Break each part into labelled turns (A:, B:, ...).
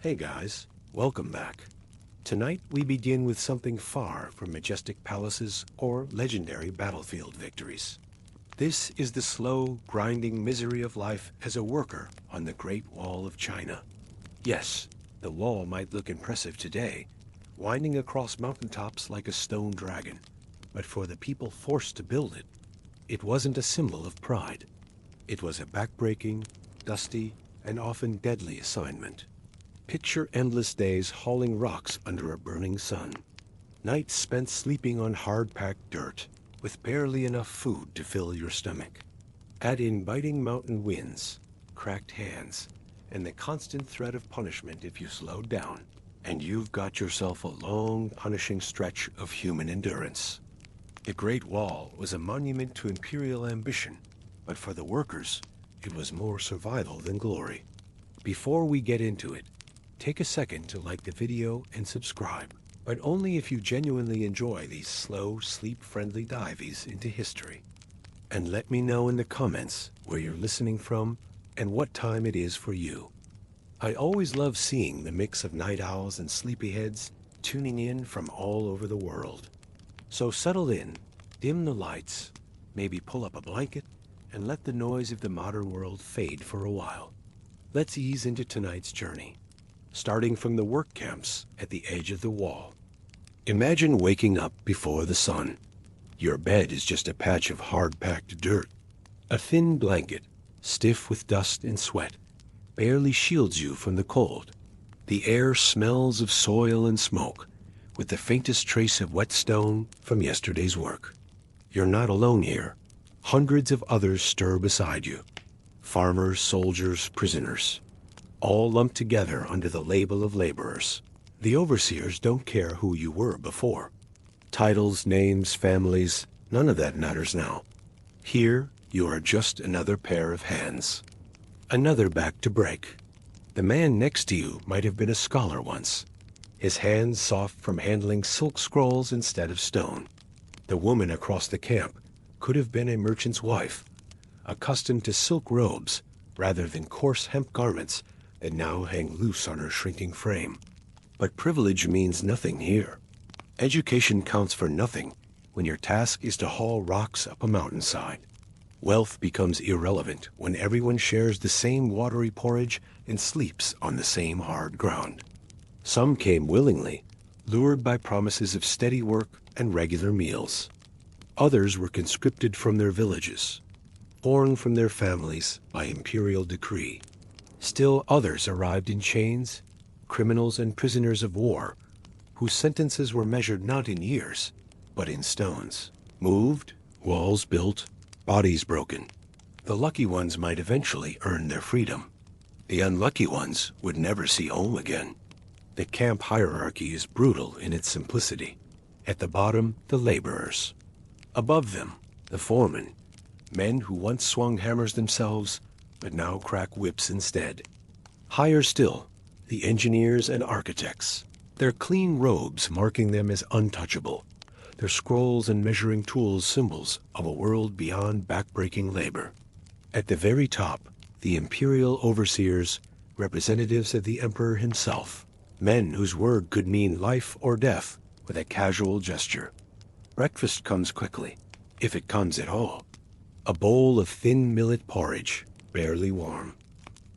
A: Hey guys, welcome back. Tonight we begin with something far from majestic palaces or legendary battlefield victories. This is the slow, grinding misery of life as a worker on the Great Wall of China. Yes, the wall might look impressive today, winding across mountaintops like a stone dragon, but for the people forced to build it, it wasn't a symbol of pride. It was a backbreaking, dusty, and often deadly assignment. Picture endless days hauling rocks under a burning sun. Nights spent sleeping on hard-packed dirt, with barely enough food to fill your stomach. Add in biting mountain winds, cracked hands, and the constant threat of punishment if you slowed down, and you've got yourself a long, punishing stretch of human endurance. The Great Wall was a monument to imperial ambition, but for the workers, it was more survival than glory. Before we get into it, take a second to like the video and subscribe, but only if you genuinely enjoy these slow, sleep-friendly dives into history. And let me know in the comments where you're listening from and what time it is for you. I always love seeing the mix of night owls and sleepyheads tuning in from all over the world. So settle in, dim the lights, maybe pull up a blanket, and let the noise of the modern world fade for a while. Let's ease into tonight's journey, starting from the work camps at the edge of the wall. Imagine waking up before the sun. Your bed is just a patch of hard-packed dirt. A thin blanket, stiff with dust and sweat, barely shields you from the cold. The air smells of soil and smoke, with the faintest trace of wet stone from yesterday's work. You're not alone here. Hundreds of others stir beside you. Farmers, soldiers, prisoners, all lumped together under the label of laborers. The overseers don't care who you were before. Titles, names, families, none of that matters now. Here, you are just another pair of hands. Another back to break. The man next to you might have been a scholar once, his hands soft from handling silk scrolls instead of stone. The woman across the camp could have been a merchant's wife, accustomed to silk robes rather than coarse hemp garments that now hang loose on her shrinking frame. But privilege means nothing here. Education counts for nothing when your task is to haul rocks up a mountainside. Wealth becomes irrelevant when everyone shares the same watery porridge and sleeps on the same hard ground. Some came willingly, lured by promises of steady work and regular meals. Others were conscripted from their villages, torn from their families by imperial decree. Still others arrived in chains, criminals and prisoners of war, whose sentences were measured not in years, but in stones. Moved, walls built, bodies broken. The lucky ones might eventually earn their freedom. The unlucky ones would never see home again. The camp hierarchy is brutal in its simplicity. At the bottom, the laborers. Above them, the foremen, men who once swung hammers themselves, but now crack whips instead. Higher still, the engineers and architects, their clean robes marking them as untouchable, their scrolls and measuring tools symbols of a world beyond backbreaking labor. At the very top, the imperial overseers, representatives of the emperor himself, men whose word could mean life or death with a casual gesture. Breakfast comes quickly, if it comes at all. A bowl of thin millet porridge, barely warm.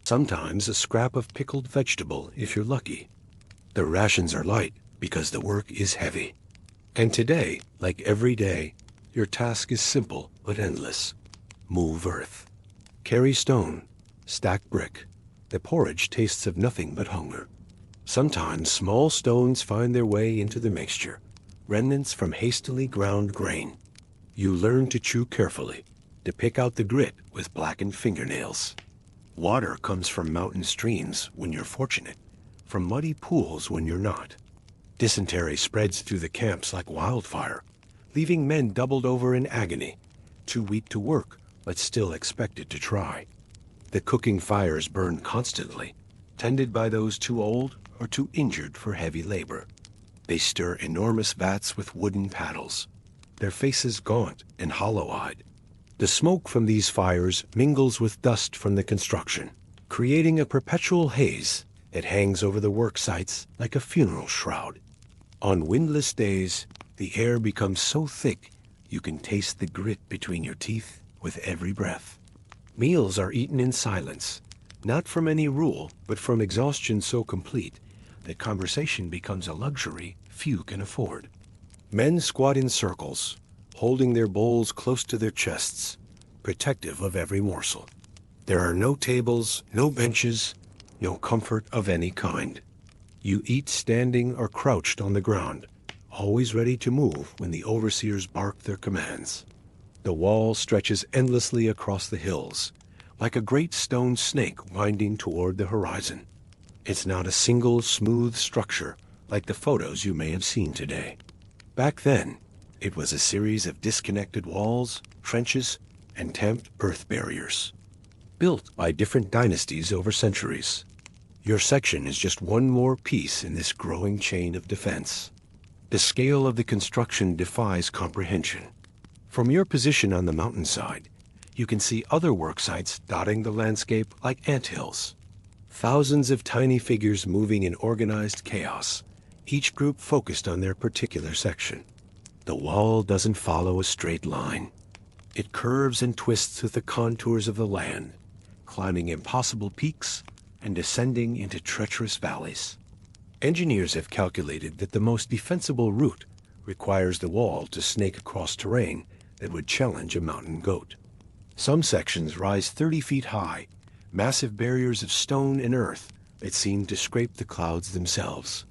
A: Sometimes a scrap of pickled vegetable if you're lucky. The rations are light because the work is heavy. And today, like every day, your task is simple but endless. Move earth. Carry stone. Stack brick. The porridge tastes of nothing but hunger. Sometimes small stones find their way into the mixture, remnants from hastily ground grain. You learn to chew carefully, to pick out the grit with blackened fingernails. Water comes from mountain streams when you're fortunate, from muddy pools when you're not. Dysentery spreads through the camps like wildfire, leaving men doubled over in agony, too weak to work but still expected to try. The cooking fires burn constantly, tended by those too old or too injured for heavy labor. They stir enormous vats with wooden paddles, their faces gaunt and hollow-eyed. The smoke from these fires mingles with dust from the construction, creating a perpetual haze It hangs over the work sites like a funeral shroud. On windless days, the air becomes so thick you can taste the grit between your teeth with every breath. Meals are eaten in silence, not from any rule, but from exhaustion so complete that conversation becomes a luxury few can afford. Men squat in circles, holding their bowls close to their chests, protective of every morsel. There are no tables, no benches, no comfort of any kind. You eat standing or crouched on the ground, always ready to move when the overseers bark their commands. The wall stretches endlessly across the hills, like a great stone snake winding toward the horizon. It's not a single smooth structure like the photos you may have seen today. Back then, it was a series of disconnected walls, trenches, and tamped earth barriers, built by different dynasties over centuries. Your section is just one more piece in this growing chain of defense. The scale of the construction defies comprehension. From your position on the mountainside, you can see other work sites dotting the landscape like anthills. Thousands of tiny figures moving in organized chaos, each group focused on their particular section. The wall doesn't follow a straight line. It curves and twists with the contours of the land, climbing impossible peaks and descending into treacherous valleys. Engineers have calculated that the most defensible route requires the wall to snake across terrain that would challenge a mountain goat. Some sections rise 30 feet high, massive barriers of stone and earth that seem to scrape the clouds themselves.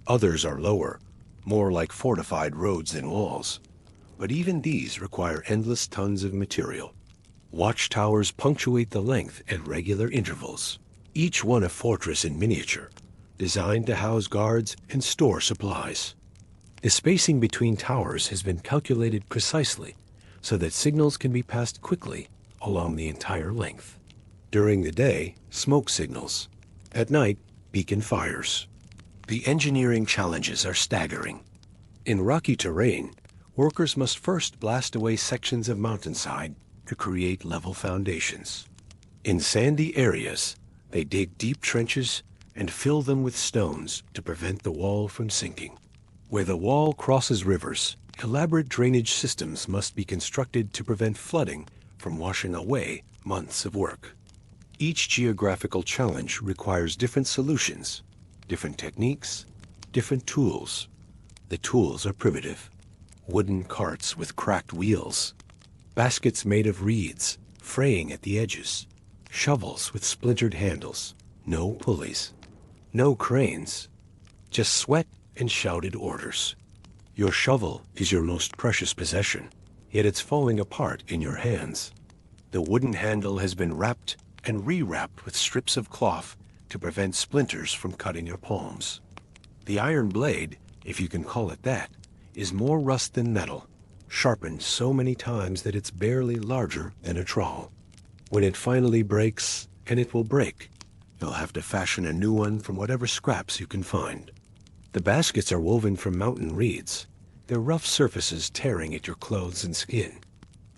A: Others are lower, more like fortified roads than walls. But even these require endless tons of material. Watchtowers punctuate the length at regular intervals, each one a fortress in miniature, designed to house guards and store supplies. The spacing between towers has been calculated precisely so that signals can be passed quickly along the entire length. During the day, smoke signals. At night, beacon fires. The engineering challenges are staggering. In rocky terrain, workers must first blast away sections of mountainside to create level foundations. In sandy areas, they dig deep trenches and fill them with stones to prevent the wall from sinking. Where the wall crosses rivers, elaborate drainage systems must be constructed to prevent flooding from washing away months of work. Each geographical challenge requires different solutions, different techniques, different tools. The tools are primitive. Wooden carts with cracked wheels, baskets made of reeds, fraying at the edges, shovels with splintered handles, no pulleys, no cranes, just sweat and shouted orders. Your shovel is your most precious possession, yet it's falling apart in your hands. The wooden handle has been wrapped and rewrapped with strips of cloth to prevent splinters from cutting your palms. The iron blade, if you can call it that, is more rust than metal, sharpened so many times that it's barely larger than a trowel. When it finally breaks, and it will break, you'll have to fashion a new one from whatever scraps you can find. The baskets are woven from mountain reeds, their rough surfaces tearing at your clothes and skin.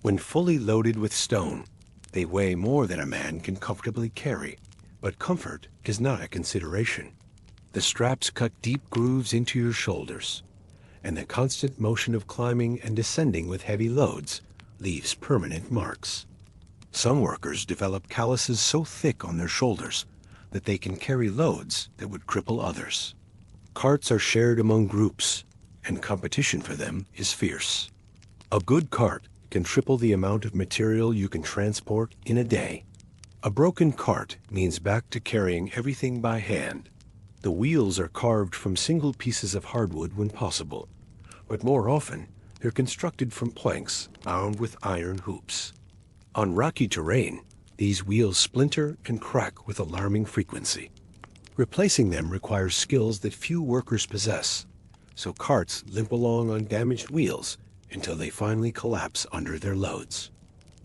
A: When fully loaded with stone, they weigh more than a man can comfortably carry, but comfort is not a consideration. The straps cut deep grooves into your shoulders, and the constant motion of climbing and descending with heavy loads leaves permanent marks. Some workers develop calluses so thick on their shoulders that they can carry loads that would cripple others. Carts are shared among groups, and competition for them is fierce. A good cart can triple the amount of material you can transport in a day. A broken cart means back to carrying everything by hand. The wheels are carved from single pieces of hardwood when possible, but more often they're constructed from planks bound with iron hoops. On rocky terrain, these wheels splinter and crack with alarming frequency. Replacing them requires skills that few workers possess, so carts limp along on damaged wheels until they finally collapse under their loads.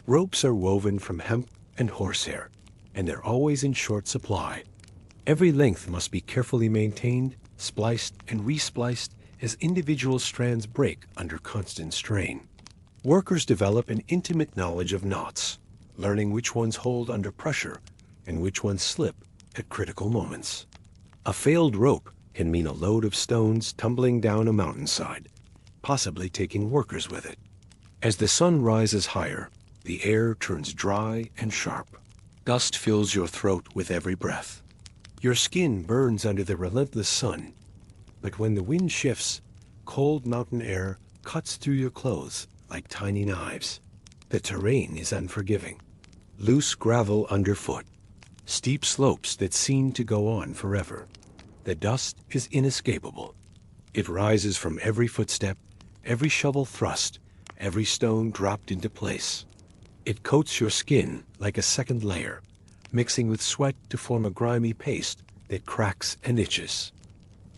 A: Ropes are woven from hemp and horsehair, and they're always in short supply. Every length must be carefully maintained, spliced, and respliced as individual strands break under constant strain. Workers develop an intimate knowledge of knots, learning which ones hold under pressure and which ones slip at critical moments. A failed rope can mean a load of stones tumbling down a mountainside, possibly taking workers with it. As the sun rises higher, the air turns dry and sharp. Dust fills your throat with every breath. Your skin burns under the relentless sun. But when the wind shifts, cold mountain air cuts through your clothes like tiny knives. The terrain is unforgiving. Loose gravel underfoot, steep slopes that seem to go on forever. The dust is inescapable. It rises from every footstep, every shovel thrust, every stone dropped into place. It coats your skin like a second layer, mixing with sweat to form a grimy paste that cracks and itches.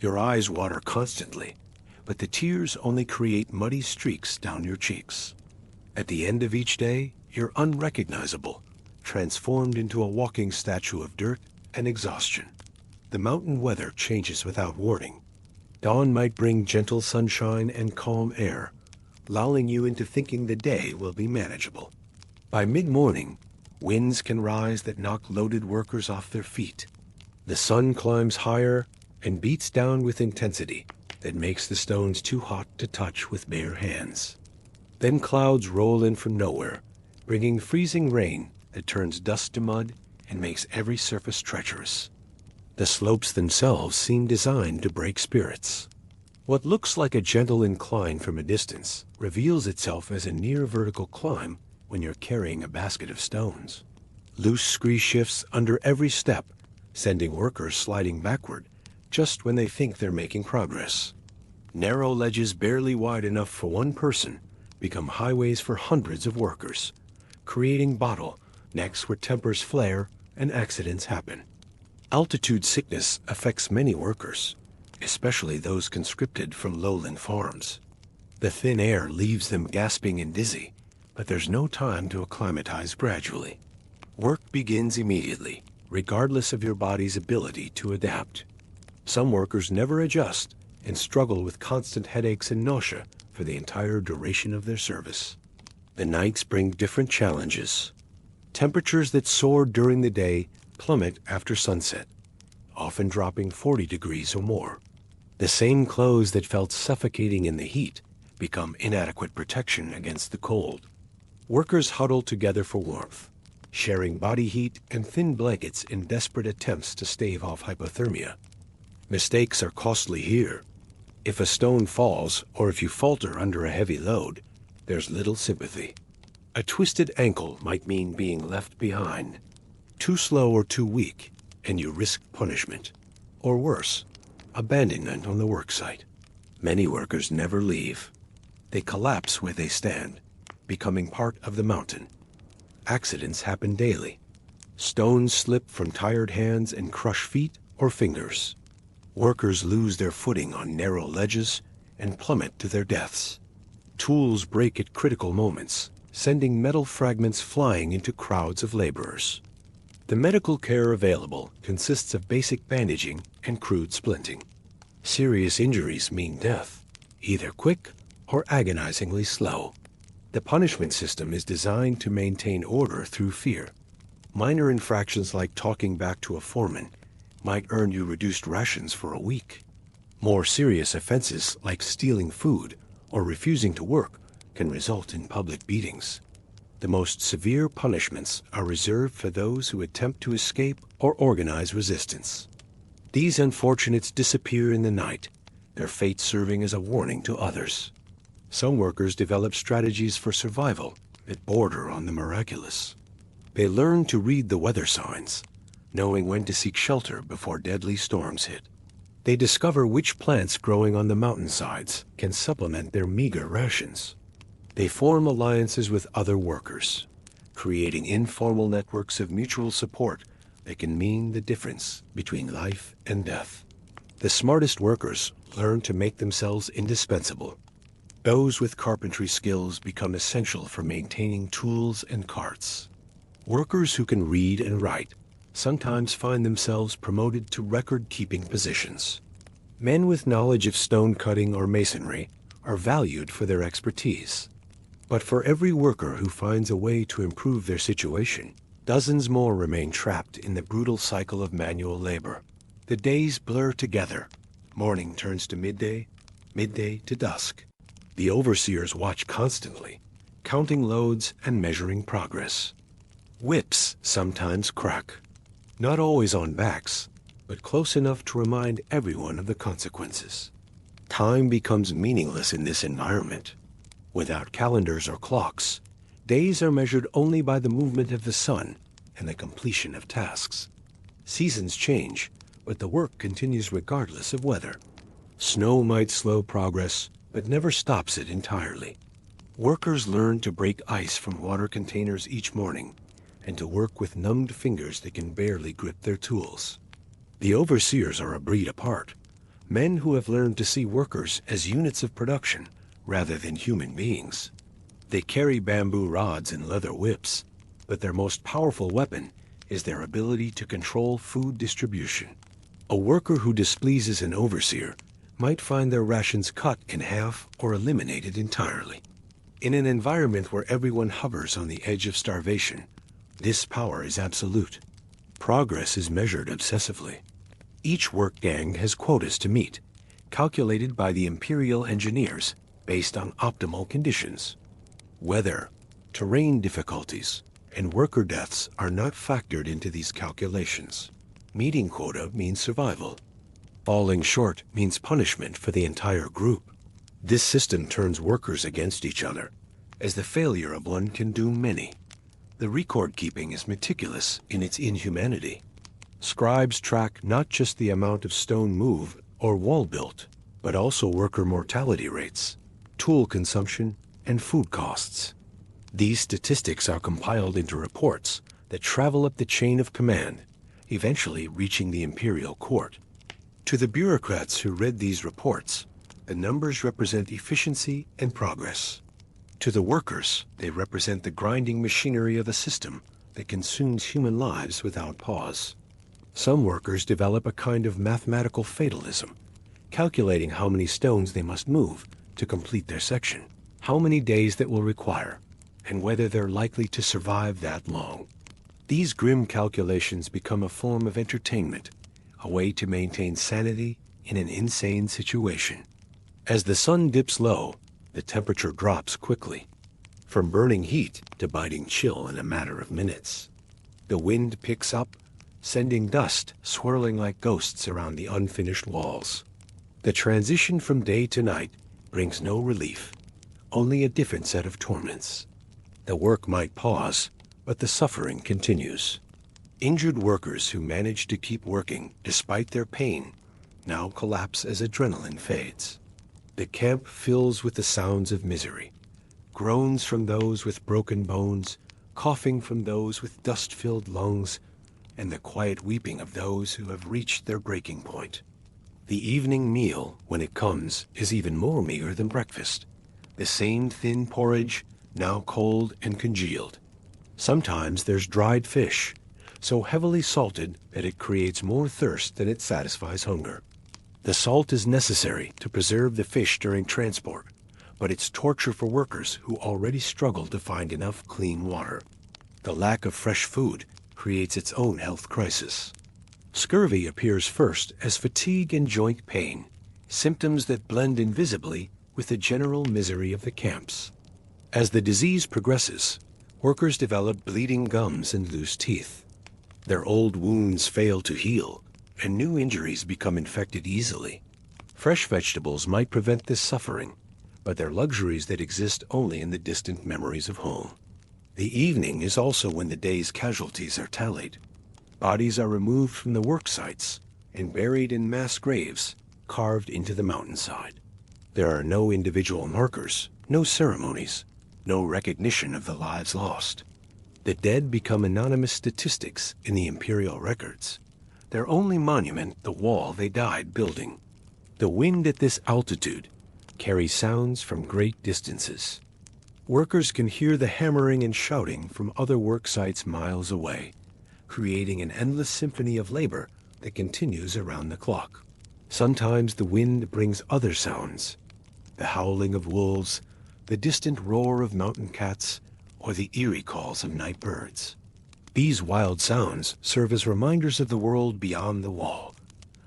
A: Your eyes water constantly, but the tears only create muddy streaks down your cheeks. At the end of each day, you're unrecognizable, transformed into a walking statue of dirt and exhaustion. The mountain weather changes without warning. Dawn might bring gentle sunshine and calm air, lulling you into thinking the day will be manageable. By mid-morning, winds can rise that knock loaded workers off their feet. The sun climbs higher and beats down with intensity that makes the stones too hot to touch with bare hands. Then clouds roll in from nowhere, bringing freezing rain that turns dust to mud and makes every surface treacherous. The slopes themselves seem designed to break spirits. What looks like a gentle incline from a distance reveals itself as a near vertical climb when you're carrying a basket of stones. Loose scree shifts under every step, sending workers sliding backward just when they think they're making progress. Narrow ledges barely wide enough for one person become highways for hundreds of workers, creating bottlenecks where tempers flare and accidents happen. Altitude sickness affects many workers, especially those conscripted from lowland farms. The thin air leaves them gasping and dizzy, but there's no time to acclimatize gradually. Work begins immediately, regardless of your body's ability to adapt. Some workers never adjust and struggle with constant headaches and nausea for the entire duration of their service. The nights bring different challenges. Temperatures that soar during the day plummet after sunset, often dropping 40 degrees or more. The same clothes that felt suffocating in the heat become inadequate protection against the cold. Workers huddle together for warmth, sharing body heat and thin blankets in desperate attempts to stave off hypothermia. Mistakes are costly here. If a stone falls or if you falter under a heavy load, there's little sympathy. A twisted ankle might mean being left behind. Too slow or too weak, and you risk punishment. Or worse, abandonment on the worksite. Many workers never leave. They collapse where they stand, becoming part of the mountain. Accidents happen daily. Stones slip from tired hands and crush feet or fingers. Workers lose their footing on narrow ledges and plummet to their deaths. Tools break at critical moments, sending metal fragments flying into crowds of laborers. The medical care available consists of basic bandaging and crude splinting. Serious injuries mean death, either quick or agonizingly slow. The punishment system is designed to maintain order through fear. Minor infractions like talking back to a foreman might earn you reduced rations for a week. More serious offenses like stealing food or refusing to work can result in public beatings. The most severe punishments are reserved for those who attempt to escape or organize resistance. These unfortunates disappear in the night, their fate serving as a warning to others. Some workers develop strategies for survival that border on the miraculous. They learn to read the weather signs, knowing when to seek shelter before deadly storms hit. They discover which plants growing on the mountainsides can supplement their meager rations. They form alliances with other workers, creating informal networks of mutual support that can mean the difference between life and death. The smartest workers learn to make themselves indispensable. Those with carpentry skills become essential for maintaining tools and carts. Workers who can read and write sometimes find themselves promoted to record-keeping positions. Men with knowledge of stone cutting or masonry are valued for their expertise. But for every worker who finds a way to improve their situation, dozens more remain trapped in the brutal cycle of manual labor. The days blur together. Morning turns to midday, midday to dusk. The overseers watch constantly, counting loads and measuring progress. Whips sometimes crack, not always on backs, but close enough to remind everyone of the consequences. Time becomes meaningless in this environment. Without calendars or clocks, days are measured only by the movement of the sun and the completion of tasks. Seasons change, but the work continues regardless of weather. Snow might slow progress, but never stops it entirely. Workers learn to break ice from water containers each morning and to work with numbed fingers that can barely grip their tools. The overseers are a breed apart, men who have learned to see workers as units of production rather than human beings. They carry bamboo rods and leather whips, but their most powerful weapon is their ability to control food distribution. A worker who displeases an overseer might find their rations cut in half or eliminated entirely. In an environment where everyone hovers on the edge of starvation, this power is absolute. Progress is measured obsessively. Each work gang has quotas to meet, calculated by the Imperial engineers based on optimal conditions. Weather, terrain difficulties, and worker deaths are not factored into these calculations. Meeting quota means survival. Falling short means punishment for the entire group. This system turns workers against each other, as the failure of one can doom many. The record keeping is meticulous in its inhumanity. Scribes track not just the amount of stone moved or wall built, but also worker mortality rates, tool consumption, and food costs. These statistics are compiled into reports that travel up the chain of command, eventually reaching the imperial court. To the bureaucrats who read these reports, the numbers represent efficiency and progress. To the workers, they represent the grinding machinery of a system that consumes human lives without pause. Some workers develop a kind of mathematical fatalism, calculating how many stones they must move to complete their section, how many days that will require, and whether they're likely to survive that long. These grim calculations become a form of entertainment, a way to maintain sanity in an insane situation. As the sun dips low, the temperature drops quickly, from burning heat to biting chill in a matter of minutes. The wind picks up, sending dust swirling like ghosts around the unfinished walls. The transition from day to night brings no relief, only a different set of torments. The work might pause, but the suffering continues. Injured workers who manage to keep working despite their pain now collapse as adrenaline fades. The camp fills with the sounds of misery, groans from those with broken bones, coughing from those with dust-filled lungs, and the quiet weeping of those who have reached their breaking point. The evening meal, when it comes, is even more meager than breakfast. The same thin porridge, now cold and congealed. Sometimes there's dried fish, so heavily salted that it creates more thirst than it satisfies hunger. The salt is necessary to preserve the fish during transport, but it's torture for workers who already struggle to find enough clean water. The lack of fresh food creates its own health crisis. Scurvy appears first as fatigue and joint pain, symptoms that blend invisibly with the general misery of the camps. As the disease progresses, workers develop bleeding gums and loose teeth. Their old wounds fail to heal, and new injuries become infected easily. Fresh vegetables might prevent this suffering, but they're luxuries that exist only in the distant memories of home. The evening is also when the day's casualties are tallied. Bodies are removed from the work sites and buried in mass graves carved into the mountainside. There are no individual markers, no ceremonies, no recognition of the lives lost. The dead become anonymous statistics in the imperial records. Their only monument, the wall they died building. The wind at this altitude carries sounds from great distances. Workers can hear the hammering and shouting from other work sites miles away, creating an endless symphony of labor that continues around the clock. Sometimes the wind brings other sounds, the howling of wolves, the distant roar of mountain cats, or the eerie calls of night birds. These wild sounds serve as reminders of the world beyond the wall,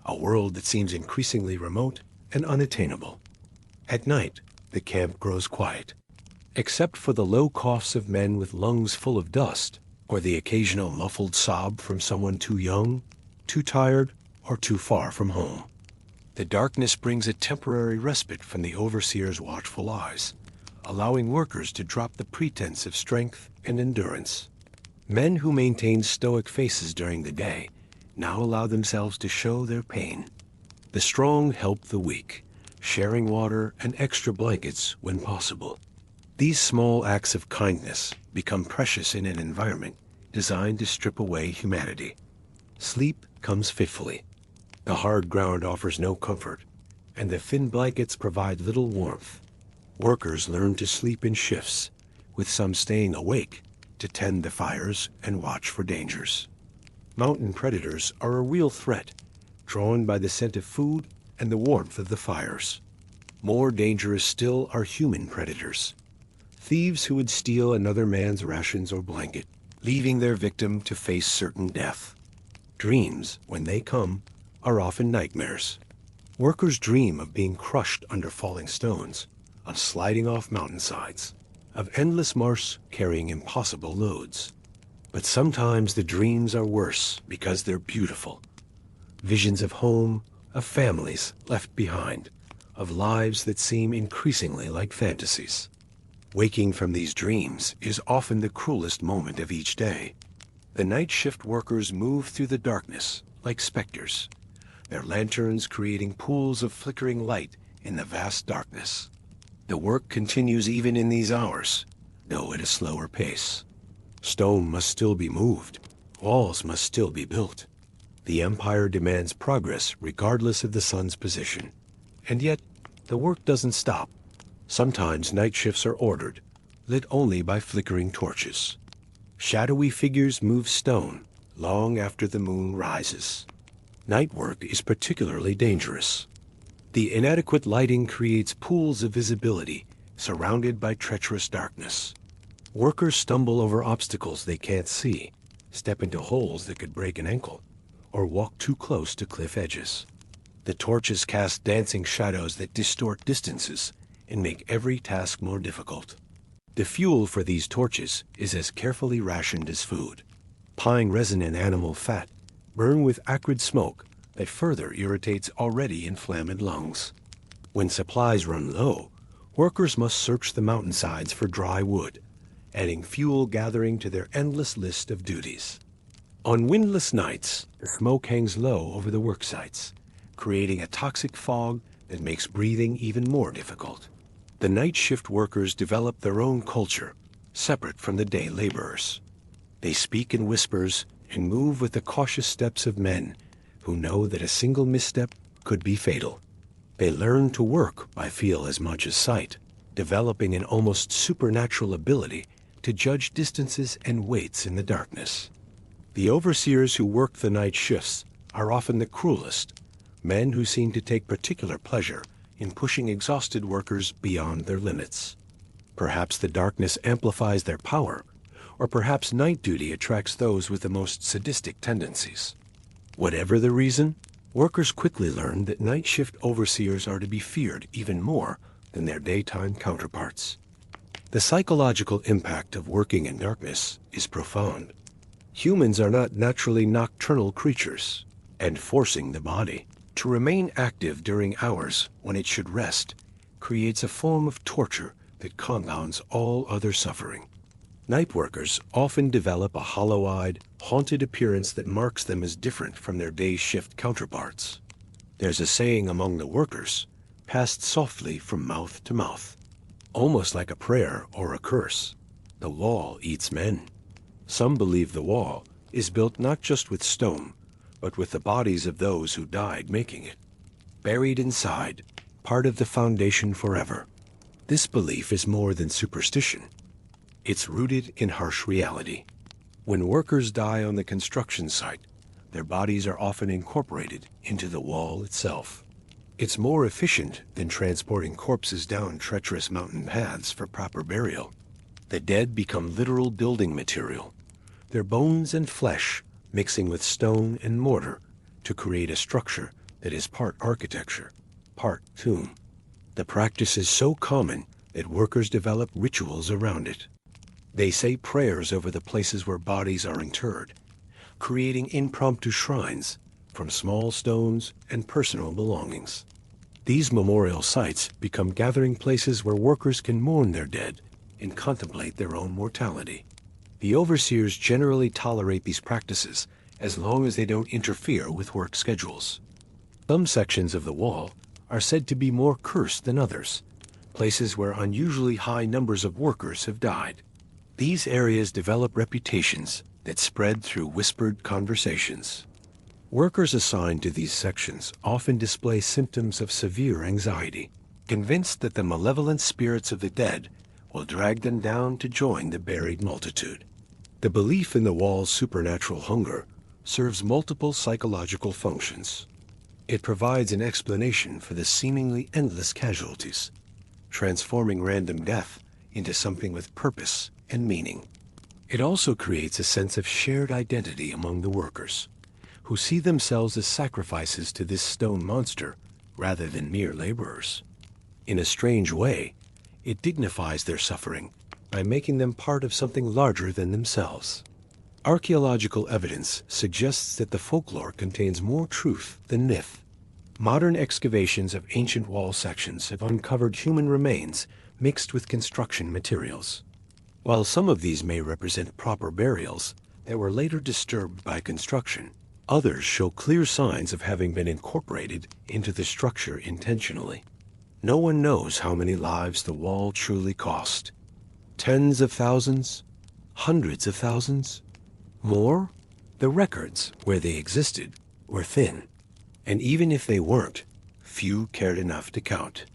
A: a world that seems increasingly remote and unattainable. At night, the camp grows quiet, except for the low coughs of men with lungs full of dust, or the occasional muffled sob from someone too young, too tired, or too far from home. The darkness brings a temporary respite from the overseer's watchful eyes, allowing workers to drop the pretense of strength and endurance. Men who maintained stoic faces during the day now allow themselves to show their pain. The strong help the weak, sharing water and extra blankets when possible. These small acts of kindness become precious in an environment designed to strip away humanity. Sleep comes fitfully. The hard ground offers no comfort, and the thin blankets provide little warmth. Workers learn to sleep in shifts, with some staying awake to tend the fires and watch for dangers. Mountain predators are a real threat, drawn by the scent of food and the warmth of the fires. More dangerous still are human predators. Thieves who would steal another man's rations or blanket, leaving their victim to face certain death. Dreams, when they come, are often nightmares. Workers dream of being crushed under falling stones, of sliding off mountainsides, of endless marsh carrying impossible loads. But sometimes the dreams are worse because they're beautiful. Visions of home, of families left behind, of lives that seem increasingly like fantasies. Waking from these dreams is often the cruelest moment of each day. The night shift workers move through the darkness like specters, their lanterns creating pools of flickering light in the vast darkness. The work continues even in these hours, though at a slower pace. Stone must still be moved. Walls must still be built. The Empire demands progress regardless of the sun's position. And yet, the work doesn't stop. Sometimes night shifts are ordered, lit only by flickering torches. Shadowy figures move stone long after the moon rises. Night work is particularly dangerous. The inadequate lighting creates pools of visibility surrounded by treacherous darkness. Workers stumble over obstacles they can't see, step into holes that could break an ankle, or walk too close to cliff edges. The torches cast dancing shadows that distort distances and make every task more difficult. The fuel for these torches is as carefully rationed as food. Pine resin and animal fat burn with acrid smoke that further irritates already inflamed lungs. When supplies run low, workers must search the mountainsides for dry wood, adding fuel gathering to their endless list of duties. On windless nights, the smoke hangs low over the work sites, creating a toxic fog that makes breathing even more difficult. The night shift workers develop their own culture, separate from the day laborers. They speak in whispers and move with the cautious steps of men who know that a single misstep could be fatal. They learn to work by feel as much as sight, developing an almost supernatural ability to judge distances and weights in the darkness. The overseers who work the night shifts are often the cruelest, men who seem to take particular pleasure in pushing exhausted workers beyond their limits. Perhaps the darkness amplifies their power, or perhaps night duty attracts those with the most sadistic tendencies. Whatever the reason, workers quickly learn that night shift overseers are to be feared even more than their daytime counterparts. The psychological impact of working in darkness is profound. Humans are not naturally nocturnal creatures, and forcing the body to remain active during hours when it should rest creates a form of torture that compounds all other suffering. Night workers often develop a hollow-eyed, haunted appearance that marks them as different from their day shift counterparts. There's a saying among the workers, passed softly from mouth to mouth, almost like a prayer or a curse: the wall eats men. Some believe the wall is built not just with stone, but with the bodies of those who died making it. Buried inside, part of the foundation forever. This belief is more than superstition. It's rooted in harsh reality. When workers die on the construction site, their bodies are often incorporated into the wall itself. It's more efficient than transporting corpses down treacherous mountain paths for proper burial. The dead become literal building material, their bones and flesh mixing with stone and mortar to create a structure that is part architecture, part tomb. The practice is so common that workers develop rituals around it. They say prayers over the places where bodies are interred, creating impromptu shrines from small stones and personal belongings. These memorial sites become gathering places where workers can mourn their dead and contemplate their own mortality. The overseers generally tolerate these practices as long as they don't interfere with work schedules. Some sections of the wall are said to be more cursed than others, places where unusually high numbers of workers have died. These areas develop reputations that spread through whispered conversations. Workers assigned to these sections often display symptoms of severe anxiety, convinced that the malevolent spirits of the dead will drag them down to join the buried multitude. The belief in the wall's supernatural hunger serves multiple psychological functions. It provides an explanation for the seemingly endless casualties, transforming random death into something with purpose and meaning. It also creates a sense of shared identity among the workers, who see themselves as sacrifices to this stone monster rather than mere laborers. In a strange way, it dignifies their suffering by making them part of something larger than themselves. Archaeological evidence suggests that the folklore contains more truth than myth. Modern excavations of ancient wall sections have uncovered human remains mixed with construction materials. While some of these may represent proper burials that were later disturbed by construction, others show clear signs of having been incorporated into the structure intentionally. No one knows how many lives the wall truly cost. Tens of thousands? Hundreds of thousands? More? The records, where they existed, were thin. And even if they weren't, few cared enough to count.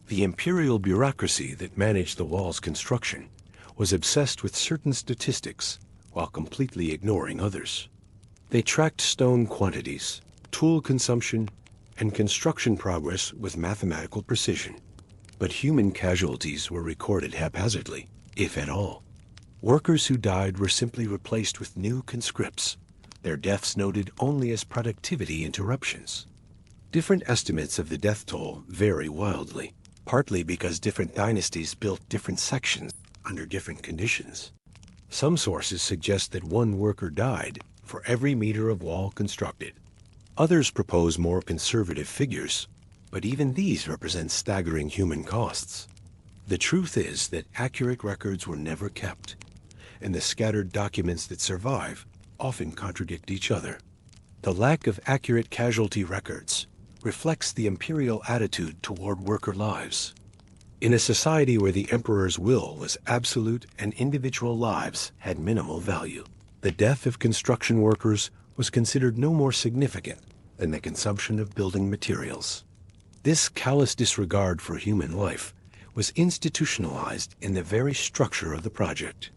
A: The imperial bureaucracy that managed the wall's construction was obsessed with certain statistics while completely ignoring others. They tracked stone quantities, tool consumption, and construction progress with mathematical precision. But human casualties were recorded haphazardly, if at all. Workers who died were simply replaced with new conscripts, their deaths noted only as productivity interruptions. Different estimates of the death toll vary wildly, partly because different dynasties built different sections under different conditions. Some sources suggest that one worker died for every meter of wall constructed. Others propose more conservative figures, but even these represent staggering human costs. The truth is that accurate records were never kept, and the scattered documents that survive often contradict each other. The lack of accurate casualty records reflects the imperial attitude toward worker lives. In a society where the emperor's will was absolute and individual lives had minimal value, the death of construction workers was considered no more significant than the consumption of building materials. This callous disregard for human life was institutionalized in the very structure of the project.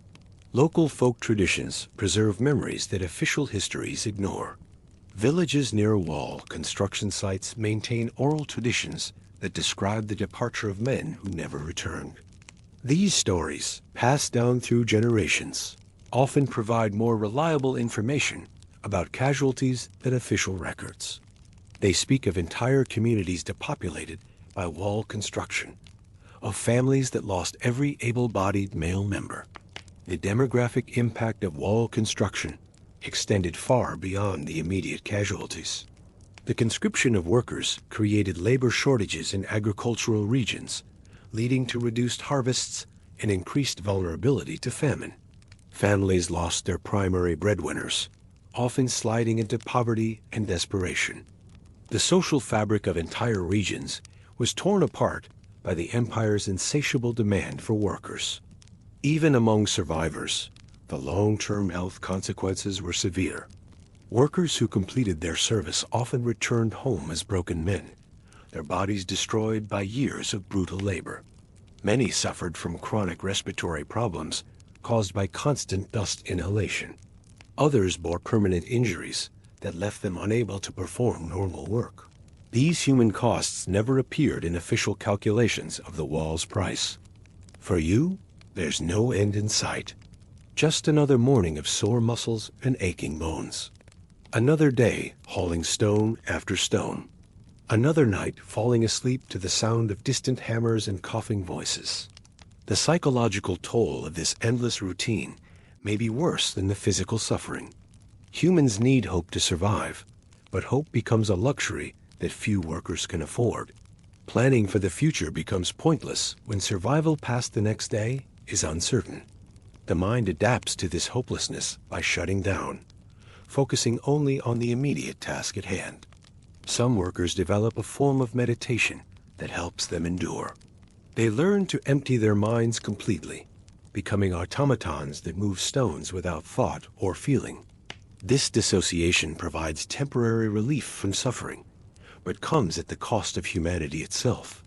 A: Local folk traditions preserve memories that official histories ignore. Villages near wall construction sites maintain oral traditions that describe the departure of men who never returned. These stories, passed down through generations, often provide more reliable information about casualties than official records. They speak of entire communities depopulated by wall construction, of families that lost every able-bodied male member. The demographic impact of wall construction extended far beyond the immediate casualties. The conscription of workers created labor shortages in agricultural regions, leading to reduced harvests and increased vulnerability to famine. Families lost their primary breadwinners, often sliding into poverty and desperation. The social fabric of entire regions was torn apart by the empire's insatiable demand for workers. Even among survivors, the long-term health consequences were severe. Workers who completed their service often returned home as broken men, their bodies destroyed by years of brutal labor. Many suffered from chronic respiratory problems caused by constant dust inhalation. Others bore permanent injuries that left them unable to perform normal work. These human costs never appeared in official calculations of the wall's price. For you, there's no end in sight. Just another morning of sore muscles and aching bones. Another day hauling stone after stone. Another night falling asleep to the sound of distant hammers and coughing voices. The psychological toll of this endless routine may be worse than the physical suffering. Humans need hope to survive, but hope becomes a luxury that few workers can afford. Planning for the future becomes pointless when survival past the next day is uncertain. The mind adapts to this hopelessness by shutting down, focusing only on the immediate task at hand. Some workers develop a form of meditation that helps them endure. They learn to empty their minds completely, becoming automatons that move stones without thought or feeling. This dissociation provides temporary relief from suffering, but comes at the cost of humanity itself.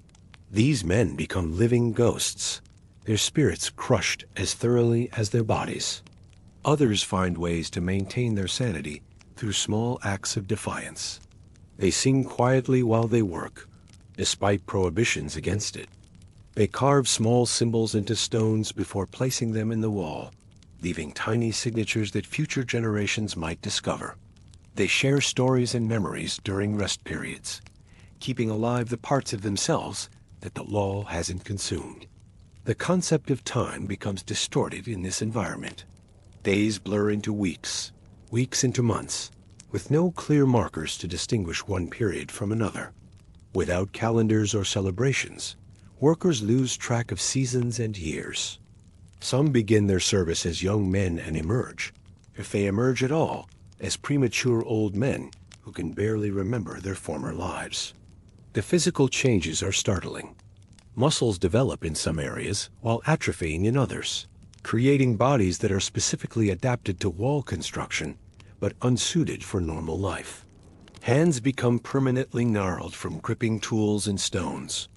A: These men become living ghosts, their spirits crushed as thoroughly as their bodies. Others find ways to maintain their sanity through small acts of defiance. They sing quietly while they work, despite prohibitions against it. They carve small symbols into stones before placing them in the wall, leaving tiny signatures that future generations might discover. They share stories and memories during rest periods, keeping alive the parts of themselves that the law hasn't consumed. The concept of time becomes distorted in this environment. Days blur into weeks, weeks into months, with no clear markers to distinguish one period from another. Without calendars or celebrations, workers lose track of seasons and years. Some begin their service as young men and emerge, if they emerge at all, as premature old men who can barely remember their former lives. The physical changes are startling. Muscles develop in some areas while atrophying in others, creating bodies that are specifically adapted to wall construction but unsuited for normal life. Hands become permanently gnarled from gripping tools and stones.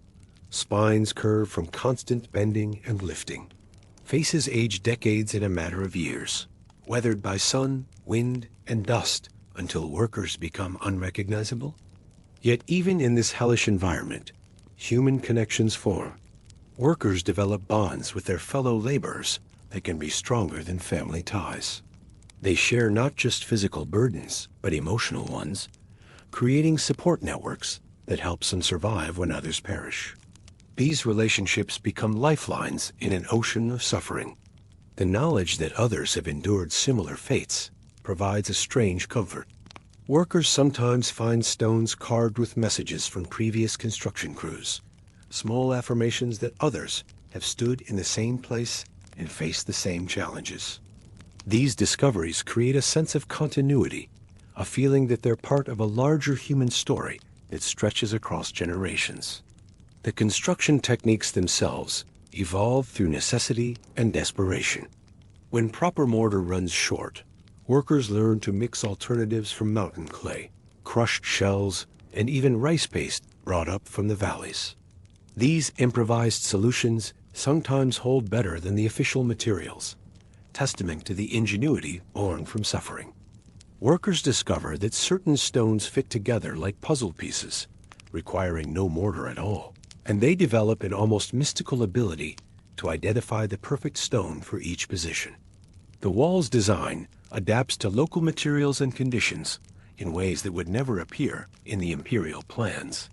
A: Spines curve from constant bending and lifting. Faces age decades in a matter of years, weathered by sun, wind, and dust until workers become unrecognizable. Yet even in this hellish environment, human connections form. Workers develop bonds with their fellow laborers that can be stronger than family ties. They share not just physical burdens, but emotional ones, creating support networks that help some survive when others perish. These relationships become lifelines in an ocean of suffering. The knowledge that others have endured similar fates provides a strange comfort. Workers sometimes find stones carved with messages from previous construction crews, small affirmations that others have stood in the same place and faced the same challenges. These discoveries create a sense of continuity, a feeling that they're part of a larger human story that stretches across generations. The construction techniques themselves evolve through necessity and desperation. When proper mortar runs short, workers learn to mix alternatives from mountain clay, crushed shells, and even rice paste brought up from the valleys. These improvised solutions sometimes hold better than the official materials, testament to the ingenuity born from suffering. Workers discover that certain stones fit together like puzzle pieces, requiring no mortar at all, and they develop an almost mystical ability to identify the perfect stone for each position. The wall's design adapts to local materials and conditions in ways that would never appear in the imperial plans.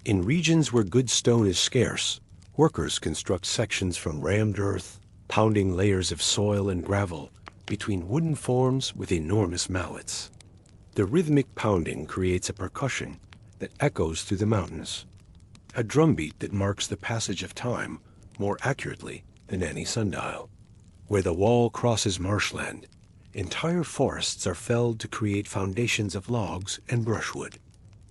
A: In regions where good stone is scarce, workers construct sections from rammed earth, pounding layers of soil and gravel between wooden forms with enormous mallets. The rhythmic pounding creates a percussion that echoes through the mountains, a drumbeat that marks the passage of time more accurately than any sundial. Where the wall crosses marshland, entire forests are felled to create foundations of logs and brushwood.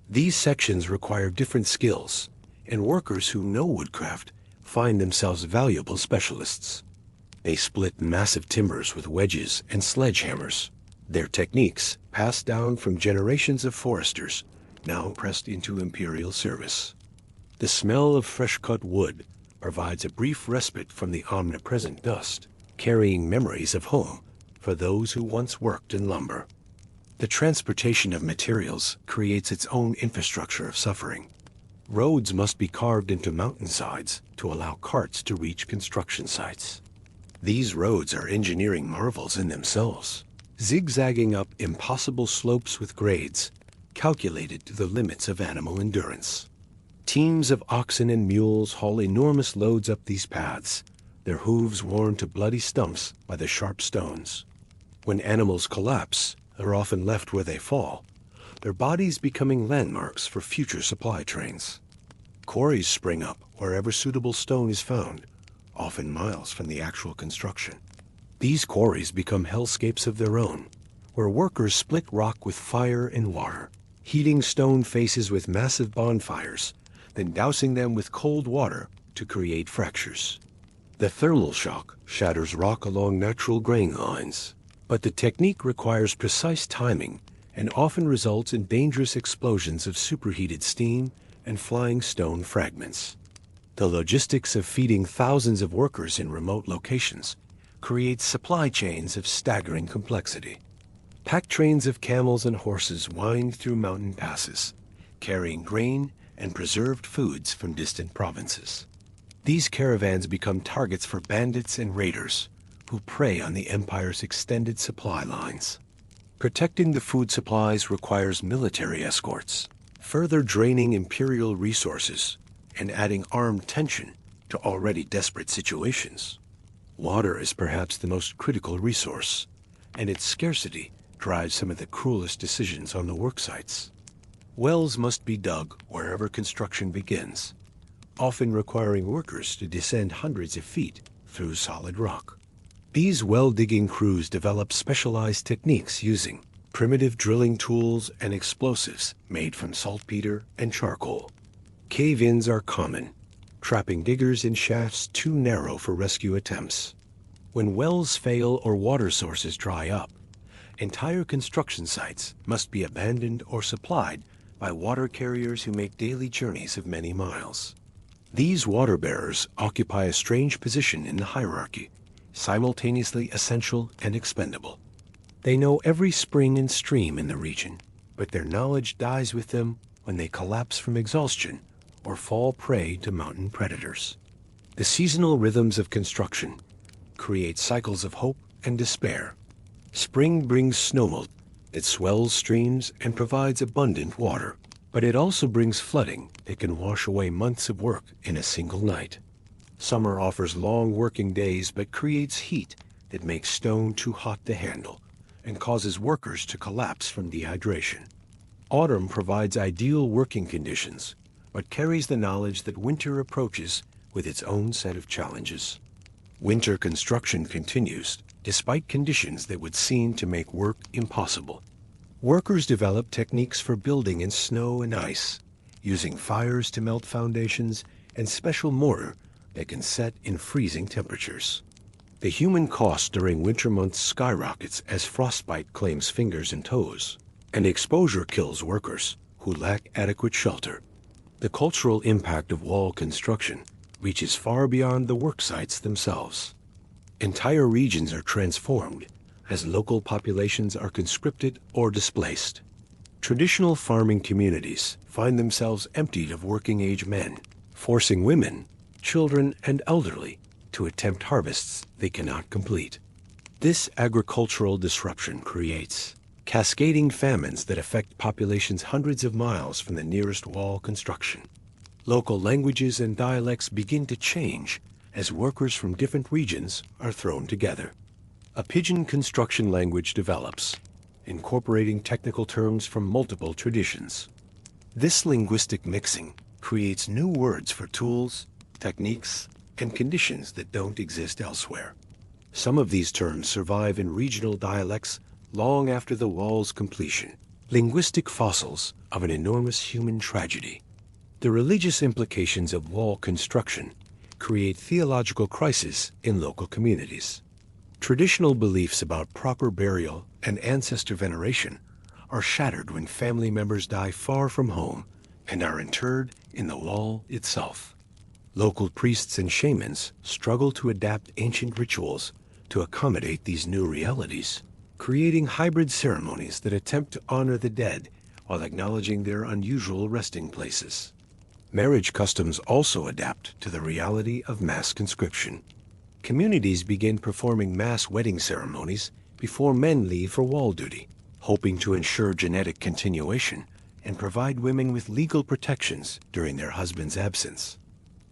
A: These sections require different skills, and workers who know woodcraft find themselves valuable specialists. They split massive timbers with wedges and sledgehammers, their techniques passed down from generations of foresters, now pressed into imperial service. The smell of fresh-cut wood provides a brief respite from the omnipresent dust, carrying memories of home for those who once worked in lumber. The transportation of materials creates its own infrastructure of suffering. Roads must be carved into mountainsides to allow carts to reach construction sites. These roads are engineering marvels in themselves, zigzagging up impossible slopes with grades, calculated to the limits of animal endurance. Teams of oxen and mules haul enormous loads up these paths, their hooves worn to bloody stumps by the sharp stones. When animals collapse, they're often left where they fall, their bodies becoming landmarks for future supply trains. Quarries spring up wherever suitable stone is found, often miles from the actual construction. These quarries become hellscapes of their own, where workers split rock with fire and water, heating stone faces with massive bonfires, then dousing them with cold water to create fractures. The thermal shock shatters rock along natural grain lines, but the technique requires precise timing and often results in dangerous explosions of superheated steam and flying stone fragments. The logistics of feeding thousands of workers in remote locations creates supply chains of staggering complexity. Pack trains of camels and horses wind through mountain passes, carrying grain and preserved foods from distant provinces. These caravans become targets for bandits and raiders who prey on the empire's extended supply lines. Protecting the food supplies requires military escorts, further draining imperial resources and adding armed tension to already desperate situations. Water is perhaps the most critical resource, and its scarcity drives some of the cruelest decisions on the work sites. Wells must be dug wherever construction begins, often requiring workers to descend hundreds of feet through solid rock. These well-digging crews develop specialized techniques using primitive drilling tools and explosives made from saltpeter and charcoal. Cave-ins are common, trapping diggers in shafts too narrow for rescue attempts. When wells fail or water sources dry up, entire construction sites must be abandoned or supplied by water carriers who make daily journeys of many miles. These water bearers occupy a strange position in the hierarchy, simultaneously essential and expendable. They know every spring and stream in the region, but their knowledge dies with them when they collapse from exhaustion or fall prey to mountain predators. The seasonal rhythms of construction create cycles of hope and despair. Spring brings snowmelt that swells streams and provides abundant water, but it also brings flooding that can wash away months of work in a single night. Summer offers long working days but creates heat that makes stone too hot to handle and causes workers to collapse from dehydration. Autumn provides ideal working conditions, but carries the knowledge that winter approaches with its own set of challenges. Winter construction continues, despite conditions that would seem to make work impossible. Workers develop techniques for building in snow and ice, using fires to melt foundations and special mortar that can set in freezing temperatures. The human cost during winter months skyrockets as frostbite claims fingers and toes, and exposure kills workers who lack adequate shelter. The cultural impact of wall construction reaches far beyond the work sites themselves. Entire regions are transformed as local populations are conscripted or displaced. Traditional farming communities find themselves emptied of working-age men, forcing women, children, and elderly to attempt harvests they cannot complete. This agricultural disruption creates cascading famines that affect populations hundreds of miles from the nearest wall construction. Local languages and dialects begin to change as workers from different regions are thrown together. A pidgin construction language develops, incorporating technical terms from multiple traditions. This linguistic mixing creates new words for tools, techniques, and conditions that don't exist elsewhere. Some of these terms survive in regional dialects long after the wall's completion, linguistic fossils of an enormous human tragedy. The religious implications of wall construction create theological crises in local communities. Traditional beliefs about proper burial and ancestor veneration are shattered when family members die far from home and are interred in the wall itself. Local priests and shamans struggle to adapt ancient rituals to accommodate these new realities, creating hybrid ceremonies that attempt to honor the dead while acknowledging their unusual resting places. Marriage customs also adapt to the reality of mass conscription. Communities begin performing mass wedding ceremonies before men leave for wall duty, hoping to ensure genetic continuation and provide women with legal protections during their husband's absence.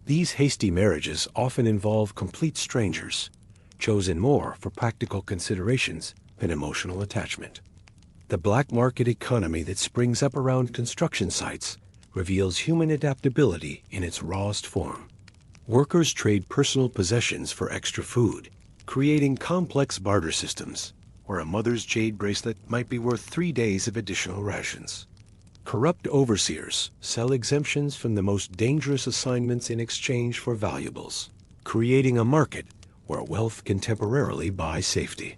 A: These hasty marriages often involve complete strangers, chosen more for practical considerations than emotional attachment. The black market economy that springs up around construction sites reveals human adaptability in its rawest form. Workers trade personal possessions for extra food, creating complex barter systems where a mother's jade bracelet might be worth 3 days of additional rations. Corrupt overseers sell exemptions from the most dangerous assignments in exchange for valuables, creating a market where wealth can temporarily buy safety.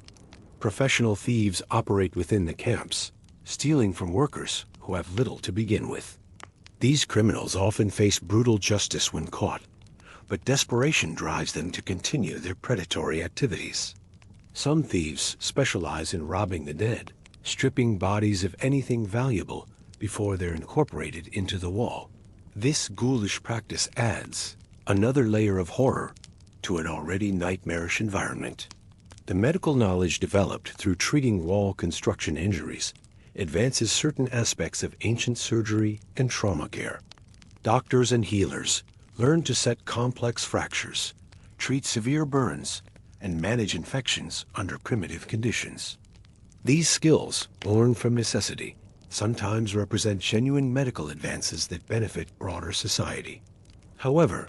A: Professional thieves operate within the camps, stealing from workers who have little to begin with. These criminals often face brutal justice when caught, but desperation drives them to continue their predatory activities. Some thieves specialize in robbing the dead, stripping bodies of anything valuable before they're incorporated into the wall. This ghoulish practice adds another layer of horror to an already nightmarish environment. The medical knowledge developed through treating wall construction injuries advances certain aspects of ancient surgery and trauma care. Doctors and healers learn to set complex fractures, treat severe burns, and manage infections under primitive conditions. These skills, born from necessity, sometimes represent genuine medical advances that benefit broader society. However,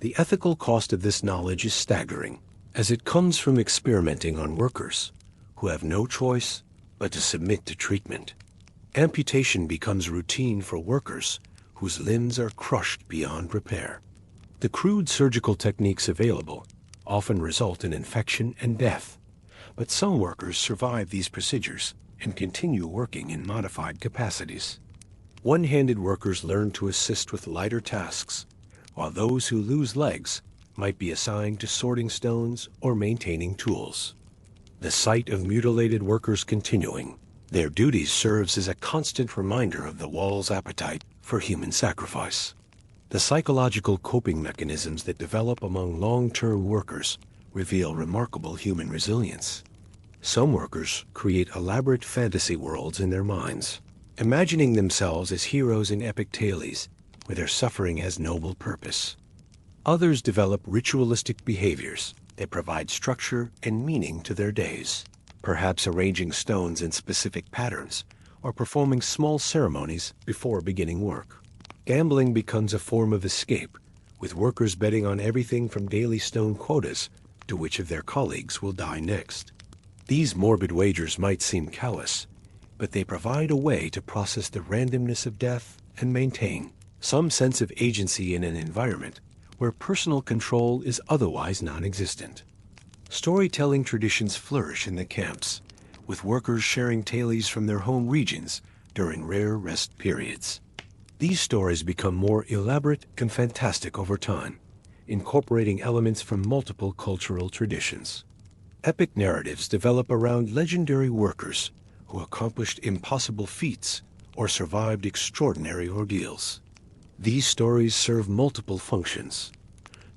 A: the ethical cost of this knowledge is staggering, as it comes from experimenting on workers who have no choice but to submit to treatment. Amputation becomes routine for workers whose limbs are crushed beyond repair. The crude surgical techniques available often result in infection and death, but some workers survive these procedures and continue working in modified capacities. One-handed workers learn to assist with lighter tasks, while those who lose legs might be assigned to sorting stones or maintaining tools. The sight of mutilated workers continuing their duties serves as a constant reminder of the wall's appetite for human sacrifice. The psychological coping mechanisms that develop among long-term workers reveal remarkable human resilience. Some workers create elaborate fantasy worlds in their minds, imagining themselves as heroes in epic tales where their suffering has noble purpose. Others develop ritualistic behaviors that provide structure and meaning to their days, perhaps arranging stones in specific patterns or performing small ceremonies before beginning work. Gambling becomes a form of escape, with workers betting on everything from daily stone quotas to which of their colleagues will die next. These morbid wagers might seem callous, but they provide a way to process the randomness of death and maintain some sense of agency in an environment where personal control is otherwise non-existent. Storytelling traditions flourish in the camps, with workers sharing tales from their home regions during rare rest periods. These stories become more elaborate and fantastic over time, incorporating elements from multiple cultural traditions. Epic narratives develop around legendary workers who accomplished impossible feats or survived extraordinary ordeals. These stories serve multiple functions.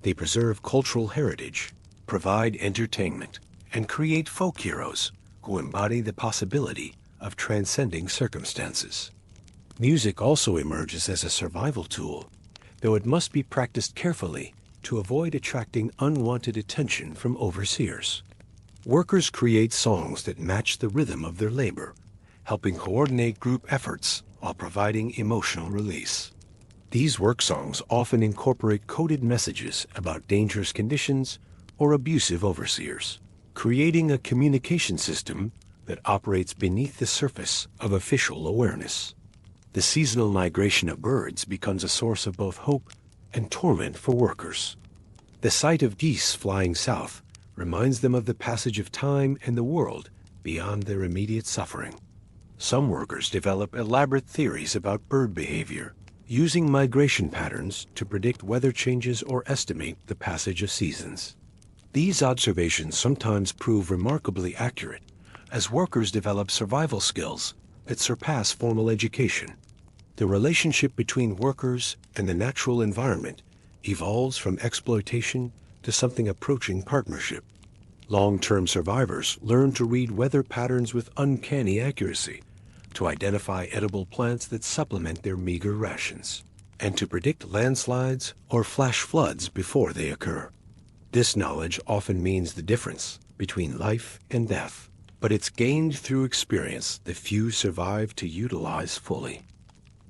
A: They preserve cultural heritage, provide entertainment, and create folk heroes who embody the possibility of transcending circumstances. Music also emerges as a survival tool, though it must be practiced carefully to avoid attracting unwanted attention from overseers. Workers create songs that match the rhythm of their labor, helping coordinate group efforts while providing emotional release. These work songs often incorporate coded messages about dangerous conditions or abusive overseers, creating a communication system that operates beneath the surface of official awareness. The seasonal migration of birds becomes a source of both hope and torment for workers. The sight of geese flying south reminds them of the passage of time and the world beyond their immediate suffering. Some workers develop elaborate theories about bird behavior, using migration patterns to predict weather changes or estimate the passage of seasons. These observations sometimes prove remarkably accurate, as workers develop survival skills that surpass formal education. The relationship between workers and the natural environment evolves from exploitation to something approaching partnership. Long-term survivors learn to read weather patterns with uncanny accuracy, to identify edible plants that supplement their meager rations, and to predict landslides or flash floods before they occur. This knowledge often means the difference between life and death, but it's gained through experience that few survive to utilize fully.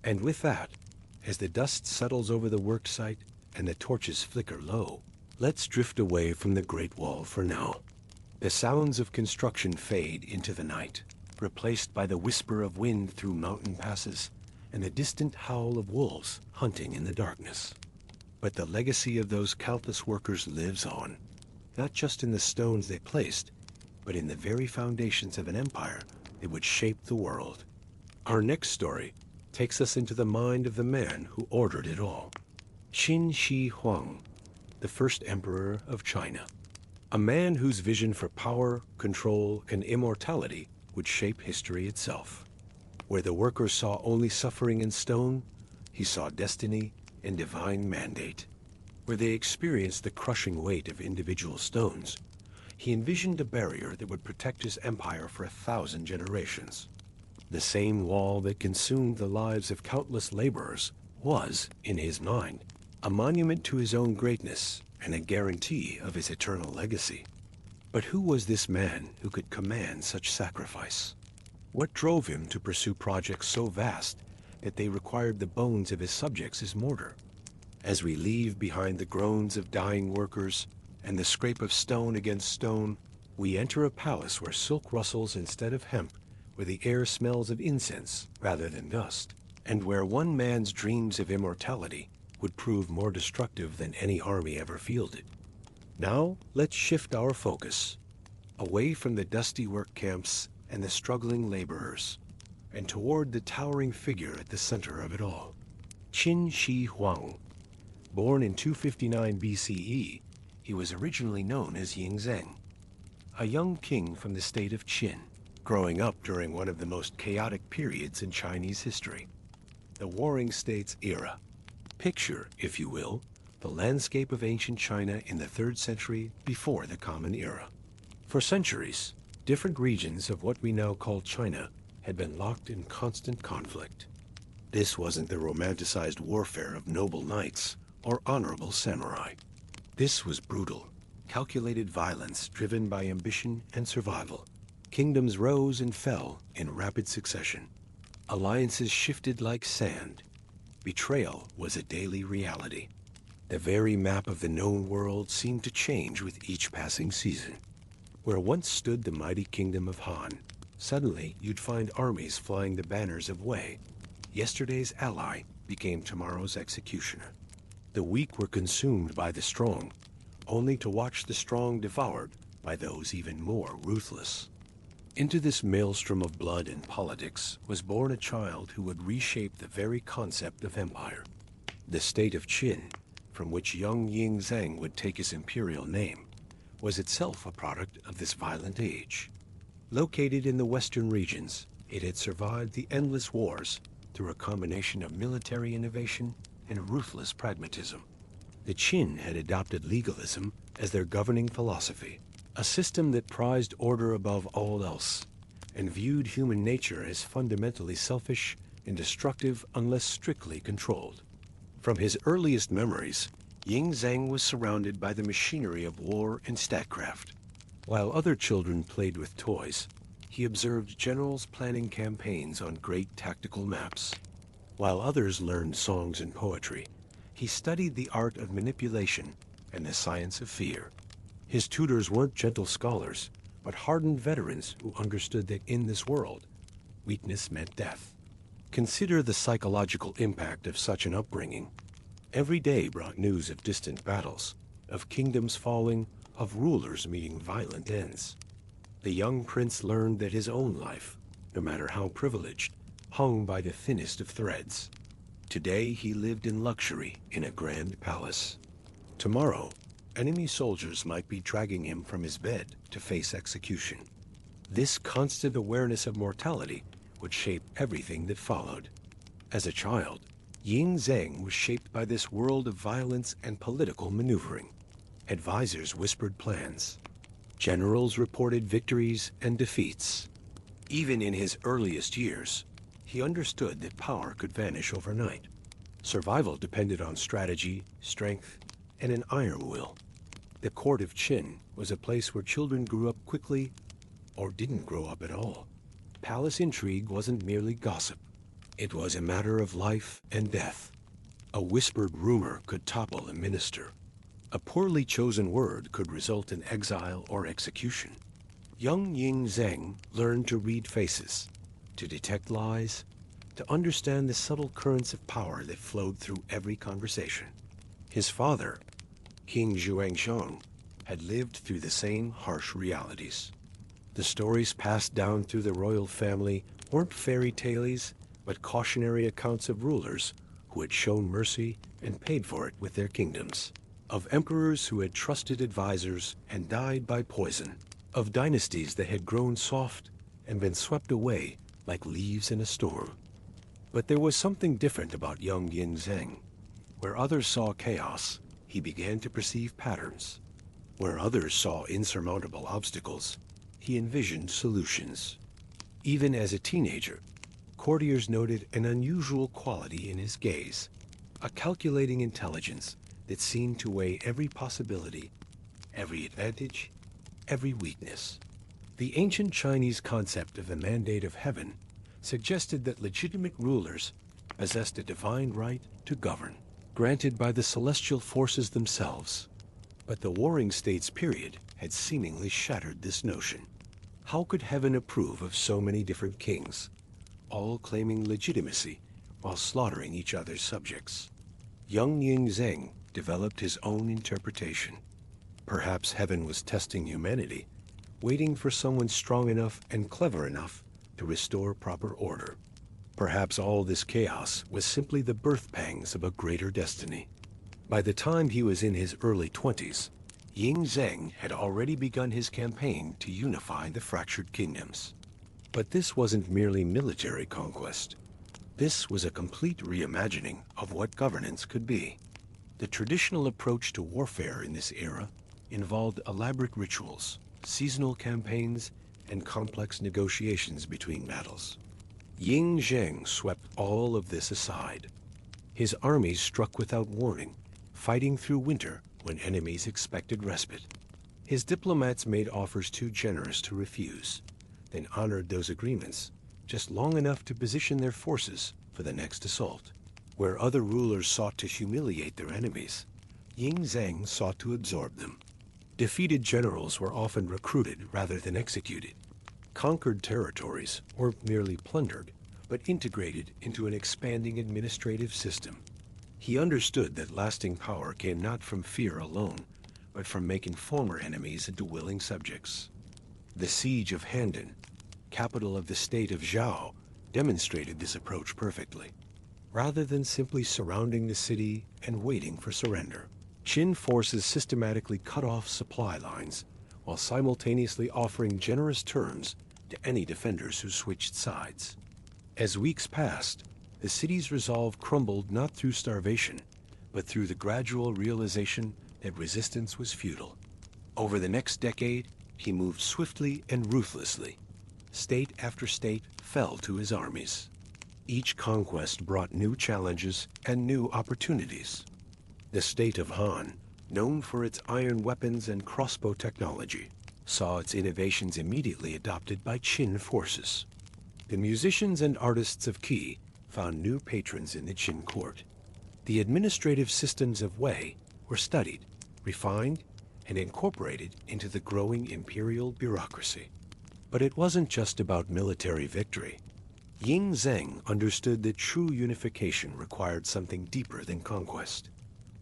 A: And with that, as the dust settles over the work site and the torches flicker low, let's drift away from the Great Wall for now. The sounds of construction fade into the night, replaced by the whisper of wind through mountain passes and the distant howl of wolves hunting in the darkness. But the legacy of those countless workers lives on, not just in the stones they placed, but in the very foundations of an empire that would shape the world. Our next story takes us into the mind of the man who ordered it all, Qin Shi Huang, the first emperor of China. A man whose vision for power, control, and immortality would shape history itself. Where the workers saw only suffering in stone, he saw destiny and divine mandate. Where they experienced the crushing weight of individual stones, he envisioned a barrier that would protect his empire for 1,000 generations. The same wall that consumed the lives of countless laborers was, in his mind, a monument to his own greatness and a guarantee of his eternal legacy. But who was this man who could command such sacrifice? What drove him to pursue projects so vast that they required the bones of his subjects as mortar? As we leave behind the groans of dying workers and the scrape of stone against stone, we enter a palace where silk rustles instead of hemp, where the air smells of incense rather than dust, and where one man's dreams of immortality would prove more destructive than any army ever fielded. Now, let's shift our focus away from the dusty work camps and the struggling laborers, and toward the towering figure at the center of it all, Qin Shi Huang. Born in 259 BCE, he was originally known as Yingzheng, a young king from the state of Qin, growing up during one of the most chaotic periods in Chinese history, the Warring States era. Picture, if you will, the landscape of ancient China in the 3rd century before the Common Era. For centuries, different regions of what we now call China had been locked in constant conflict. This wasn't the romanticized warfare of noble knights or honorable samurai. This was brutal, calculated violence driven by ambition and survival. Kingdoms rose and fell in rapid succession. Alliances shifted like sand. Betrayal was a daily reality. The very map of the known world seemed to change with each passing season. Where once stood the mighty kingdom of Han, suddenly you'd find armies flying the banners of Wei. Yesterday's ally became tomorrow's executioner. The weak were consumed by the strong, only to watch the strong devoured by those even more ruthless. Into this maelstrom of blood and politics was born a child who would reshape the very concept of empire. The state of Qin, from which young Yingzheng would take his imperial name, was itself a product of this violent age. Located in the western regions, it had survived the endless wars through a combination of military innovation and ruthless pragmatism. The Qin had adopted legalism as their governing philosophy, a system that prized order above all else, and viewed human nature as fundamentally selfish and destructive unless strictly controlled. From his earliest memories, Yingzheng was surrounded by the machinery of war and statecraft. While other children played with toys, he observed generals planning campaigns on great tactical maps. While others learned songs and poetry, he studied the art of manipulation and the science of fear. His tutors weren't gentle scholars, but hardened veterans who understood that in this world, weakness meant death. Consider the psychological impact of such an upbringing. Every day brought news of distant battles, of kingdoms falling, of rulers meeting violent ends. The young prince learned that his own life, no matter how privileged, hung by the thinnest of threads. Today he lived in luxury in a grand palace. Tomorrow, enemy soldiers might be dragging him from his bed to face execution. This constant awareness of mortality would shape everything that followed. As a child, Yingzheng was shaped by this world of violence and political maneuvering. Advisors whispered plans. Generals reported victories and defeats. Even in his earliest years, He understood that power could vanish overnight. Survival depended on strategy, strength, and an iron will. The court of Qin was a place where children grew up quickly or didn't grow up at all. Palace intrigue wasn't merely gossip. It was a matter of life and death. A whispered rumor could topple a minister. A poorly chosen word could result in exile or execution. Young Ying Zheng learned to read faces, to detect lies, to understand the subtle currents of power that flowed through every conversation. His father, King Xuanzong, had lived through the same harsh realities. The stories passed down through the royal family weren't fairy tales, but cautionary accounts of rulers who had shown mercy and paid for it with their kingdoms, of emperors who had trusted advisors and died by poison, of dynasties that had grown soft and been swept away like leaves in a storm. But there was something different about young Yin Zheng. Where others saw chaos, he began to perceive patterns. Where others saw insurmountable obstacles, he envisioned solutions. Even as a teenager, courtiers noted an unusual quality in his gaze, a calculating intelligence that seemed to weigh every possibility, every advantage, every weakness. The ancient Chinese concept of the mandate of heaven suggested that legitimate rulers possessed a divine right to govern, granted by the celestial forces themselves. But the Warring States period had seemingly shattered this notion. How could heaven approve of so many different kings, all claiming legitimacy while slaughtering each other's subjects? Young Ying Zheng developed his own interpretation. Perhaps heaven was testing humanity, waiting for someone strong enough and clever enough to restore proper order. Perhaps all this chaos was simply the birth pangs of a greater destiny. By the time he was in his early 20s, Ying Zheng had already begun his campaign to unify the fractured kingdoms. But this wasn't merely military conquest. This was a complete reimagining of what governance could be. The traditional approach to warfare in this era involved elaborate rituals, seasonal campaigns, and complex negotiations between battles. Ying Zheng swept all of this aside. His armies struck without warning, fighting through winter when enemies expected respite. His diplomats made offers too generous to refuse, then honored those agreements just long enough to position their forces for the next assault. Where other rulers sought to humiliate their enemies, Ying Zheng sought to absorb them. Defeated generals were often recruited rather than executed. Conquered territories weren't merely plundered, but integrated into an expanding administrative system. He understood that lasting power came not from fear alone, but from making former enemies into willing subjects. The siege of Handan, capital of the state of Zhao, demonstrated this approach perfectly. Rather than simply surrounding the city and waiting for surrender, Qin forces systematically cut off supply lines while simultaneously offering generous terms to any defenders who switched sides. As weeks passed, the city's resolve crumbled not through starvation, but through the gradual realization that resistance was futile. Over the next decade, he moved swiftly and ruthlessly. State after state fell to his armies. Each conquest brought new challenges and new opportunities. The state of Han, known for its iron weapons and crossbow technology, saw its innovations immediately adopted by Qin forces. The musicians and artists of Qi found new patrons in the Qin court. The administrative systems of Wei were studied, refined, and incorporated into the growing imperial bureaucracy. But it wasn't just about military victory. Ying Zheng understood that true unification required something deeper than conquest.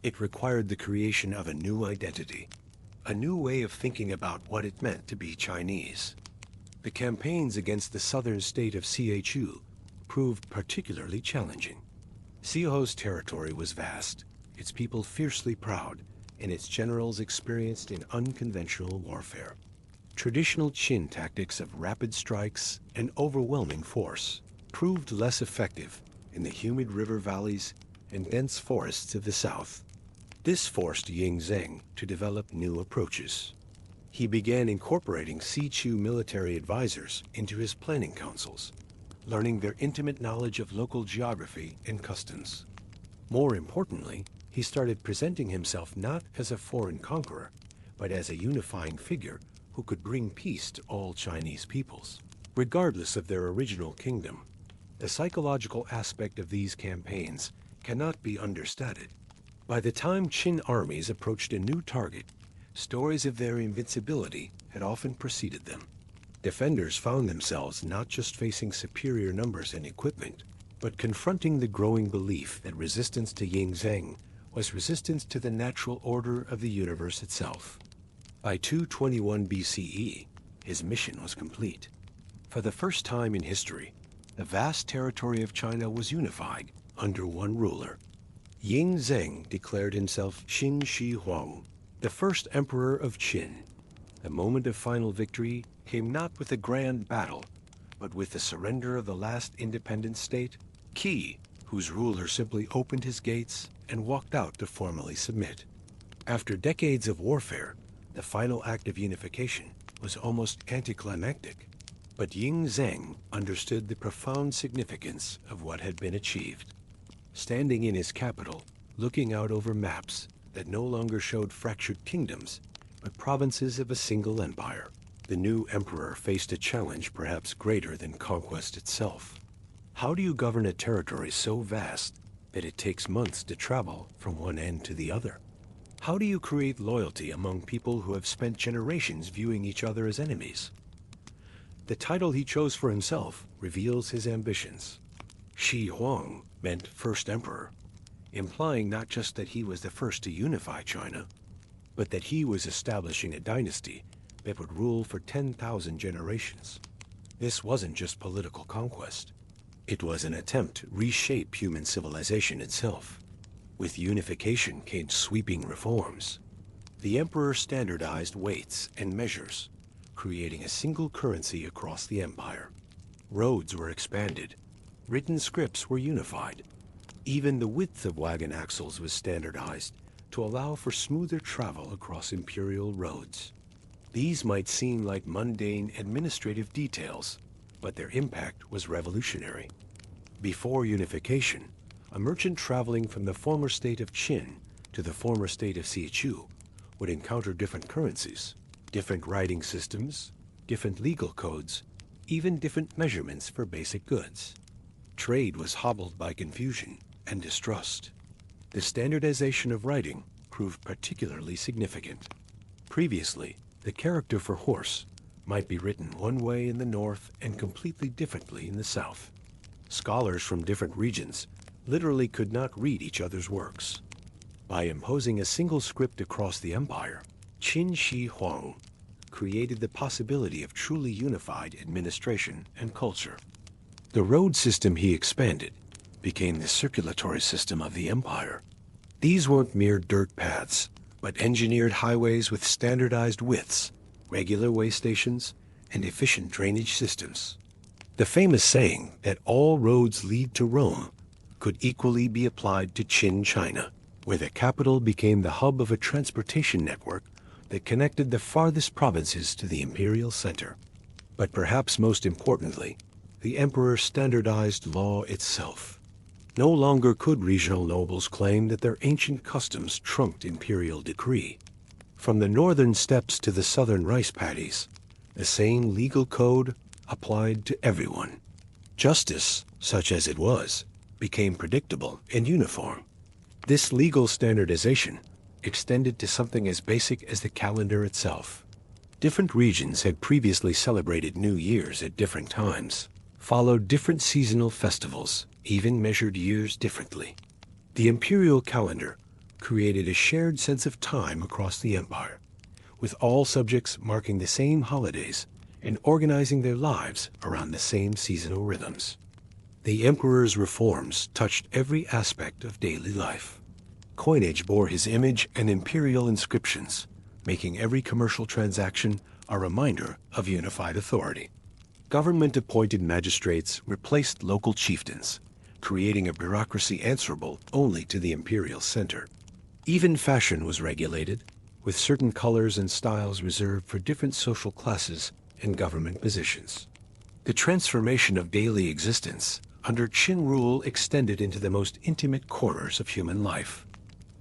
A: It required the creation of a new identity, a new way of thinking about what it meant to be Chinese. The campaigns against the southern state of Chu proved particularly challenging. Siho's territory was vast, its people fiercely proud, and its generals experienced in unconventional warfare. Traditional Qin tactics of rapid strikes and overwhelming force proved less effective in the humid river valleys and dense forests of the south. This forced Ying Zheng to develop new approaches. He began incorporating Chu military advisors into his planning councils, learning their intimate knowledge of local geography and customs. More importantly, he started presenting himself not as a foreign conqueror, but as a unifying figure who could bring peace to all Chinese peoples, regardless of their original kingdom. The psychological aspect of these campaigns cannot be understated. By the time Qin armies approached a new target, stories of their invincibility had often preceded them. Defenders found themselves not just facing superior numbers and equipment, but confronting the growing belief that resistance to Yin Zheng was resistance to the natural order of the universe itself. By 221 BCE, his mission was complete. For the first time in history, the vast territory of China was unified under one ruler. Yin Zheng declared himself Qin Shi Huang, the first emperor of Qin. The moment of final victory came not with a grand battle, but with the surrender of the last independent state, Qi, whose ruler simply opened his gates and walked out to formally submit. After decades of warfare, the final act of unification was almost anticlimactic. But Yin Zheng understood the profound significance of what had been achieved. Standing in his capital, looking out over maps that no longer showed fractured kingdoms, but provinces of a single empire, the new emperor faced a challenge perhaps greater than conquest itself. How do you govern a territory so vast that it takes months to travel from one end to the other? How do you create loyalty among people who have spent generations viewing each other as enemies? The title he chose for himself reveals his ambitions. Shi Huang meant first emperor, implying not just that he was the first to unify China, but that he was establishing a dynasty that would rule for 10,000 generations. This wasn't just political conquest. It was an attempt to reshape human civilization itself. With unification came sweeping reforms. The emperor standardized weights and measures, creating a single currency across the empire. Roads were expanded. Written scripts were unified. Even the width of wagon axles was standardized to allow for smoother travel across imperial roads. These might seem like mundane administrative details, but their impact was revolutionary. Before unification, a merchant traveling from the former state of Qin to the former state of Sichu would encounter different currencies, different writing systems, different legal codes, even different measurements for basic goods. Trade was hobbled by confusion and distrust. The standardization of writing proved particularly significant. Previously, the character for horse might be written one way in the north and completely differently in the south. Scholars from different regions literally could not read each other's works. By imposing a single script across the empire, Qin Shi Huang created the possibility of truly unified administration and culture. The road system he expanded became the circulatory system of the empire. These weren't mere dirt paths, but engineered highways with standardized widths, regular way stations, and efficient drainage systems. The famous saying that all roads lead to Rome could equally be applied to Qin China, where the capital became the hub of a transportation network that connected the farthest provinces to the imperial center. But perhaps most importantly, the emperor standardized law itself. No longer could regional nobles claim that their ancient customs trumped imperial decree. From the northern steppes to the southern rice paddies, the same legal code applied to everyone. Justice, such as it was, became predictable and uniform. This legal standardization extended to something as basic as the calendar itself. Different regions had previously celebrated New Year's at different times, followed different seasonal festivals, even measured years differently. The imperial calendar created a shared sense of time across the empire, with all subjects marking the same holidays and organizing their lives around the same seasonal rhythms. The emperor's reforms touched every aspect of daily life. Coinage bore his image and imperial inscriptions, making every commercial transaction a reminder of unified authority. Government-appointed magistrates replaced local chieftains, creating a bureaucracy answerable only to the imperial center. Even fashion was regulated, with certain colors and styles reserved for different social classes and government positions. The transformation of daily existence under Qin rule extended into the most intimate corners of human life.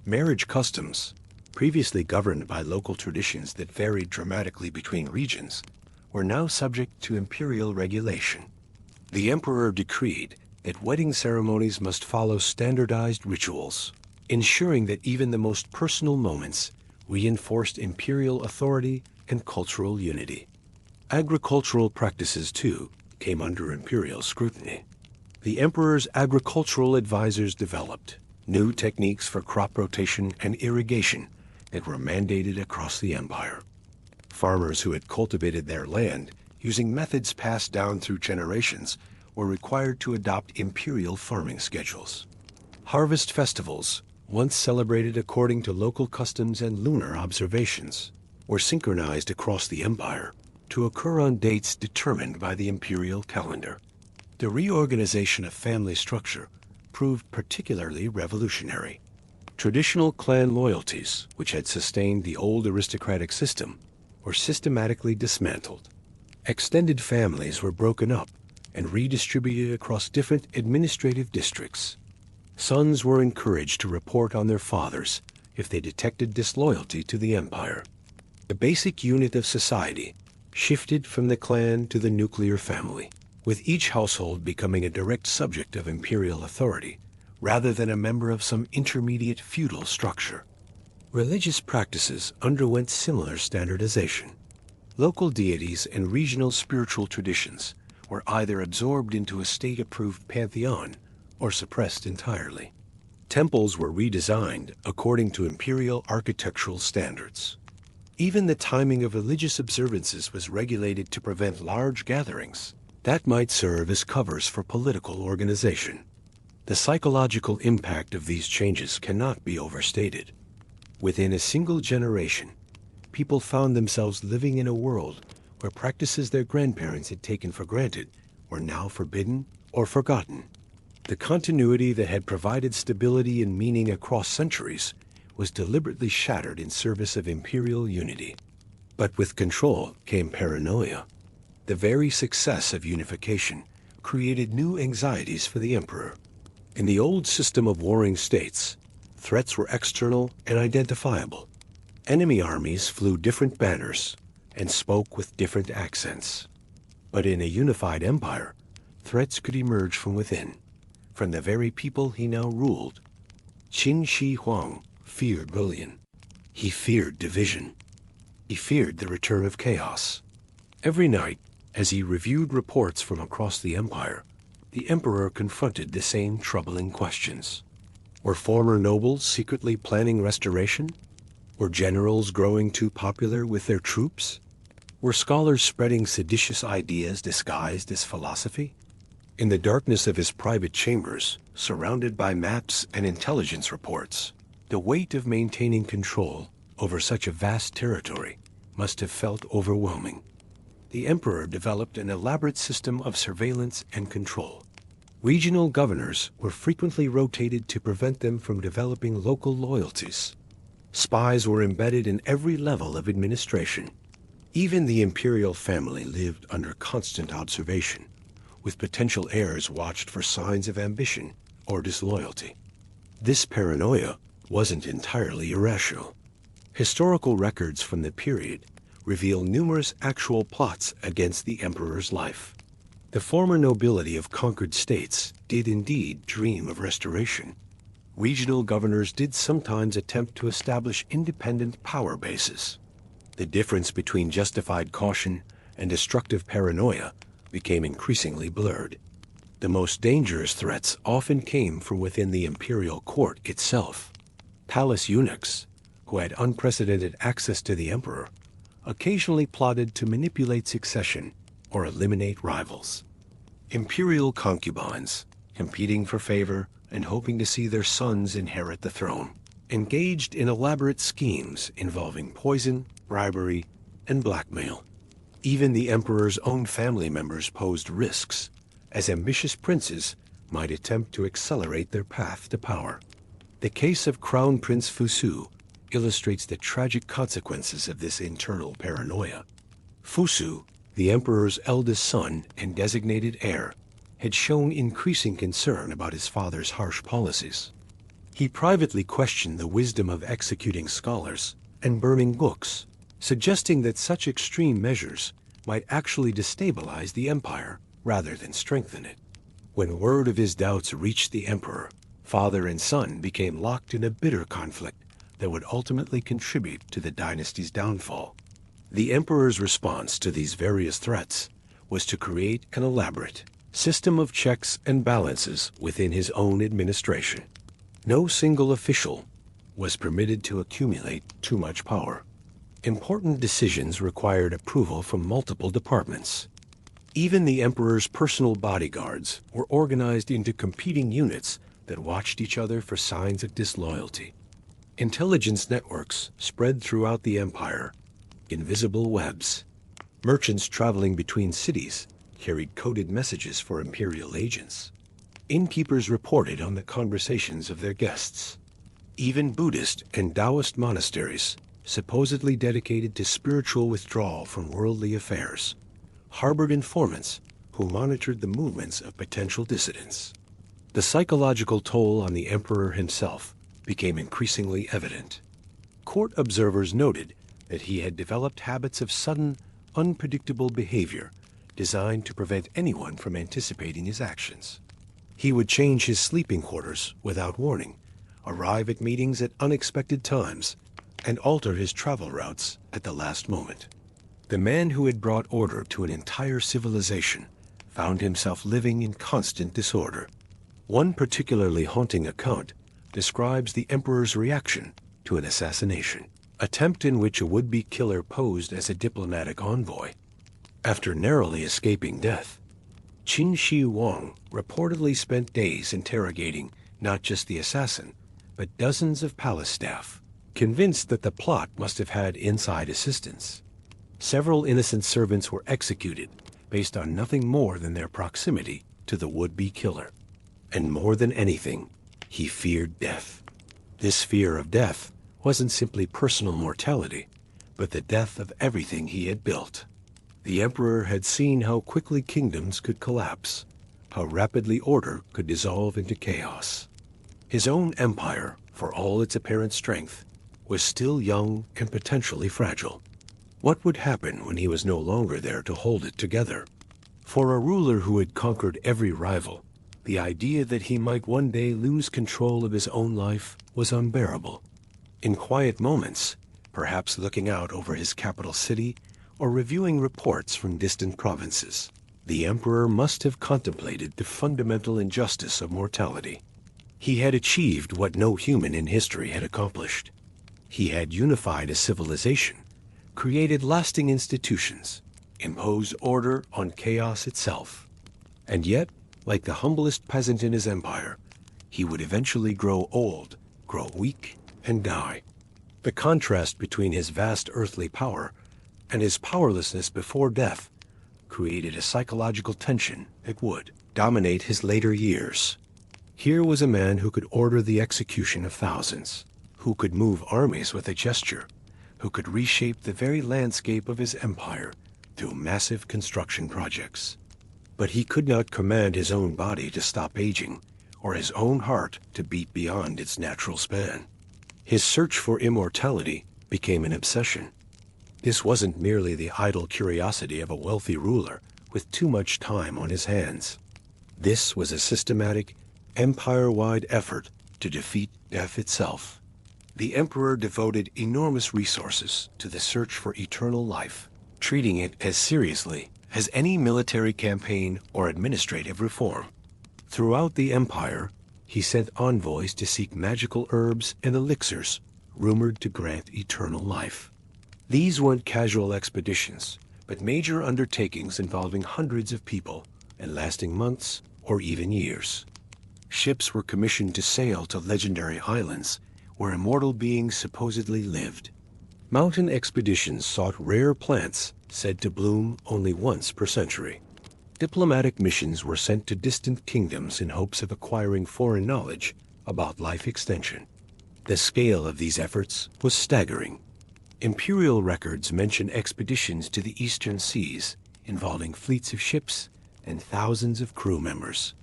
A: Marriage customs, previously governed by local traditions that varied dramatically between regions, were now subject to imperial regulation. The emperor decreed that wedding ceremonies must follow standardized rituals, ensuring that even the most personal moments reinforced imperial authority and cultural unity. Agricultural practices, too, came under imperial scrutiny. The emperor's agricultural advisors developed new techniques for crop rotation and irrigation that were mandated across the empire. Farmers who had cultivated their land using methods passed down through generations were required to adopt imperial farming schedules. Harvest festivals, once celebrated according to local customs and lunar observations, were synchronized across the empire to occur on dates determined by the imperial calendar. The reorganization of family structure proved particularly revolutionary. Traditional clan loyalties, which had sustained the old aristocratic system, were systematically dismantled. Extended families were broken up and redistributed across different administrative districts. Sons were encouraged to report on their fathers if they detected disloyalty to the empire. The basic unit of society shifted from the clan to the nuclear family, with each household becoming a direct subject of imperial authority, rather than a member of some intermediate feudal structure. Religious practices underwent similar standardization. Local deities and regional spiritual traditions were either absorbed into a state-approved pantheon or suppressed entirely. Temples were redesigned according to imperial architectural standards. Even the timing of religious observances was regulated to prevent large gatherings that might serve as covers for political organization. The psychological impact of these changes cannot be overstated. Within a single generation, people found themselves living in a world where practices their grandparents had taken for granted were now forbidden or forgotten. The continuity that had provided stability and meaning across centuries was deliberately shattered in service of imperial unity. But with control came paranoia. The very success of unification created new anxieties for the emperor. In the old system of warring states, threats were external and identifiable. Enemy armies flew different banners and spoke with different accents. But in a unified empire, threats could emerge from within, from the very people he now ruled. Huang feared rebellion. He feared division. He feared the return of chaos. Every night, as he reviewed reports from across the empire, the emperor confronted the same troubling questions. Were former nobles secretly planning restoration? Were generals growing too popular with their troops? Were scholars spreading seditious ideas disguised as philosophy? In the darkness of his private chambers, surrounded by maps and intelligence reports, the weight of maintaining control over such a vast territory must have felt overwhelming. The emperor developed an elaborate system of surveillance and control. Regional governors were frequently rotated to prevent them from developing local loyalties. Spies were embedded in every level of administration. Even the imperial family lived under constant observation, with potential heirs watched for signs of ambition or disloyalty. This paranoia wasn't entirely irrational. Historical records from the period reveal numerous actual plots against the emperor's life. The former nobility of conquered states did indeed dream of restoration. Regional governors did sometimes attempt to establish independent power bases. The difference between justified caution and destructive paranoia became increasingly blurred. The most dangerous threats often came from within the imperial court itself. Palace eunuchs, who had unprecedented access to the emperor, occasionally plotted to manipulate succession or eliminate rivals. Imperial concubines, competing for favor and hoping to see their sons inherit the throne, engaged in elaborate schemes involving poison, bribery, and blackmail. Even the emperor's own family members posed risks, as ambitious princes might attempt to accelerate their path to power. The case of Crown Prince Fusu illustrates the tragic consequences of this internal paranoia. Fusu, The emperor's eldest son and designated heir had shown increasing concern about his father's harsh policies. He privately questioned the wisdom of executing scholars and burning books, suggesting that such extreme measures might actually destabilize the empire rather than strengthen it. When word of his doubts reached the emperor, father and son became locked in a bitter conflict that would ultimately contribute to the dynasty's downfall. The emperor's response to these various threats was to create an elaborate system of checks and balances within his own administration. No single official was permitted to accumulate too much power. Important decisions required approval from multiple departments. Even the emperor's personal bodyguards were organized into competing units that watched each other for signs of disloyalty. Intelligence networks spread throughout the empire, invisible webs. Merchants traveling between cities carried coded messages for imperial agents. Innkeepers reported on the conversations of their guests. Even Buddhist and Taoist monasteries, supposedly dedicated to spiritual withdrawal from worldly affairs, harbored informants who monitored the movements of potential dissidents. The psychological toll on the emperor himself became increasingly evident. Court observers noted that he had developed habits of sudden, unpredictable behavior designed to prevent anyone from anticipating his actions. He would change his sleeping quarters without warning, arrive at meetings at unexpected times, and alter his travel routes at the last moment. The man who had brought order to an entire civilization found himself living in constant disorder. One particularly haunting account describes the emperor's reaction to an assassination attempt in which a would-be killer posed as a diplomatic envoy. After narrowly escaping death, Huang reportedly spent days interrogating not just the assassin, but dozens of palace staff, convinced that the plot must have had inside assistance. Several innocent servants were executed based on nothing more than their proximity to the would-be killer. And more than anything, he feared death. This fear of death wasn't simply personal mortality, but the death of everything he had built. The emperor had seen how quickly kingdoms could collapse, how rapidly order could dissolve into chaos. His own empire, for all its apparent strength, was still young and potentially fragile. What would happen when he was no longer there to hold it together? For a ruler who had conquered every rival, the idea that he might one day lose control of his own life was unbearable. In quiet moments, perhaps looking out over his capital city or reviewing reports from distant provinces, the emperor must have contemplated the fundamental injustice of mortality. He had achieved what no human in history had accomplished. He had unified a civilization, created lasting institutions, imposed order on chaos itself. And yet, like the humblest peasant in his empire, he would eventually grow old, grow weak, and die. The contrast between his vast earthly power and his powerlessness before death created a psychological tension that would dominate his later years. Here was a man who could order the execution of thousands, who could move armies with a gesture, who could reshape the very landscape of his empire through massive construction projects. But he could not command his own body to stop aging, or his own heart to beat beyond its natural span. His search for immortality became an obsession. This wasn't merely the idle curiosity of a wealthy ruler with too much time on his hands. This was a systematic, empire-wide effort to defeat death itself. The emperor devoted enormous resources to the search for eternal life, treating it as seriously as any military campaign or administrative reform. Throughout the empire, he sent envoys to seek magical herbs and elixirs rumored to grant eternal life. These weren't casual expeditions, but major undertakings involving hundreds of people and lasting months or even years. Ships were commissioned to sail to legendary islands where immortal beings supposedly lived. Mountain expeditions sought rare plants said to bloom only once per century. Diplomatic missions were sent to distant kingdoms in hopes of acquiring foreign knowledge about life extension. The scale of these efforts was staggering. Imperial records mention expeditions to the eastern seas involving fleets of ships and thousands of crew members.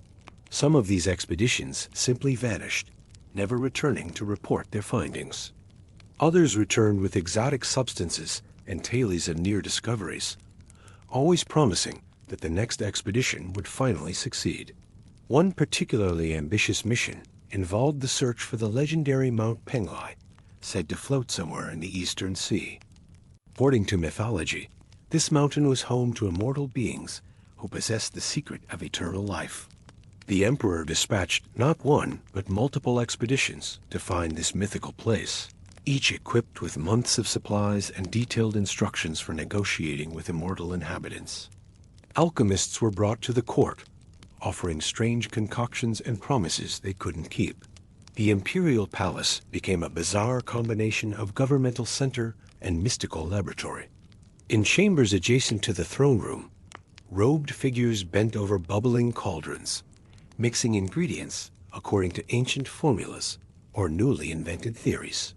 A: Some of these expeditions simply vanished, never returning to report their findings. Others returned with exotic substances and tales of near discoveries, always promising that the next expedition would finally succeed. One particularly ambitious mission involved the search for the legendary Mount Penglai, said to float somewhere in the Eastern Sea. According to mythology, this mountain was home to immortal beings who possessed the secret of eternal life. The emperor dispatched not one, but multiple expeditions to find this mythical place, each equipped with months of supplies and detailed instructions for negotiating with immortal inhabitants. Alchemists were brought to the court, offering strange concoctions and promises they couldn't keep. The imperial palace became a bizarre combination of governmental center and mystical laboratory. In chambers adjacent to the throne room, robed figures bent over bubbling cauldrons, mixing ingredients according to ancient formulas or newly invented theories.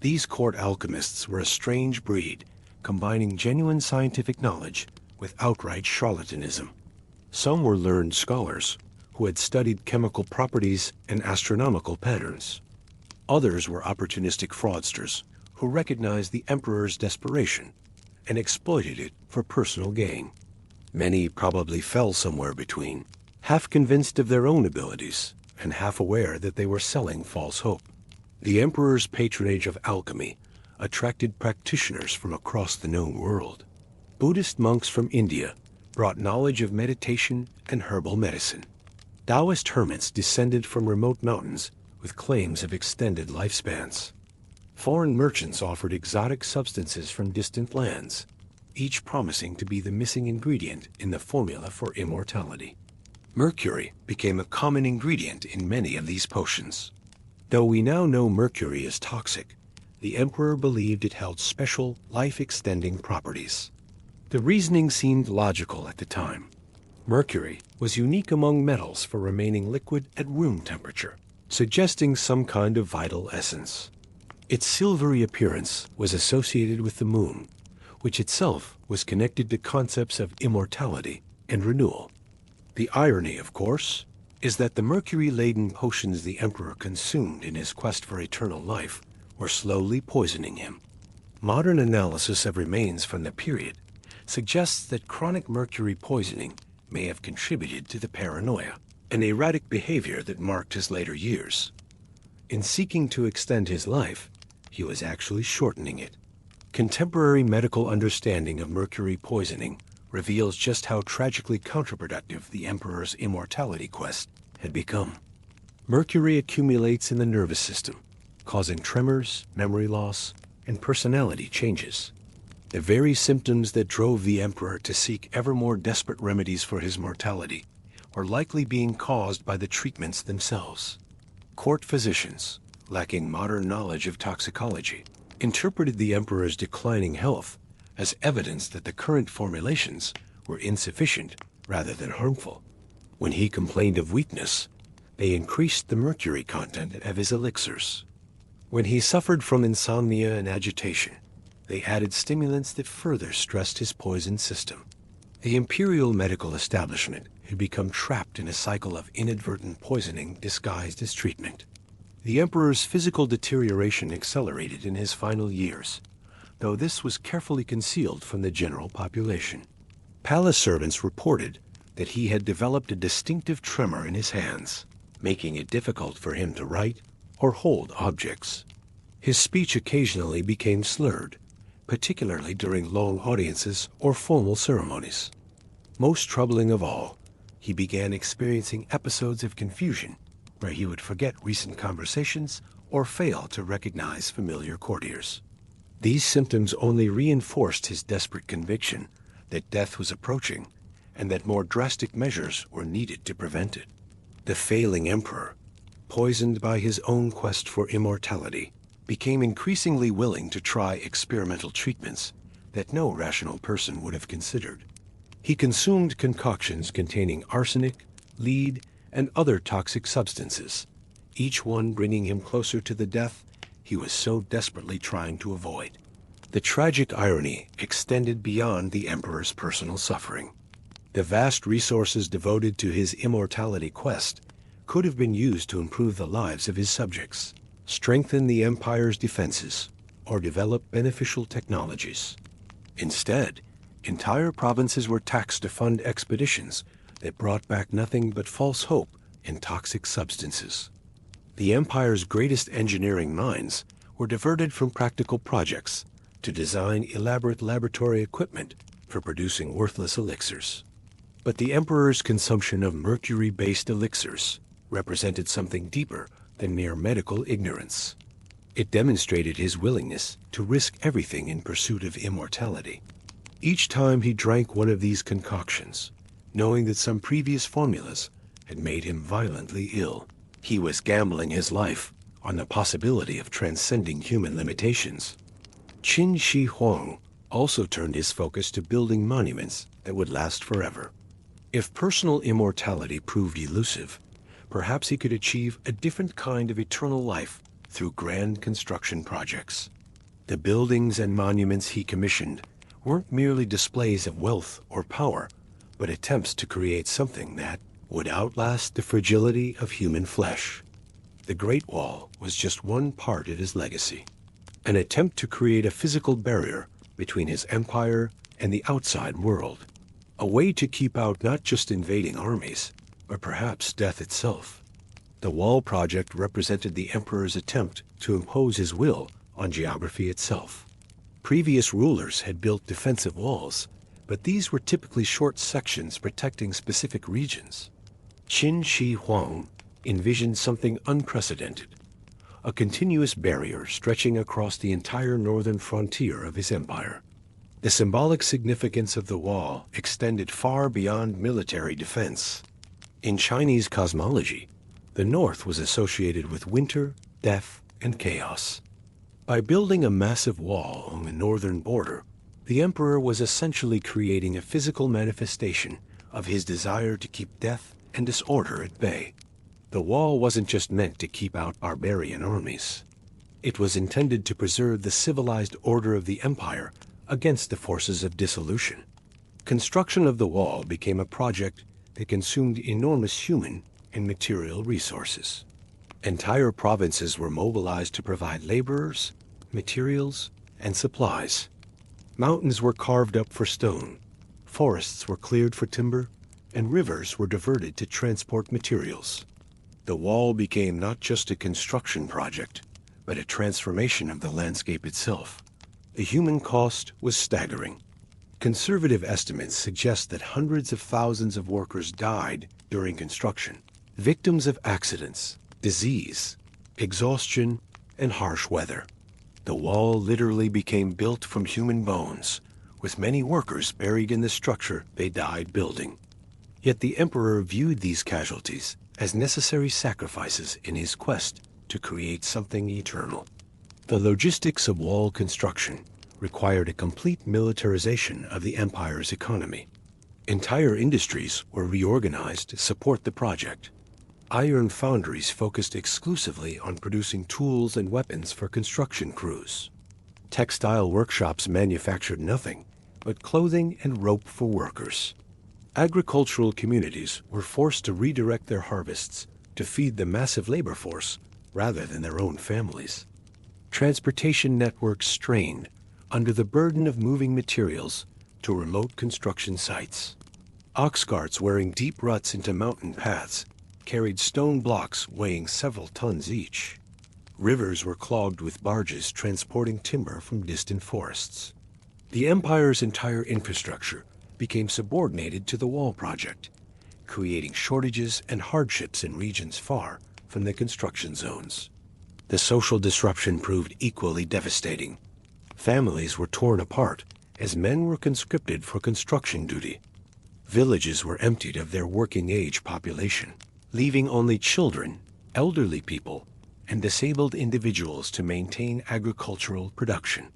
A: These court alchemists were a strange breed, combining genuine scientific knowledge with outright charlatanism. Some were learned scholars who had studied chemical properties and astronomical patterns. Others were opportunistic fraudsters who recognized the emperor's desperation and exploited it for personal gain. Many probably fell somewhere between, half convinced of their own abilities and half aware that they were selling false hope. The emperor's patronage of alchemy attracted practitioners from across the known world. Buddhist monks from India brought knowledge of meditation and herbal medicine. Taoist hermits descended from remote mountains with claims of extended lifespans. Foreign merchants offered exotic substances from distant lands, each promising to be the missing ingredient in the formula for immortality. Mercury became a common ingredient in many of these potions. Though we now know mercury is toxic, the emperor believed it held special, life-extending properties. The reasoning seemed logical at the time. Mercury was unique among metals for remaining liquid at room temperature, suggesting some kind of vital essence. Its silvery appearance was associated with the moon, which itself was connected to concepts of immortality and renewal. The irony, of course, is that the mercury-laden potions the emperor consumed in his quest for eternal life were slowly poisoning him. Modern analysis of remains from the period suggests that chronic mercury poisoning may have contributed to the paranoia, an erratic behavior that marked his later years. In seeking to extend his life, he was actually shortening it. Contemporary medical understanding of mercury poisoning reveals just how tragically counterproductive the emperor's immortality quest had become. Mercury accumulates in the nervous system, causing tremors, memory loss, and personality changes. The very symptoms that drove the emperor to seek ever more desperate remedies for his mortality were likely being caused by the treatments themselves. Court physicians, lacking modern knowledge of toxicology, interpreted the emperor's declining health as evidence that the current formulations were insufficient rather than harmful. When he complained of weakness, they increased the mercury content of his elixirs. When he suffered from insomnia and agitation, they added stimulants that further stressed his poison system. The imperial medical establishment had become trapped in a cycle of inadvertent poisoning disguised as treatment. The emperor's physical deterioration accelerated in his final years, though this was carefully concealed from the general population. Palace servants reported that he had developed a distinctive tremor in his hands, making it difficult for him to write or hold objects. His speech occasionally became slurred, particularly during long audiences or formal ceremonies. Most troubling of all, he began experiencing episodes of confusion where he would forget recent conversations or fail to recognize familiar courtiers. These symptoms only reinforced his desperate conviction that death was approaching and that more drastic measures were needed to prevent it. The failing emperor, poisoned by his own quest for immortality, became increasingly willing to try experimental treatments that no rational person would have considered. He consumed concoctions containing arsenic, lead, and other toxic substances, each one bringing him closer to the death he was so desperately trying to avoid. The tragic irony extended beyond the emperor's personal suffering. The vast resources devoted to his immortality quest could have been used to improve the lives of his subjects, strengthen the empire's defenses, or develop beneficial technologies. Instead, entire provinces were taxed to fund expeditions that brought back nothing but false hope and toxic substances. The empire's greatest engineering minds were diverted from practical projects to design elaborate laboratory equipment for producing worthless elixirs. But the emperor's consumption of mercury-based elixirs represented something deeper than mere medical ignorance. It demonstrated his willingness to risk everything in pursuit of immortality. Each time he drank one of these concoctions, knowing that some previous formulas had made him violently ill, he was gambling his life on the possibility of transcending human limitations. Qin Shi Huang also turned his focus to building monuments that would last forever. If personal immortality proved elusive, perhaps he could achieve a different kind of eternal life through grand construction projects. The buildings and monuments he commissioned weren't merely displays of wealth or power, but attempts to create something that would outlast the fragility of human flesh. The Great Wall was just one part of his legacy, an attempt to create a physical barrier between his empire and the outside world, a way to keep out not just invading armies, but perhaps death itself. The Wall project represented the emperor's attempt to impose his will on geography itself. Previous rulers had built defensive walls, but these were typically short sections protecting specific regions. Qin Shi Huang envisioned something unprecedented, a continuous barrier stretching across the entire northern frontier of his empire. The symbolic significance of the wall extended far beyond military defense. In Chinese cosmology, the north was associated with winter, death, and chaos. By building a massive wall on the northern border, the emperor was essentially creating a physical manifestation of his desire to keep death and disorder at bay. The wall wasn't just meant to keep out barbarian armies. It was intended to preserve the civilized order of the empire against the forces of dissolution. Construction of the wall became a project that consumed enormous human and material resources. Entire provinces were mobilized to provide laborers, materials, and supplies. Mountains were carved up for stone, forests were cleared for timber, and rivers were diverted to transport materials. The wall became not just a construction project, but a transformation of the landscape itself. The human cost was staggering. Conservative estimates suggest that hundreds of thousands of workers died during construction, victims of accidents, disease, exhaustion, and harsh weather. The wall literally became built from human bones, with many workers buried in the structure they died building. Yet the emperor viewed these casualties as necessary sacrifices in his quest to create something eternal. The logistics of wall construction required a complete militarization of the empire's economy. Entire industries were reorganized to support the project. Iron foundries focused exclusively on producing tools and weapons for construction crews. Textile workshops manufactured nothing but clothing and rope for workers. Agricultural communities were forced to redirect their harvests to feed the massive labor force rather than their own families. Transportation networks strained under the burden of moving materials to remote construction sites. Ox carts wearing deep ruts into mountain paths carried stone blocks weighing several tons each. Rivers were clogged with barges transporting timber from distant forests. The empire's entire infrastructure became subordinated to the wall project, creating shortages and hardships in regions far from the construction zones. The social disruption proved equally devastating. Families were torn apart as men were conscripted for construction duty. Villages were emptied of their working-age population, leaving only children, elderly people, and disabled individuals to maintain agricultural production.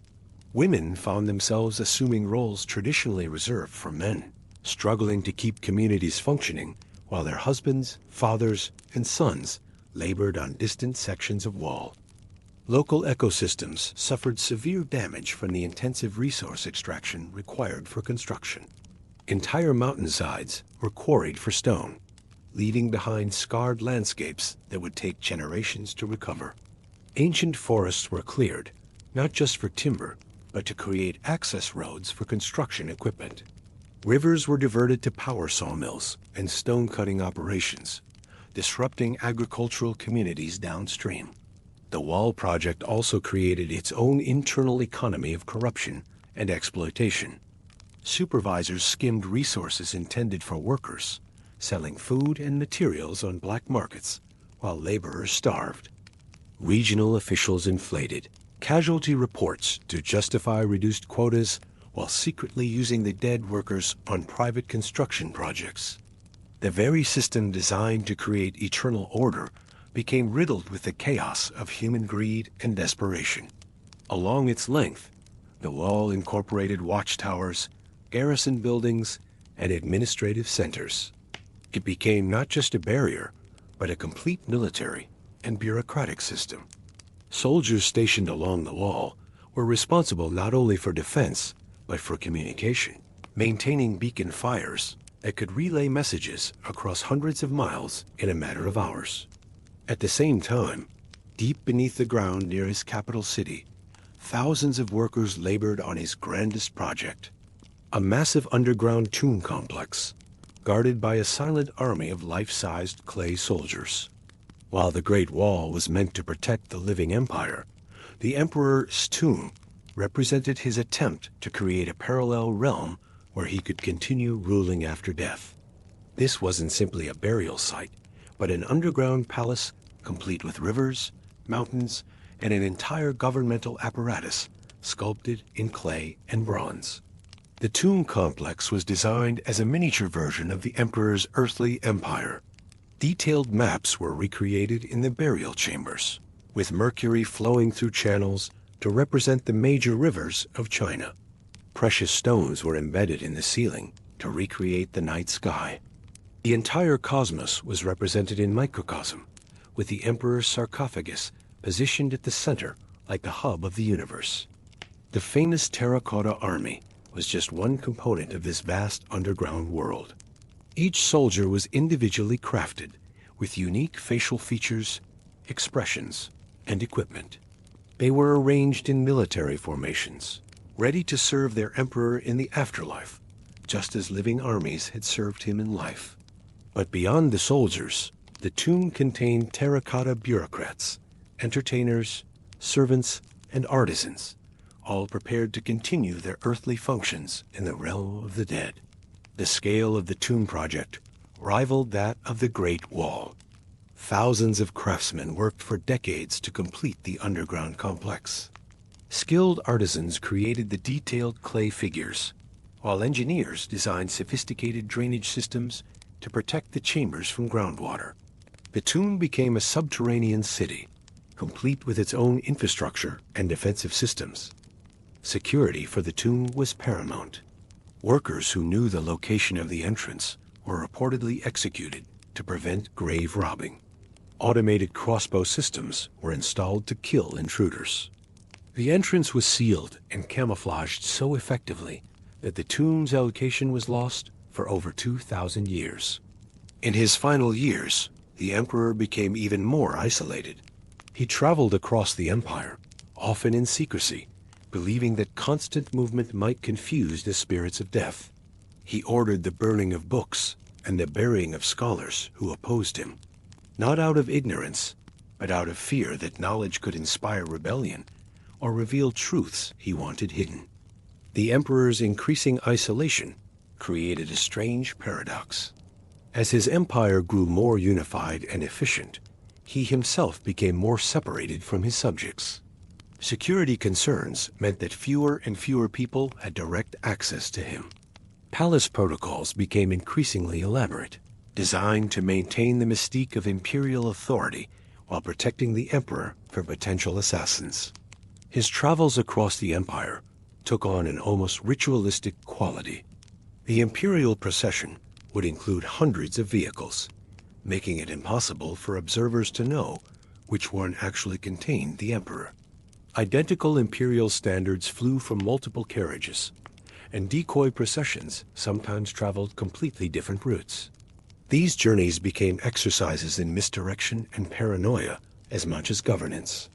A: Women found themselves assuming roles traditionally reserved for men, struggling to keep communities functioning while their husbands, fathers, and sons labored on distant sections of wall. Local ecosystems suffered severe damage from the intensive resource extraction required for construction. Entire mountainsides were quarried for stone, leaving behind scarred landscapes that would take generations to recover. Ancient forests were cleared, not just for timber, but to create access roads for construction equipment. Rivers were diverted to power sawmills and stone-cutting operations, disrupting agricultural communities downstream. The Wall project also created its own internal economy of corruption and exploitation. Supervisors skimmed resources intended for workers, selling food and materials on black markets, while laborers starved. Regional officials inflated casualty reports to justify reduced quotas while secretly using the dead workers on private construction projects. The very system designed to create eternal order became riddled with the chaos of human greed and desperation. Along its length, the Wall incorporated watchtowers, garrison buildings, and administrative centers. It became not just a barrier, but a complete military and bureaucratic system. Soldiers stationed along the Wall were responsible not only for defense, but for communication, maintaining beacon fires that could relay messages across hundreds of miles in a matter of hours. At the same time, deep beneath the ground near his capital city, thousands of workers labored on his grandest project, a massive underground tomb complex, guarded by a silent army of life-sized clay soldiers. While the Great Wall was meant to protect the living empire, the Emperor's tomb represented his attempt to create a parallel realm where he could continue ruling after death. This wasn't simply a burial site, but an underground palace complete with rivers, mountains, and an entire governmental apparatus sculpted in clay and bronze. The tomb complex was designed as a miniature version of the Emperor's earthly empire. Detailed maps were recreated in the burial chambers, with mercury flowing through channels to represent the major rivers of China. Precious stones were embedded in the ceiling to recreate the night sky. The entire cosmos was represented in microcosm, with the Emperor's sarcophagus positioned at the center like the hub of the universe. The famous Terracotta army was just one component of this vast underground world. Each soldier was individually crafted, with unique facial features, expressions, and equipment. They were arranged in military formations, ready to serve their emperor in the afterlife, just as living armies had served him in life. But beyond the soldiers, the tomb contained terracotta bureaucrats, entertainers, servants, and artisans, all prepared to continue their earthly functions in the realm of the dead. The scale of the tomb project rivaled that of the Great Wall. Thousands of craftsmen worked for decades to complete the underground complex. Skilled artisans created the detailed clay figures, while engineers designed sophisticated drainage systems to protect the chambers from groundwater. The tomb became a subterranean city, complete with its own infrastructure and defensive systems. Security for the tomb was paramount. Workers who knew the location of the entrance were reportedly executed to prevent grave robbing. Automated crossbow systems were installed to kill intruders. The entrance was sealed and camouflaged so effectively that the tomb's location was lost for over 2,000 years. In his final years, the emperor became even more isolated. He traveled across the empire, often in secrecy, believing that constant movement might confuse the spirits of death. He ordered the burning of books and the burying of scholars who opposed him, not out of ignorance, but out of fear that knowledge could inspire rebellion or reveal truths he wanted hidden. The emperor's increasing isolation created a strange paradox. As his empire grew more unified and efficient, he himself became more separated from his subjects. Security concerns meant that fewer and fewer people had direct access to him. Palace protocols became increasingly elaborate, designed to maintain the mystique of imperial authority while protecting the emperor from potential assassins. His travels across the empire took on an almost ritualistic quality. The imperial procession would include hundreds of vehicles, making it impossible for observers to know which one actually contained the emperor. Identical imperial standards flew from multiple carriages, and decoy processions sometimes traveled completely different routes. These journeys became exercises in misdirection and paranoia as much as governance.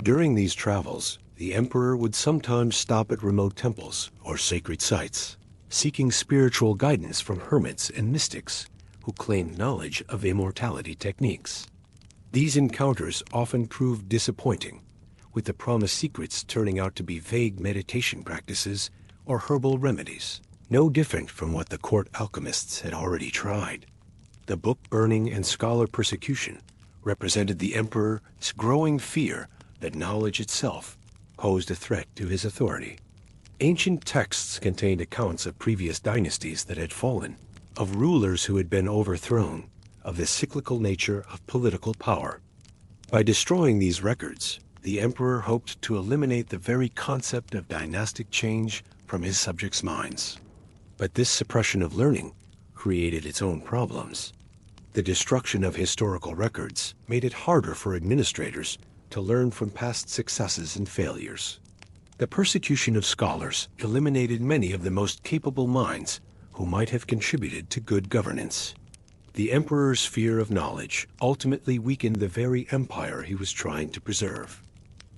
A: During these travels, the emperor would sometimes stop at remote temples or sacred sites, seeking spiritual guidance from hermits and mystics who claimed knowledge of immortality techniques. These encounters often proved disappointing, with the promised secrets turning out to be vague meditation practices or herbal remedies, no different from what the court alchemists had already tried. The book burning and scholar persecution represented the emperor's growing fear that knowledge itself posed a threat to his authority. Ancient texts contained accounts of previous dynasties that had fallen, of rulers who had been overthrown, of the cyclical nature of political power. By destroying these records, the emperor hoped to eliminate the very concept of dynastic change from his subjects' minds. But this suppression of learning created its own problems. The destruction of historical records made it harder for administrators to learn from past successes and failures. The persecution of scholars eliminated many of the most capable minds who might have contributed to good governance. The emperor's fear of knowledge ultimately weakened the very empire he was trying to preserve.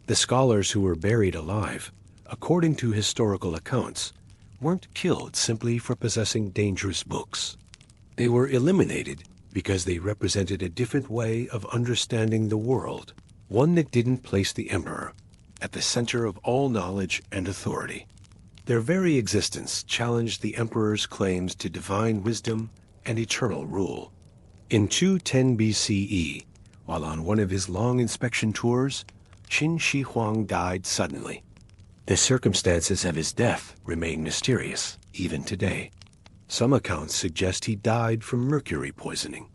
A: The scholars who were buried alive, according to historical accounts, weren't killed simply for possessing dangerous books. They were eliminated because they represented a different way of understanding the world, one that didn't place the emperor at the center of all knowledge and authority. Their very existence challenged the emperor's claims to divine wisdom and eternal rule. In 210 BCE, while on one of his long inspection tours, Qin Shi Huang died suddenly. The circumstances of his death remain mysterious, even today. Some accounts suggest he died from mercury poisoning,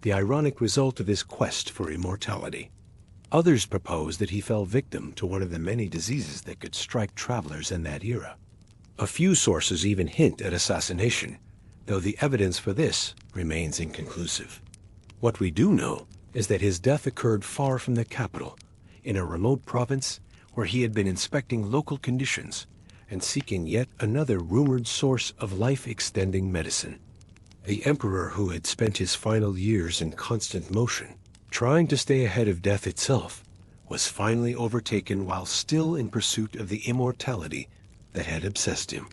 A: the ironic result of his quest for immortality. Others propose that he fell victim to one of the many diseases that could strike travelers in that era. A few sources even hint at assassination, though the evidence for this remains inconclusive. What we do know is that his death occurred far from the capital, in a remote province where he had been inspecting local conditions and seeking yet another rumored source of life-extending medicine. The emperor, who had spent his final years in constant motion, trying to stay ahead of death itself, was finally overtaken while still in pursuit of the immortality that had obsessed him.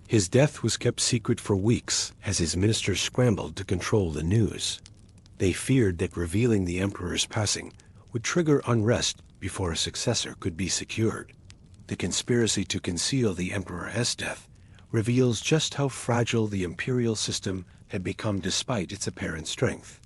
A: His death was kept secret for weeks as his ministers scrambled to control the news. They feared that revealing the emperor's passing would trigger unrest before a successor could be secured. The conspiracy to conceal the emperor's death reveals just how fragile the imperial system had become despite its apparent strength.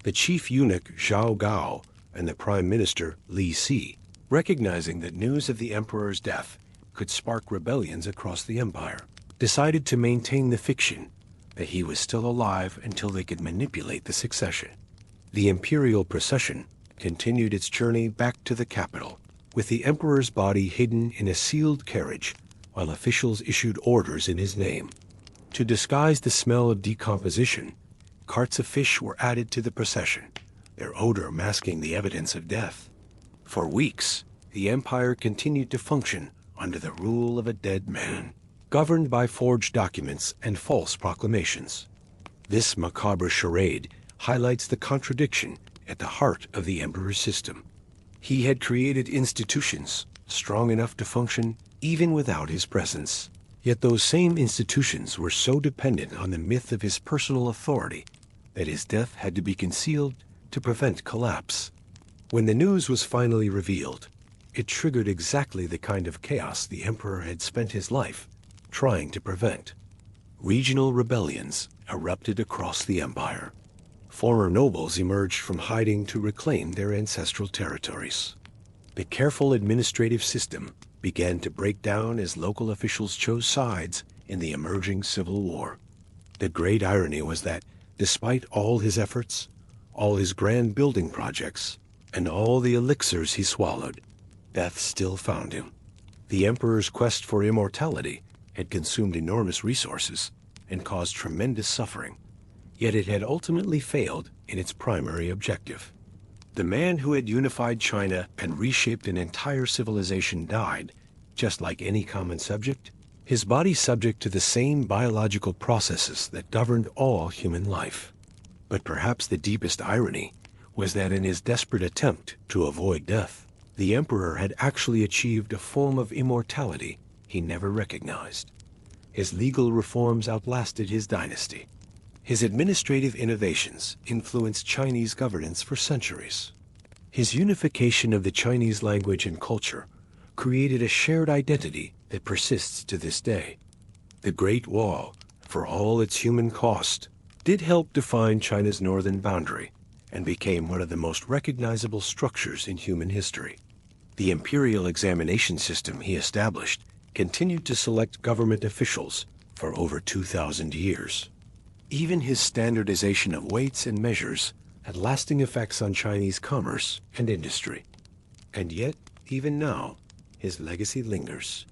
A: The chief eunuch Zhao Gao and the prime minister Li Si, recognizing that news of the emperor's death could spark rebellions across the empire, decided to maintain the fiction that he was still alive until they could manipulate the succession. The imperial procession continued its journey back to the capital, with the emperor's body hidden in a sealed carriage while officials issued orders in his name. To disguise the smell of decomposition, carts of fish were added to the procession, their odor masking the evidence of death. For weeks, the empire continued to function under the rule of a dead man, governed by forged documents and false proclamations. This macabre charade highlights the contradiction at the heart of the emperor's system. He had created institutions strong enough to function even without his presence. Yet those same institutions were so dependent on the myth of his personal authority that his death had to be concealed to prevent collapse. When the news was finally revealed, it triggered exactly the kind of chaos the emperor had spent his life trying to prevent. Regional rebellions erupted across the empire. Former nobles emerged from hiding to reclaim their ancestral territories. The careful administrative system began to break down as local officials chose sides in the emerging civil war. The great irony was that, despite all his efforts, all his grand building projects, and all the elixirs he swallowed, death still found him. The emperor's quest for immortality had consumed enormous resources and caused tremendous suffering, yet it had ultimately failed in its primary objective. The man who had unified China and reshaped an entire civilization died, just like any common subject, his body subject to the same biological processes that governed all human life. But perhaps the deepest irony was that in his desperate attempt to avoid death, the emperor had actually achieved a form of immortality he never recognized. His legal reforms outlasted his dynasty. His administrative innovations influenced Chinese governance for centuries. His unification of the Chinese language and culture created a shared identity that persists to this day. The Great Wall, for all its human cost, did help define China's northern boundary and became one of the most recognizable structures in human history. The imperial examination system he established continued to select government officials for over 2,000 years. Even his standardization of weights and measures had lasting effects on Chinese commerce and industry. And yet, even now, his legacy lingers.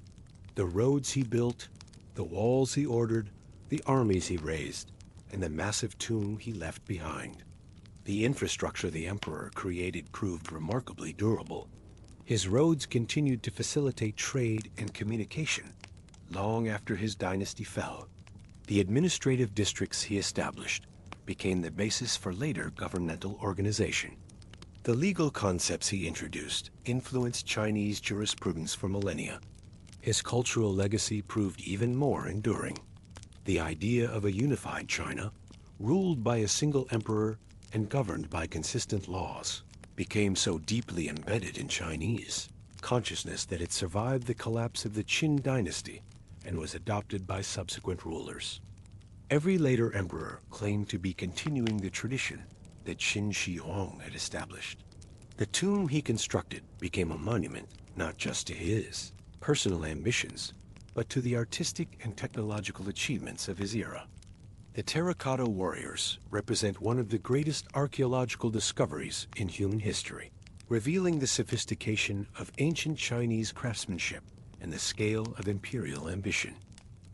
A: The roads he built, the walls he ordered, the armies he raised, and the massive tomb he left behind. The infrastructure the emperor created proved remarkably durable. His roads continued to facilitate trade and communication long after his dynasty fell. The administrative districts he established became the basis for later governmental organization. The legal concepts he introduced influenced Chinese jurisprudence for millennia. His cultural legacy proved even more enduring. The idea of a unified China, ruled by a single emperor and governed by consistent laws, became so deeply embedded in Chinese consciousness that it survived the collapse of the Qin dynasty and was adopted by subsequent rulers. Every later emperor claimed to be continuing the tradition that Qin Shi Huang had established. The tomb he constructed became a monument not just to his personal ambitions, but to the artistic and technological achievements of his era. The Terracotta warriors represent one of the greatest archaeological discoveries in human history, revealing the sophistication of ancient Chinese craftsmanship and the scale of imperial ambition.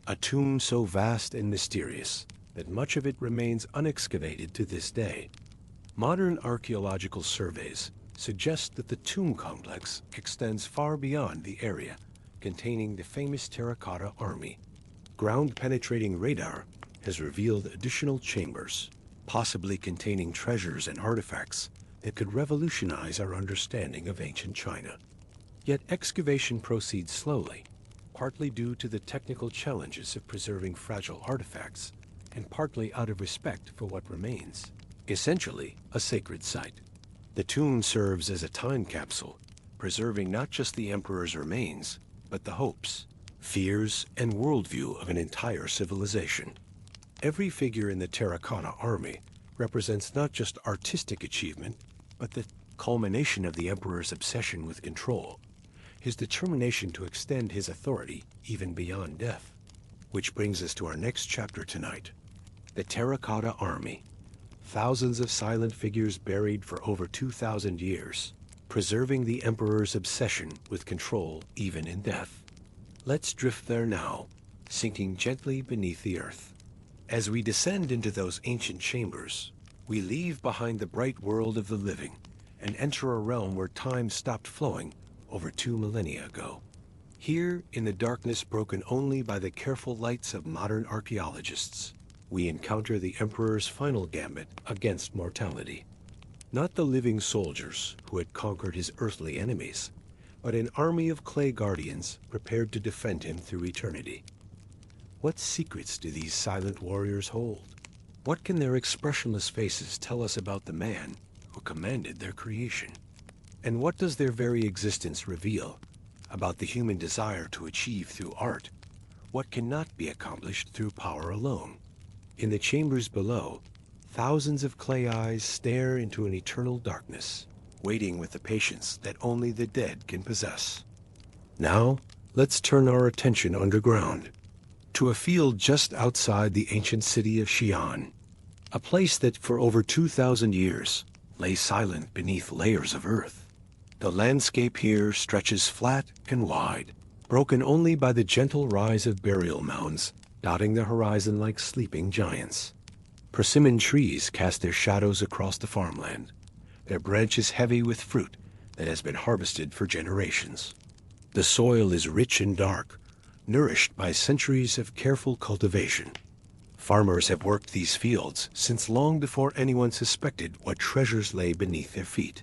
A: A tomb so vast and mysterious that much of it remains unexcavated to this day. Modern archaeological surveys suggest that the tomb complex extends far beyond the area containing the famous Terracotta army. Ground-penetrating radar has revealed additional chambers, possibly containing treasures and artifacts that could revolutionize our understanding of ancient China. Yet excavation proceeds slowly, partly due to the technical challenges of preserving fragile artifacts, and partly out of respect for what remains, essentially a sacred site. The tomb serves as a time capsule, preserving not just the emperor's remains, but the hopes, fears, and worldview of an entire civilization. Every figure in the Terracotta army represents not just artistic achievement, but the culmination of the emperor's obsession with control, his determination to extend his authority even beyond death. Which brings us to our next chapter tonight, the Terracotta army. Thousands of silent figures buried for over 2,000 years, preserving the emperor's obsession with control even in death. Let's drift there now, sinking gently beneath the earth. As we descend into those ancient chambers, we leave behind the bright world of the living and enter a realm where time stopped flowing over 2 millennia ago. Here, in the darkness broken only by the careful lights of modern archaeologists, we encounter the Emperor's final gambit against mortality. Not the living soldiers who had conquered his earthly enemies, but an army of clay guardians prepared to defend him through eternity. What secrets do these silent warriors hold? What can their expressionless faces tell us about the man who commanded their creation? And what does their very existence reveal about the human desire to achieve through art what cannot be accomplished through power alone? In the chambers below, thousands of clay eyes stare into an eternal darkness, waiting with the patience that only the dead can possess. Now, let's turn our attention underground, to a field just outside the ancient city of Xi'an, a place that for over 2,000 years lay silent beneath layers of earth. The landscape here stretches flat and wide, broken only by the gentle rise of burial mounds dotting the horizon like sleeping giants. Persimmon trees cast their shadows across the farmland, their branches heavy with fruit that has been harvested for generations. The soil is rich and dark, nourished by centuries of careful cultivation. Farmers have worked these fields since long before anyone suspected what treasures lay beneath their feet.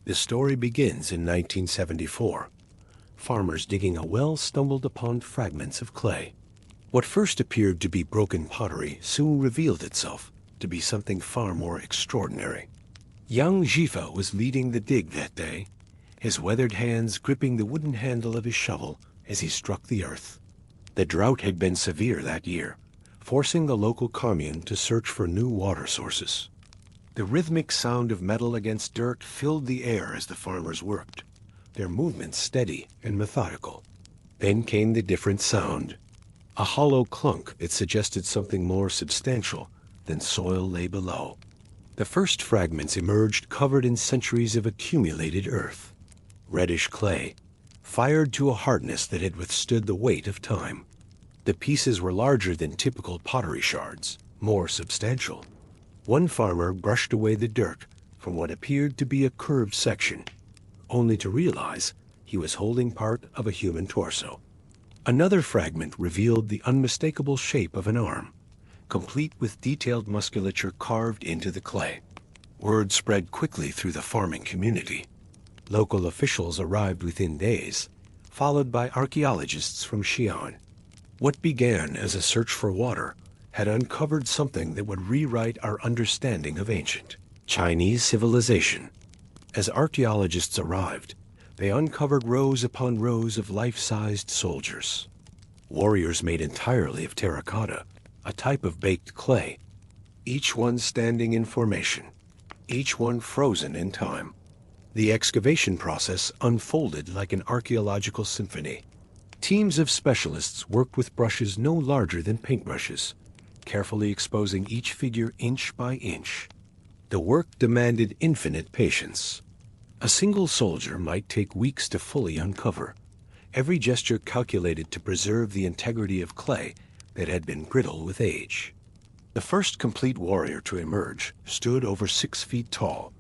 A: The story begins in 1974. Farmers digging a well stumbled upon fragments of clay. What first appeared to be broken pottery soon revealed itself to be something far more extraordinary. Young Jifa was leading the dig that day, his weathered hands gripping the wooden handle of his shovel as he struck the earth. The drought had been severe that year, forcing the local commune to search for new water sources. The rhythmic sound of metal against dirt filled the air as the farmers worked, their movements steady and methodical. Then came the different sound, a hollow clunk that suggested something more substantial than soil lay below. The first fragments emerged covered in centuries of accumulated earth. Reddish clay, fired to a hardness that had withstood the weight of time. The pieces were larger than typical pottery shards, more substantial. One farmer brushed away the dirt from what appeared to be a curved section, only to realize he was holding part of a human torso. Another fragment revealed the unmistakable shape of an arm, complete with detailed musculature carved into the clay. Word spread quickly through the farming community. Local officials arrived within days, followed by archaeologists from Xi'an. What began as a search for water had uncovered something that would rewrite our understanding of ancient Chinese civilization. As archaeologists arrived, they uncovered rows upon rows of life-sized soldiers. Warriors made entirely of terracotta, a type of baked clay, each one standing in formation, each one frozen in time. The excavation process unfolded like an archaeological symphony. Teams of specialists worked with brushes no larger than paintbrushes, carefully exposing each figure inch by inch. The work demanded infinite patience. A single soldier might take weeks to fully uncover, every gesture calculated to preserve the integrity of clay that had been brittle with age. The first complete warrior to emerge stood over 6 feet tall,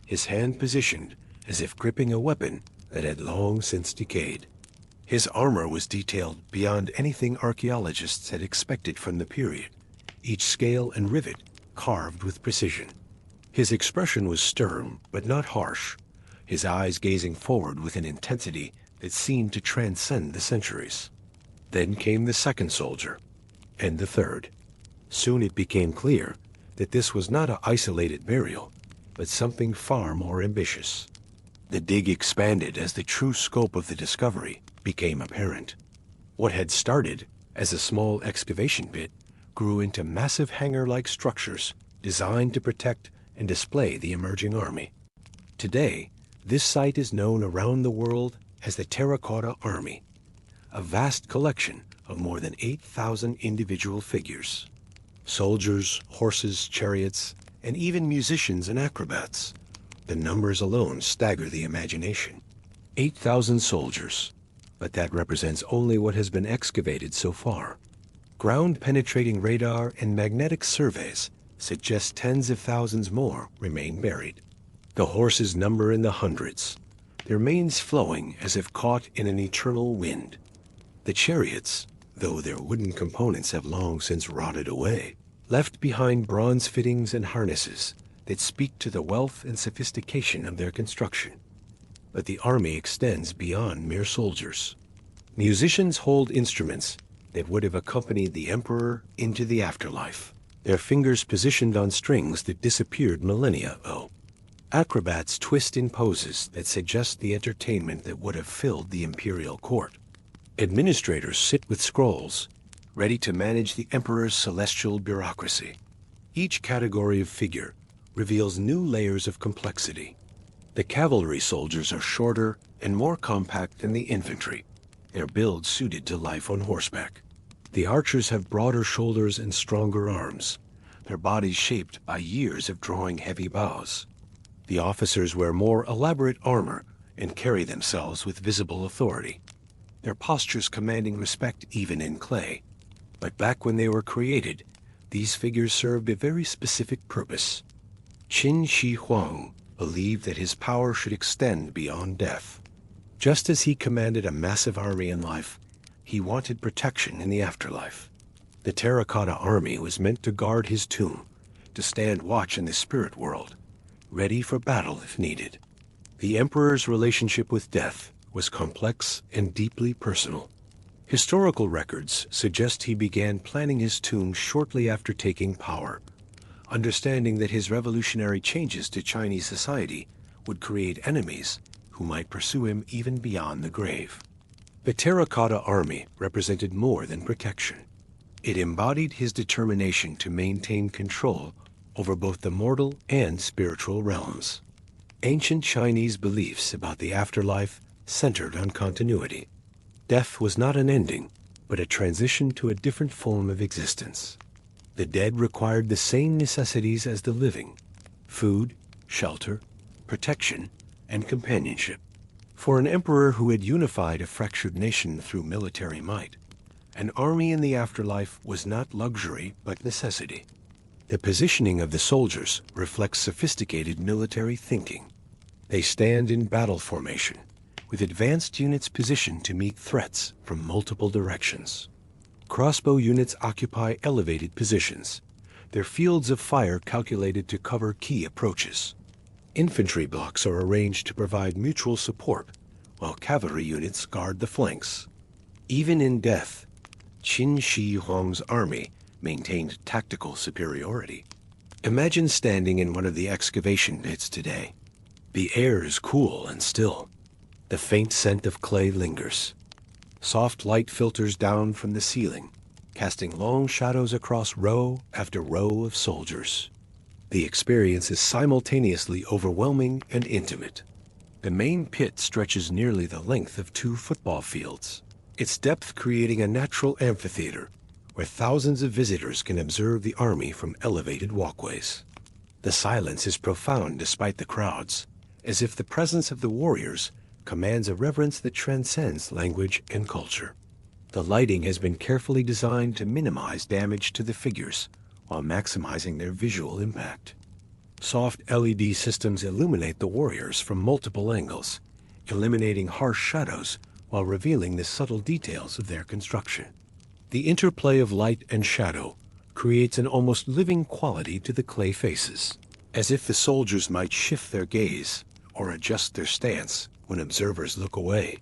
A: his hand positioned as if gripping a weapon that had long since decayed. His armor was detailed beyond anything archaeologists had expected from the period, each scale and rivet carved with precision. His expression was stern but not harsh, his eyes gazing forward with an intensity that seemed to transcend the centuries. Then came the second soldier, and the third. Soon it became clear that this was not an isolated burial, but something far more ambitious. The dig expanded as the true scope of the discovery became apparent. What had started as a small excavation pit grew into massive hangar-like structures designed to protect and display the emerging army. Today, this site is known around the world as the Terracotta Army, a vast collection of more than 8,000 individual figures. Soldiers, horses, chariots, and even musicians and acrobats. The numbers alone stagger the imagination. 8,000 soldiers, but that represents only what has been excavated so far. Ground-penetrating radar and magnetic surveys suggest tens of thousands more remain buried. The horses number in the hundreds, their manes flowing as if caught in an eternal wind. The chariots, though their wooden components have long since rotted away, left behind bronze fittings and harnesses that speak to the wealth and sophistication of their construction. But the army extends beyond mere soldiers. Musicians hold instruments that would have accompanied the emperor into the afterlife, their fingers positioned on strings that disappeared millennia ago. Acrobats twist in poses that suggest the entertainment that would have filled the imperial court. Administrators sit with scrolls, ready to manage the emperor's celestial bureaucracy. Each category of figure reveals new layers of complexity. The cavalry soldiers are shorter and more compact than the infantry, their build suited to life on horseback. The archers have broader shoulders and stronger arms, their bodies shaped by years of drawing heavy bows. The officers wear more elaborate armor and carry themselves with visible authority, their postures commanding respect even in clay. But back when they were created, these figures served a very specific purpose. Qin Shi Huang, believed that his power should extend beyond death. Just as he commanded a massive army in life, he wanted protection in the afterlife. The Terracotta army was meant to guard his tomb, to stand watch in the spirit world, ready for battle if needed. The emperor's relationship with death was complex and deeply personal. Historical records suggest he began planning his tomb shortly after taking power, understanding that his revolutionary changes to Chinese society would create enemies who might pursue him even beyond the grave. The Terracotta army represented more than protection. It embodied his determination to maintain control over both the mortal and spiritual realms. Ancient Chinese beliefs about the afterlife centered on continuity. Death was not an ending, but a transition to a different form of existence. The dead required the same necessities as the living: food, shelter, protection, and companionship. For an emperor who had unified a fractured nation through military might, an army in the afterlife was not luxury but necessity. The positioning of the soldiers reflects sophisticated military thinking. They stand in battle formation, with advanced units positioned to meet threats from multiple directions. Crossbow units occupy elevated positions, their fields of fire calculated to cover key approaches. Infantry blocks are arranged to provide mutual support, while cavalry units guard the flanks. Even in death, Qin Shi Huang's army maintained tactical superiority. Imagine standing in one of the excavation pits today. The air is cool and still. The faint scent of clay lingers. Soft light filters down from the ceiling, casting long shadows across row after row of soldiers. The experience is simultaneously overwhelming and intimate. The main pit stretches nearly the length of 2 football fields, its depth creating a natural amphitheater where thousands of visitors can observe the army from elevated walkways. The silence is profound despite the crowds, as if the presence of the warriors commands a reverence that transcends language and culture. The lighting has been carefully designed to minimize damage to the figures while maximizing their visual impact. Soft LED systems illuminate the warriors from multiple angles, eliminating harsh shadows while revealing the subtle details of their construction. The interplay of light and shadow creates an almost living quality to the clay faces, as if the soldiers might shift their gaze or adjust their stance when observers look away.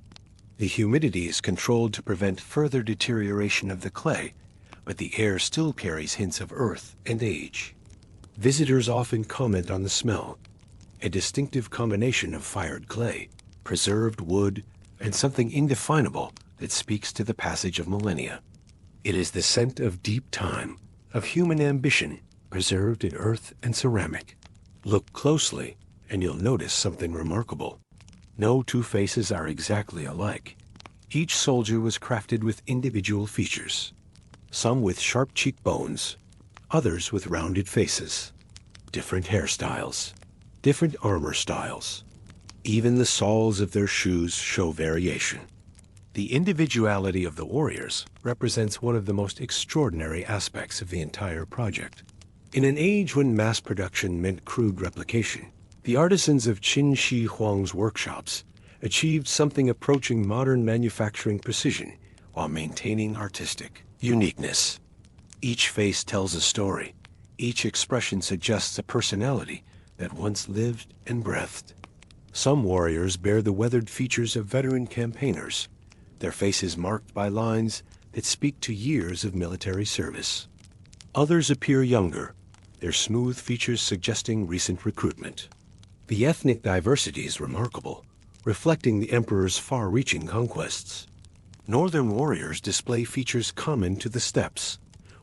A: The humidity is controlled to prevent further deterioration of the clay, but the air still carries hints of earth and age. Visitors often comment on the smell, a distinctive combination of fired clay, preserved wood, and something indefinable that speaks to the passage of millennia. It is the scent of deep time, of human ambition, preserved in earth and ceramic. Look closely, and you'll notice something remarkable. No 2 faces are exactly alike. Each soldier was crafted with individual features, some with sharp cheekbones, others with rounded faces, different hairstyles, different armor styles. Even the soles of their shoes show variation. The individuality of the warriors represents one of the most extraordinary aspects of the entire project. In an age when mass production meant crude replication, the artisans of Qin Shi Huang's workshops achieved something approaching modern manufacturing precision while maintaining artistic uniqueness. Each face tells a story. Each expression suggests a personality that once lived and breathed. Some warriors bear the weathered features of veteran campaigners, their faces marked by lines that speak to years of military service. Others appear younger, their smooth features suggesting recent recruitment. The ethnic diversity is remarkable, reflecting the emperor's far-reaching conquests. Northern warriors display features common to the steppes,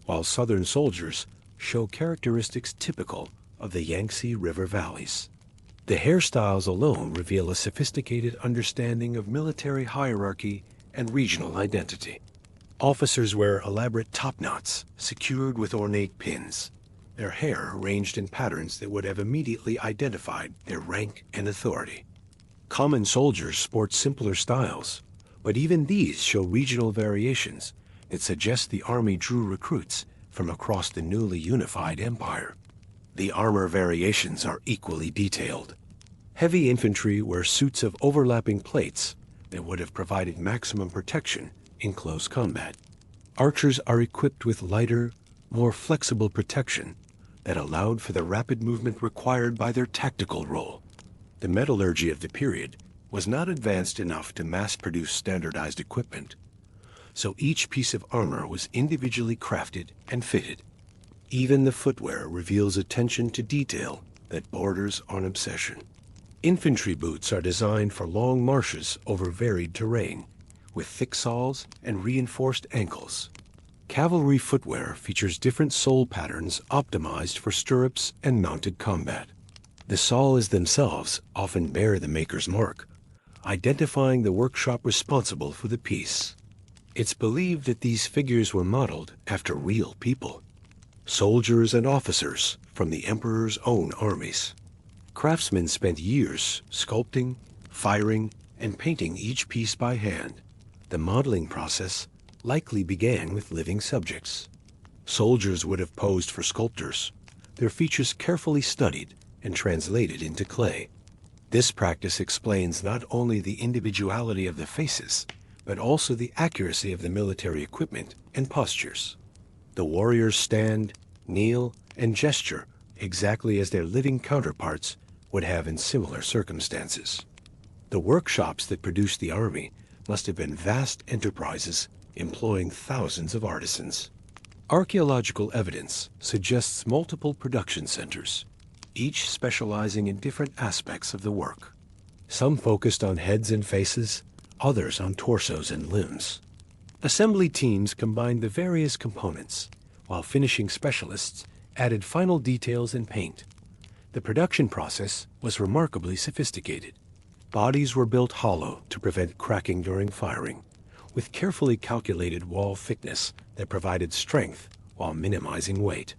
A: while southern soldiers show characteristics typical of the Yangtze River valleys. The hairstyles alone reveal a sophisticated understanding of military hierarchy and regional identity. Officers wear elaborate topknots secured with ornate pins, their hair arranged in patterns that would have immediately identified their rank and authority. Common soldiers sport simpler styles, but even these show regional variations that suggest the army drew recruits from across the newly unified empire. The armor variations are equally detailed. Heavy infantry wear suits of overlapping plates that would have provided maximum protection in close combat. Archers are equipped with lighter, more flexible protection that allowed for the rapid movement required by their tactical role. The metallurgy of the period was not advanced enough to mass-produce standardized equipment, so each piece of armor was individually crafted and fitted. Even the footwear reveals attention to detail that borders on obsession. Infantry boots are designed for long marches over varied terrain, with thick soles and reinforced ankles. Cavalry footwear features different sole patterns optimized for stirrups and mounted combat. The soles themselves often bear the maker's mark, identifying the workshop responsible for the piece. It's believed that these figures were modeled after real people, soldiers and officers from the emperor's own armies. Craftsmen spent years sculpting, firing, and painting each piece by hand. The modeling process likely began with living subjects. Soldiers would have posed for sculptors, their features carefully studied and translated into clay. This practice explains not only the individuality of the faces, but also the accuracy of the military equipment and postures. The warriors stand, kneel, and gesture exactly as their living counterparts would have in similar circumstances. The workshops that produced the army must have been vast enterprises employing thousands of artisans. Archaeological evidence suggests multiple production centers, each specializing in different aspects of the work. Some focused on heads and faces, others on torsos and limbs. Assembly teams combined the various components, while finishing specialists added final details and paint. The production process was remarkably sophisticated. Bodies were built hollow to prevent cracking during firing, with carefully calculated wall thickness that provided strength while minimizing weight.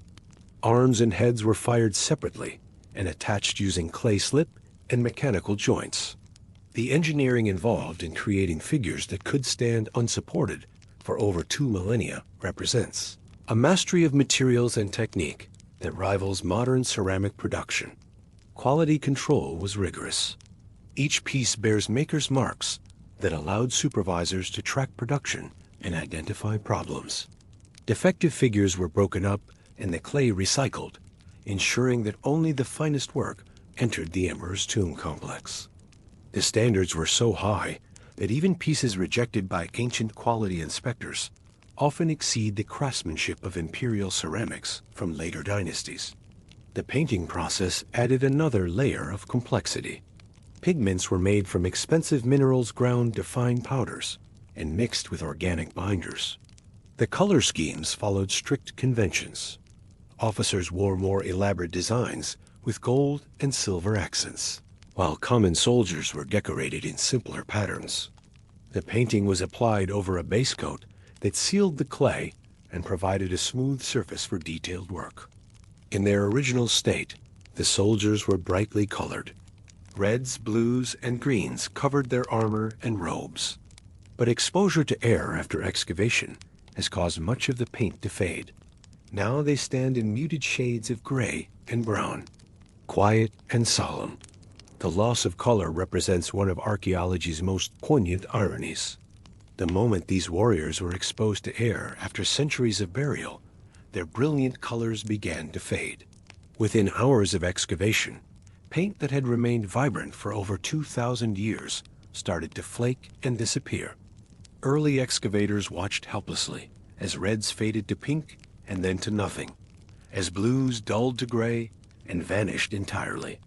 A: Arms and heads were fired separately and attached using clay slip and mechanical joints. The engineering involved in creating figures that could stand unsupported for over 2 millennia represents a mastery of materials and technique that rivals modern ceramic production. Quality control was rigorous. Each piece bears maker's marks that allowed supervisors to track production and identify problems. Defective figures were broken up and the clay recycled, ensuring that only the finest work entered the emperor's tomb complex. The standards were so high that even pieces rejected by ancient quality inspectors often exceed the craftsmanship of imperial ceramics from later dynasties. The painting process added another layer of complexity. Pigments were made from expensive minerals ground to fine powders and mixed with organic binders. The color schemes followed strict conventions. Officers wore more elaborate designs with gold and silver accents, while common soldiers were decorated in simpler patterns. The painting was applied over a base coat that sealed the clay and provided a smooth surface for detailed work. In their original state, the soldiers were brightly colored. Reds, blues, and greens covered their armor and robes. But exposure to air after excavation has caused much of the paint to fade. Now they stand in muted shades of gray and brown, quiet and solemn. The loss of color represents one of archaeology's most poignant ironies. The moment these warriors were exposed to air after centuries of burial, their brilliant colors began to fade. Within hours of excavation, paint that had remained vibrant for over 2,000 years started to flake and disappear. Early excavators watched helplessly as reds faded to pink and then to nothing, as blues dulled to gray and vanished entirely.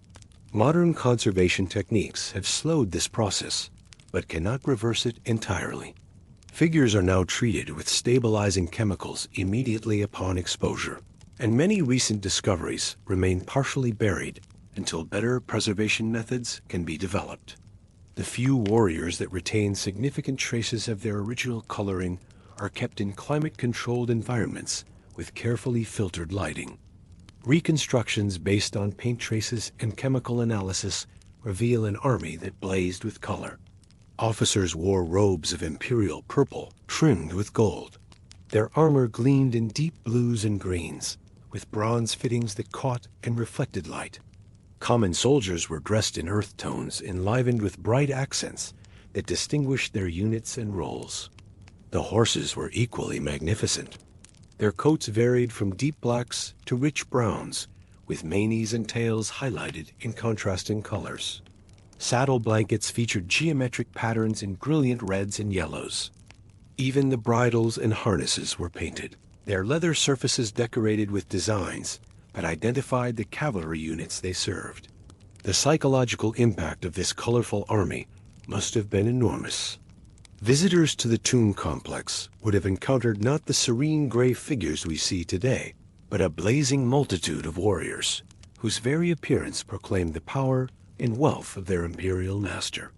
A: Modern conservation techniques have slowed this process, but cannot reverse it entirely. Figures are now treated with stabilizing chemicals immediately upon exposure, and many recent discoveries remain partially buried until better preservation methods can be developed. The few warriors that retain significant traces of their original coloring are kept in climate-controlled environments with carefully filtered lighting. Reconstructions based on paint traces and chemical analysis reveal an army that blazed with color. Officers wore robes of imperial purple trimmed with gold. Their armor gleamed in deep blues and greens, with bronze fittings that caught and reflected light. Common soldiers were dressed in earth tones enlivened with bright accents that distinguished their units and roles. The horses were equally magnificent. Their coats varied from deep blacks to rich browns, with manes and tails highlighted in contrasting colors. Saddle blankets featured geometric patterns in brilliant reds and yellows. Even the bridles and harnesses were painted, their leather surfaces decorated with designs that identified the cavalry units they served. The psychological impact of this colorful army must have been enormous. Visitors to the tomb complex would have encountered not the serene gray figures we see today, but a blazing multitude of warriors, whose very appearance proclaimed the power and wealth of their imperial master.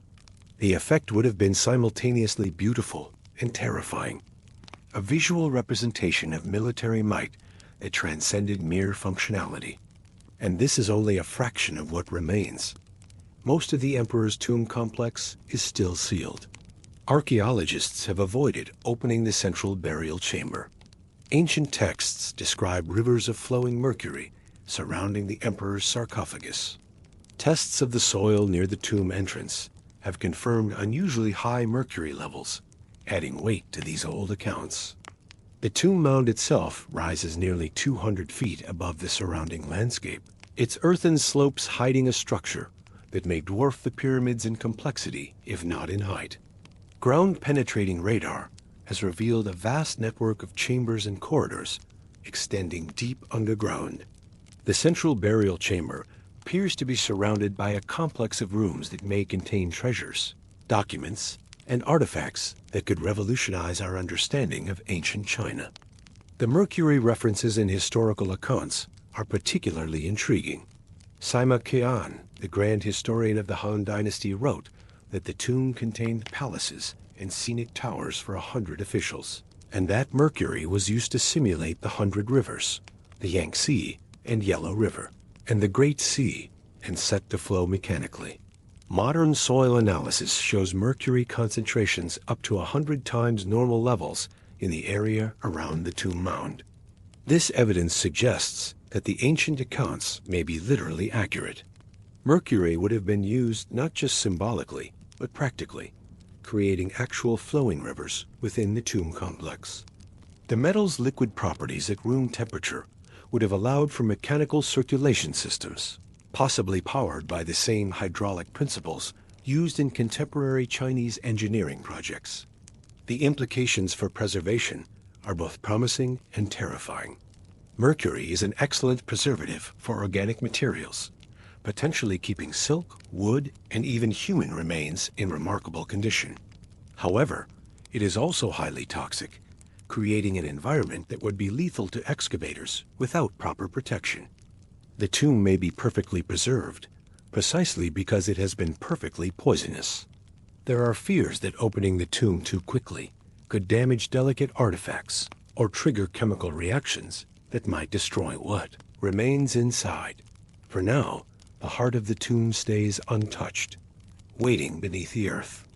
A: The effect would have been simultaneously beautiful and terrifying, a visual representation of military might that transcended mere functionality. And this is only a fraction of what remains. Most of the emperor's tomb complex is still sealed. Archaeologists have avoided opening the central burial chamber. Ancient texts describe rivers of flowing mercury surrounding the emperor's sarcophagus. Tests of the soil near the tomb entrance have confirmed unusually high mercury levels, adding weight to these old accounts. The tomb mound itself rises nearly 200 feet above the surrounding landscape, its earthen slopes hiding a structure that may dwarf the pyramids in complexity, if not in height. Ground-penetrating radar has revealed a vast network of chambers and corridors extending deep underground. The central burial chamber appears to be surrounded by a complex of rooms that may contain treasures, documents, and artifacts that could revolutionize our understanding of ancient China. The mercury references in historical accounts are particularly intriguing. Sima Qian, the grand historian of the Han Dynasty, wrote that the tomb contained palaces and scenic towers for 100 officials, and that mercury was used to simulate the 100 rivers, the Yangtze and Yellow River, and the Great Sea, and set to flow mechanically. Modern soil analysis shows mercury concentrations up to 100 times normal levels in the area around the tomb mound. This evidence suggests that the ancient accounts may be literally accurate. Mercury would have been used not just symbolically, but practically, creating actual flowing rivers within the tomb complex. The metal's liquid properties at room temperature would have allowed for mechanical circulation systems, possibly powered by the same hydraulic principles used in contemporary Chinese engineering projects. The implications for preservation are both promising and terrifying. Mercury is an excellent preservative for organic materials, potentially keeping silk, wood, and even human remains in remarkable condition. However, it is also highly toxic, creating an environment that would be lethal to excavators without proper protection. The tomb may be perfectly preserved, precisely because it has been perfectly poisonous. There are fears that opening the tomb too quickly could damage delicate artifacts or trigger chemical reactions that might destroy what remains inside. For now, the heart of the tomb stays untouched, waiting beneath the earth.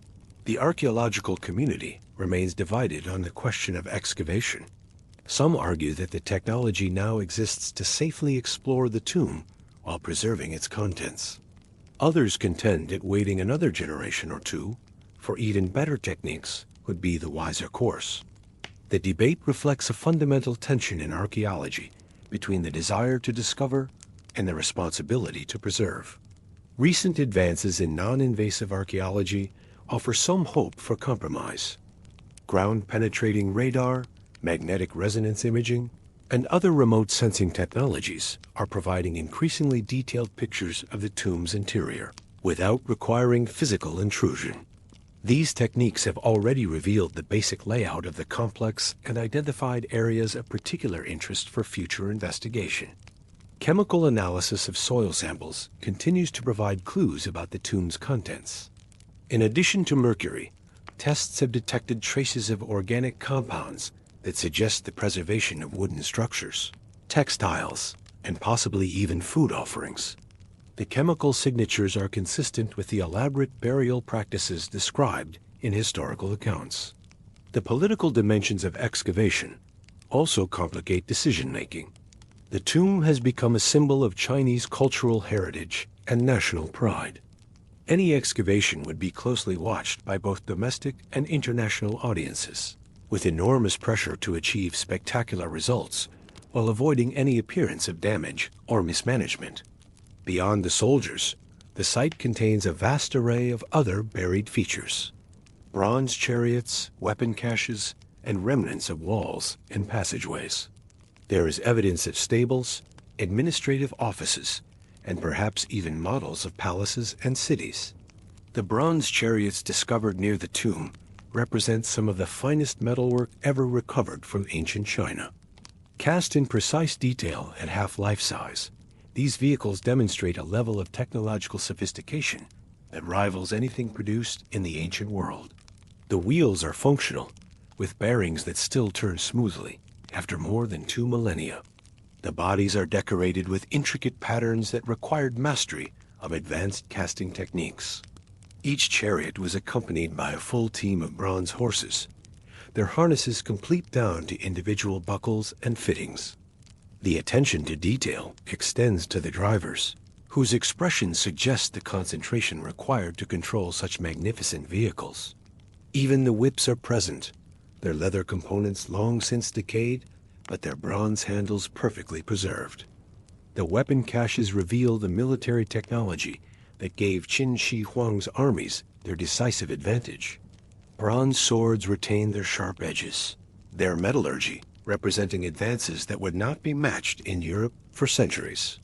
A: The archaeological community remains divided on the question of excavation. Some argue that the technology now exists to safely explore the tomb while preserving its contents. Others contend that waiting another generation or two for even better techniques would be the wiser course. The debate reflects a fundamental tension in archaeology between the desire to discover and the responsibility to preserve. Recent advances in non-invasive archaeology offer some hope for compromise. Ground-penetrating radar, magnetic resonance imaging, and other remote sensing technologies are providing increasingly detailed pictures of the tomb's interior without requiring physical intrusion. These techniques have already revealed the basic layout of the complex and identified areas of particular interest for future investigation. Chemical analysis of soil samples continues to provide clues about the tomb's contents. In addition to mercury, tests have detected traces of organic compounds that suggest the preservation of wooden structures, textiles, and possibly even food offerings. The chemical signatures are consistent with the elaborate burial practices described in historical accounts. The political dimensions of excavation also complicate decision-making. The tomb has become a symbol of Chinese cultural heritage and national pride. Any excavation would be closely watched by both domestic and international audiences, with enormous pressure to achieve spectacular results while avoiding any appearance of damage or mismanagement. Beyond the soldiers, the site contains a vast array of other buried features: bronze chariots, weapon caches, and remnants of walls and passageways. There is evidence of stables, administrative offices, and perhaps even models of palaces and cities. The bronze chariots discovered near the tomb represent some of the finest metalwork ever recovered from ancient China. Cast in precise detail at half-life size, these vehicles demonstrate a level of technological sophistication that rivals anything produced in the ancient world. The wheels are functional, with bearings that still turn smoothly after more than 2 millennia. The bodies are decorated with intricate patterns that required mastery of advanced casting techniques. Each chariot was accompanied by a full team of bronze horses, their harnesses complete down to individual buckles and fittings. The attention to detail extends to the drivers, whose expressions suggest the concentration required to control such magnificent vehicles. Even the whips are present, their leather components long since decayed, but their bronze handles perfectly preserved. The weapon caches reveal the military technology that gave Qin Shi Huang's armies their decisive advantage. Bronze swords retain their sharp edges, their metallurgy representing advances that would not be matched in Europe for centuries.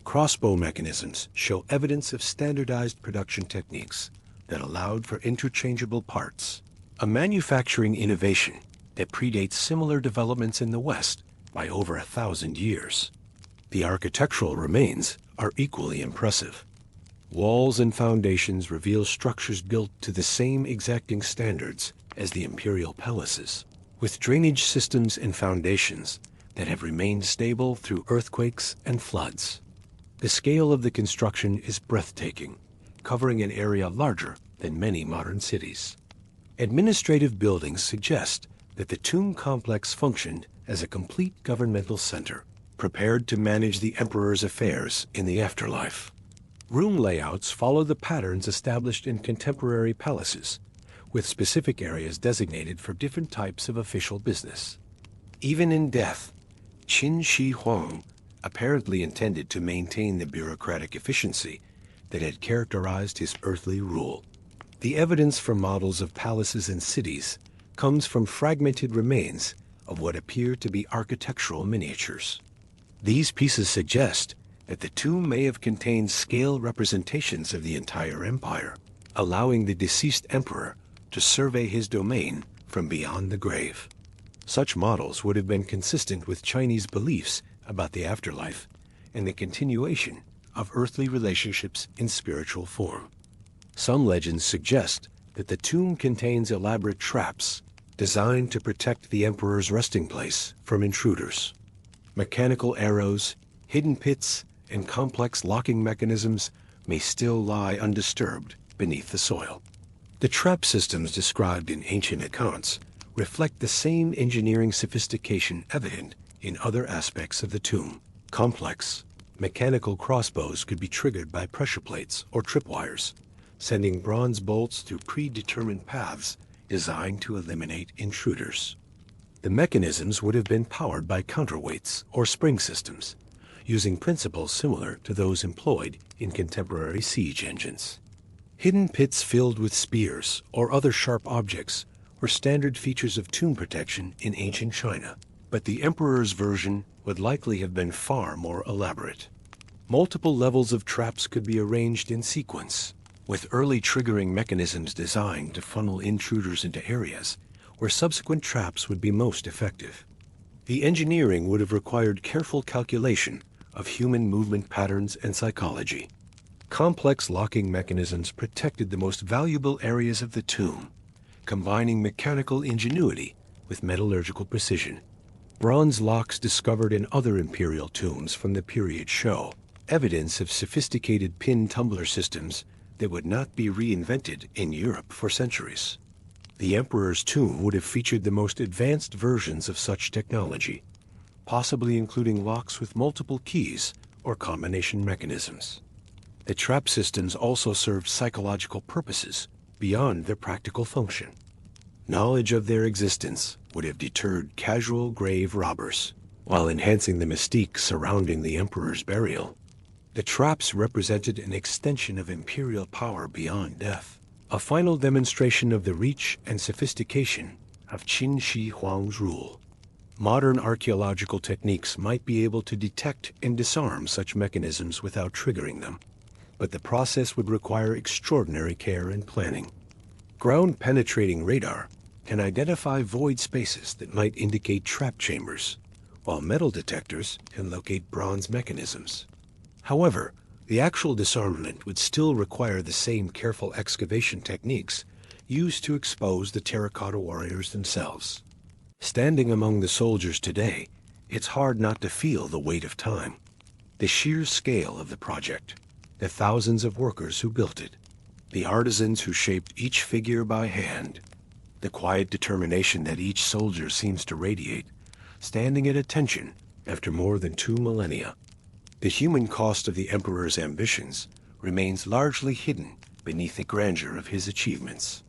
A: Crossbow mechanisms show evidence of standardized production techniques that allowed for interchangeable parts, a manufacturing innovation that predates similar developments in the West by over 1,000 years. The architectural remains are equally impressive. Walls and foundations reveal structures built to the same exacting standards as the imperial palaces, with drainage systems and foundations that have remained stable through earthquakes and floods. The scale of the construction is breathtaking, covering an area larger than many modern cities. Administrative buildings suggest that the tomb complex functioned as a complete governmental center, prepared to manage the emperor's affairs in the afterlife. Room layouts follow the patterns established in contemporary palaces, with specific areas designated for different types of official business. Even in death, Qin Shi Huang apparently intended to maintain the bureaucratic efficiency that had characterized his earthly rule. The evidence from models of palaces and cities comes from fragmented remains of what appear to be architectural miniatures. These pieces suggest that the tomb may have contained scale representations of the entire empire, allowing the deceased emperor to survey his domain from beyond the grave. Such models would have been consistent with Chinese beliefs about the afterlife and the continuation of earthly relationships in spiritual form. Some legends suggest that the tomb contains elaborate traps designed to protect the emperor's resting place from intruders. Mechanical arrows, hidden pits, and complex locking mechanisms may still lie undisturbed beneath the soil. The trap systems described in ancient accounts reflect the same engineering sophistication evident in other aspects of the tomb. Complex, mechanical crossbows could be triggered by pressure plates or tripwires, sending bronze bolts through predetermined paths designed to eliminate intruders. The mechanisms would have been powered by counterweights or spring systems, using principles similar to those employed in contemporary siege engines. Hidden pits filled with spears or other sharp objects were standard features of tomb protection in ancient China, but the emperor's version would likely have been far more elaborate. Multiple levels of traps could be arranged in sequence, with early triggering mechanisms designed to funnel intruders into areas where subsequent traps would be most effective. The engineering would have required careful calculation of human movement patterns and psychology. Complex locking mechanisms protected the most valuable areas of the tomb, combining mechanical ingenuity with metallurgical precision. Bronze locks discovered in other imperial tombs from the period show evidence of sophisticated pin tumbler systems that would not be reinvented in Europe for centuries. The emperor's tomb would have featured the most advanced versions of such technology, possibly including locks with multiple keys or combination mechanisms. The trap systems also served psychological purposes beyond their practical function. Knowledge of their existence would have deterred casual grave robbers, while enhancing the mystique surrounding the emperor's burial. The traps represented an extension of imperial power beyond death, a final demonstration of the reach and sophistication of Qin Shi Huang's rule. Modern archaeological techniques might be able to detect and disarm such mechanisms without triggering them, but the process would require extraordinary care and planning. Ground-penetrating radar can identify void spaces that might indicate trap chambers, while metal detectors can locate bronze mechanisms. However, the actual disarmament would still require the same careful excavation techniques used to expose the terracotta warriors themselves. Standing among the soldiers today, it's hard not to feel the weight of time. The sheer scale of the project, the thousands of workers who built it, the artisans who shaped each figure by hand, the quiet determination that each soldier seems to radiate, standing at attention after more than 2 millennia. The human cost of the emperor's ambitions remains largely hidden beneath the grandeur of his achievements.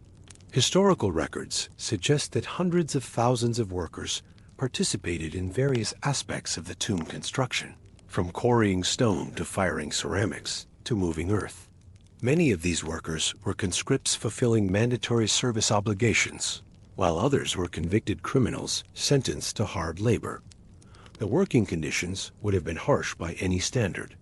A: Historical records suggest that hundreds of thousands of workers participated in various aspects of the tomb construction, from quarrying stone to firing ceramics to moving earth. Many of these workers were conscripts fulfilling mandatory service obligations, while others were convicted criminals sentenced to hard labor. The working conditions would have been harsh by any standard.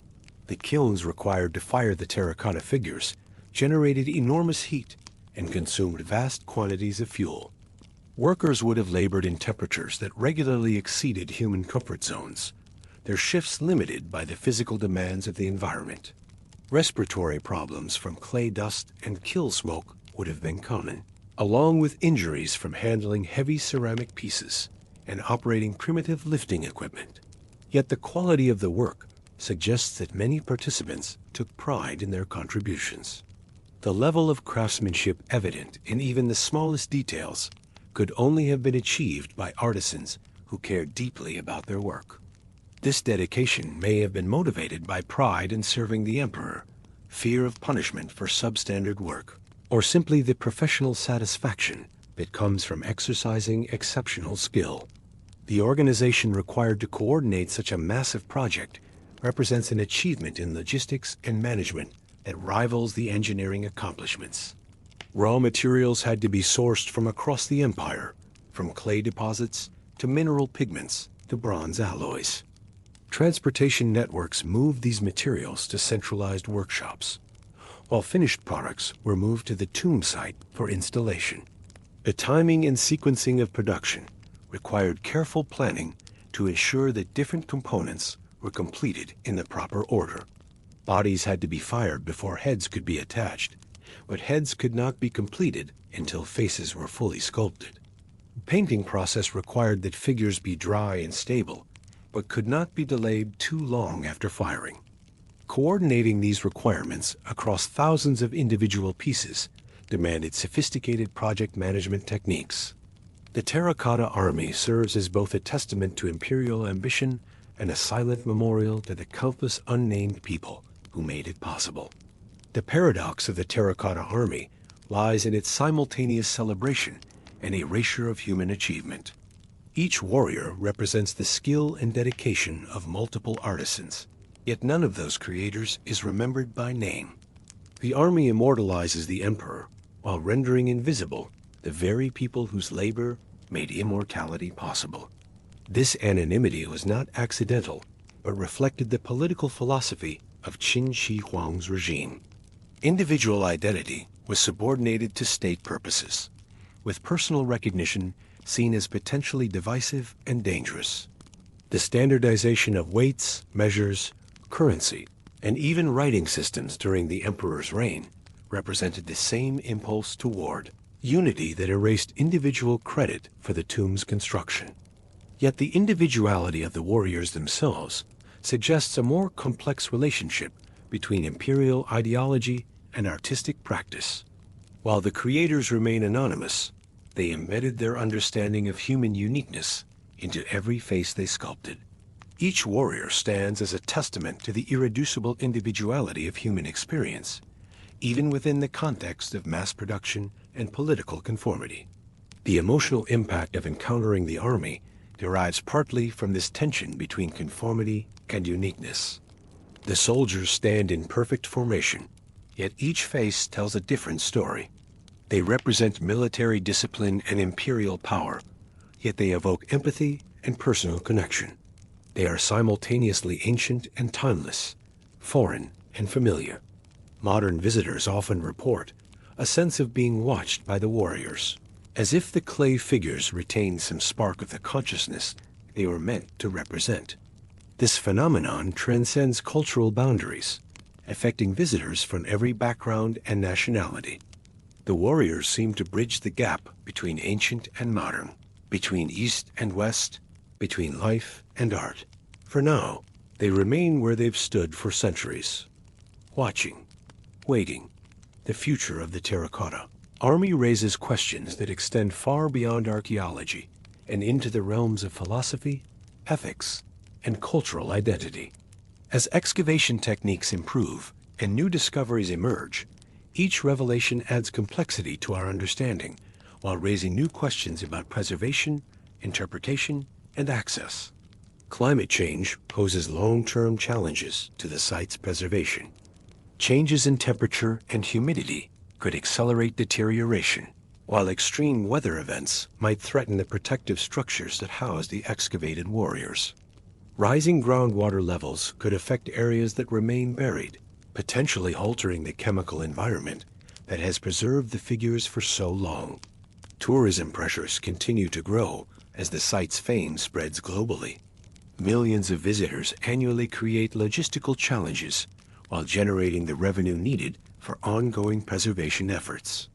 A: The kilns required to fire the terracotta figures generated enormous heat and consumed vast quantities of fuel. Workers would have labored in temperatures that regularly exceeded human comfort zones, their shifts limited by the physical demands of the environment. Respiratory problems from clay dust and kill smoke would have been common, along with injuries from handling heavy ceramic pieces and operating primitive lifting equipment. Yet the quality of the work suggests that many participants took pride in their contributions. The level of craftsmanship evident in even the smallest details could only have been achieved by artisans who cared deeply about their work. This dedication may have been motivated by pride in serving the emperor, fear of punishment for substandard work, or simply the professional satisfaction that comes from exercising exceptional skill. The organization required to coordinate such a massive project represents an achievement in logistics and management that rivals the engineering accomplishments. Raw materials had to be sourced from across the empire, from clay deposits to mineral pigments to bronze alloys. Transportation networks moved these materials to centralized workshops, while finished products were moved to the tomb site for installation. The timing and sequencing of production required careful planning to ensure that different components were completed in the proper order. Bodies had to be fired before heads could be attached, but heads could not be completed until faces were fully sculpted. The painting process required that figures be dry and stable, but could not be delayed too long after firing. Coordinating these requirements across thousands of individual pieces demanded sophisticated project management techniques. The Terracotta Army serves as both a testament to imperial ambition and a silent memorial to the countless unnamed people who made it possible. The paradox of the Terracotta Army lies in its simultaneous celebration and erasure of human achievement. Each warrior represents the skill and dedication of multiple artisans, yet none of those creators is remembered by name. The army immortalizes the emperor while rendering invisible the very people whose labor made immortality possible. This anonymity was not accidental, but reflected the political philosophy of Qin Shi Huang's regime. Individual identity was subordinated to state purposes, with personal recognition seen as potentially divisive and dangerous. The standardization of weights, measures, currency, and even writing systems during the emperor's reign represented the same impulse toward unity that erased individual credit for the tomb's construction. Yet the individuality of the warriors themselves suggests a more complex relationship between imperial ideology and artistic practice. While the creators remain anonymous, they embedded their understanding of human uniqueness into every face they sculpted. Each warrior stands as a testament to the irreducible individuality of human experience, even within the context of mass production and political conformity. The emotional impact of encountering the army derives partly from this tension between conformity and uniqueness. The soldiers stand in perfect formation, yet each face tells a different story. They represent military discipline and imperial power, yet they evoke empathy and personal connection. They are simultaneously ancient and timeless, foreign and familiar. Modern visitors often report a sense of being watched by the warriors, as if the clay figures retain some spark of the consciousness they were meant to represent. This phenomenon transcends cultural boundaries, affecting visitors from every background and nationality. The warriors seem to bridge the gap between ancient and modern, between East and West, between life and art. For now, they remain where they've stood for centuries, watching, waiting, the future of the Terracotta. Army raises questions that extend far beyond archaeology and into the realms of philosophy, ethics, and cultural identity. As excavation techniques improve and new discoveries emerge, each revelation adds complexity to our understanding while raising new questions about preservation, interpretation, and access. Climate change poses long-term challenges to the site's preservation. Changes in temperature and humidity could accelerate deterioration, while extreme weather events might threaten the protective structures that house the excavated warriors. Rising groundwater levels could affect areas that remain buried, potentially altering the chemical environment that has preserved the figures for so long. Tourism pressures continue to grow as the site's fame spreads globally. Millions of visitors annually create logistical challenges while generating the revenue needed for ongoing preservation efforts.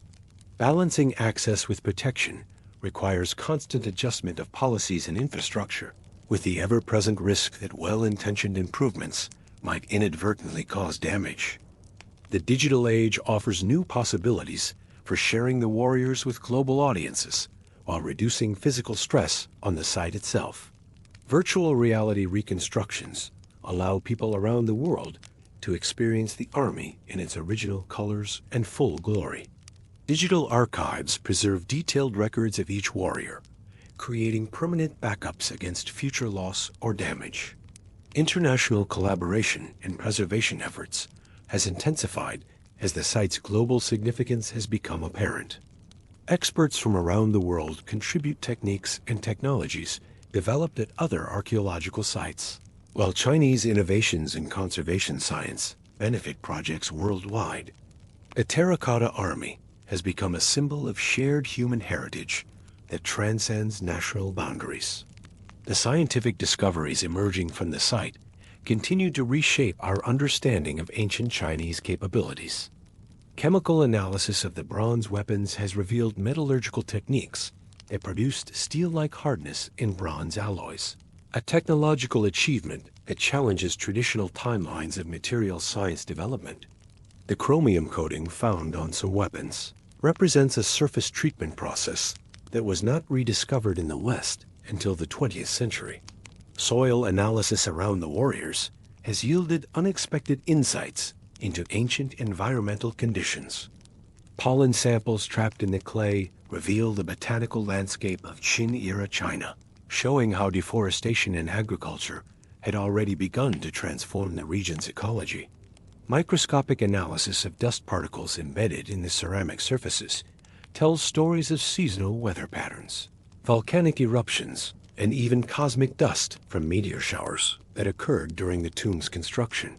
A: Balancing access with protection requires constant adjustment of policies and infrastructure, with the ever-present risk that well-intentioned improvements might inadvertently cause damage. The digital age offers new possibilities for sharing the warriors with global audiences while reducing physical stress on the site itself. Virtual reality reconstructions allow people around the world to experience the army in its original colors and full glory. Digital archives preserve detailed records of each warrior, creating permanent backups against future loss or damage. International collaboration in preservation efforts has intensified as the site's global significance has become apparent. Experts from around the world contribute techniques and technologies developed at other archaeological sites, while Chinese innovations in conservation science benefit projects worldwide. The Terracotta Army has become a symbol of shared human heritage that transcends national boundaries. The scientific discoveries emerging from the site continue to reshape our understanding of ancient Chinese capabilities. Chemical analysis of the bronze weapons has revealed metallurgical techniques that produced steel-like hardness in bronze alloys, a technological achievement that challenges traditional timelines of material science development. The chromium coating found on some weapons represents a surface treatment process that was not rediscovered in the West until the 20th century. Soil analysis around the warriors has yielded unexpected insights into ancient environmental conditions. Pollen samples trapped in the clay reveal the botanical landscape of Qin-era China, showing how deforestation and agriculture had already begun to transform the region's ecology. Microscopic analysis of dust particles embedded in the ceramic surfaces tells stories of seasonal weather patterns, volcanic eruptions, and even cosmic dust from meteor showers that occurred during the tomb's construction.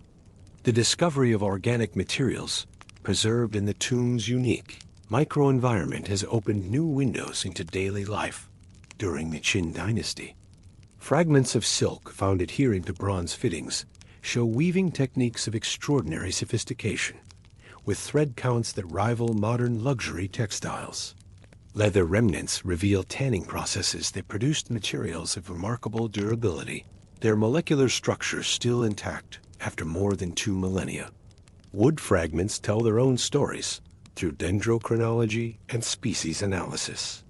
A: The discovery of organic materials preserved in the tomb's unique microenvironment has opened new windows into daily life during the Qin dynasty. Fragments of silk found adhering to bronze fittings show weaving techniques of extraordinary sophistication, with thread counts that rival modern luxury textiles. Leather remnants reveal tanning processes that produced materials of remarkable durability, their molecular structure still intact after more than 2 millennia. Wood fragments tell their own stories through dendrochronology and species analysis.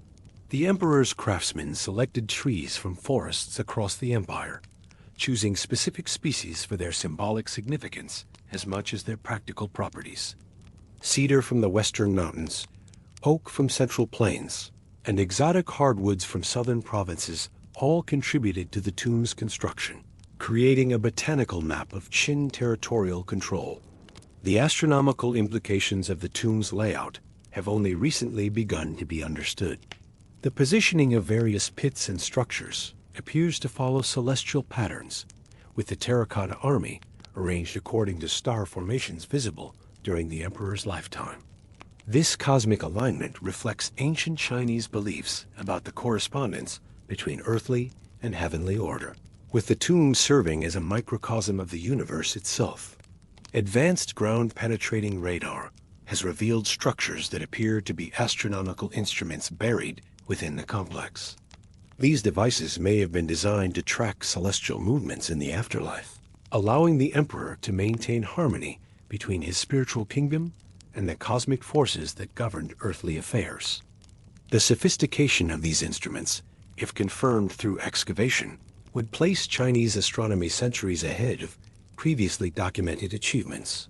A: The emperor's craftsmen selected trees from forests across the empire, choosing specific species for their symbolic significance as much as their practical properties. Cedar from the western mountains, oak from central plains, and exotic hardwoods from southern provinces all contributed to the tomb's construction, creating a botanical map of Qin territorial control. The astronomical implications of the tomb's layout have only recently begun to be understood. The positioning of various pits and structures appears to follow celestial patterns, with the Terracotta army arranged according to star formations visible during the emperor's lifetime. This cosmic alignment reflects ancient Chinese beliefs about the correspondence between earthly and heavenly order, with the tomb serving as a microcosm of the universe itself. Advanced ground-penetrating radar has revealed structures that appear to be astronomical instruments buried within the complex. These devices may have been designed to track celestial movements in the afterlife, allowing the emperor to maintain harmony between his spiritual kingdom and the cosmic forces that governed earthly affairs. The sophistication of these instruments, if confirmed through excavation, would place Chinese astronomy centuries ahead of previously documented achievements.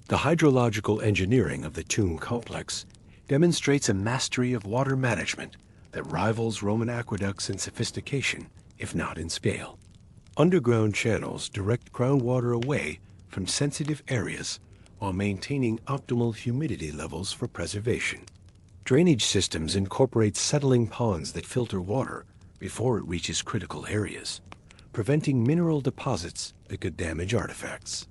A: The hydrological engineering of the tomb complex demonstrates a mastery of water management that rivals Roman aqueducts in sophistication, if not in scale. Underground channels direct groundwater away from sensitive areas while maintaining optimal humidity levels for preservation. Drainage systems incorporate settling ponds that filter water before it reaches critical areas, preventing mineral deposits that could damage artifacts.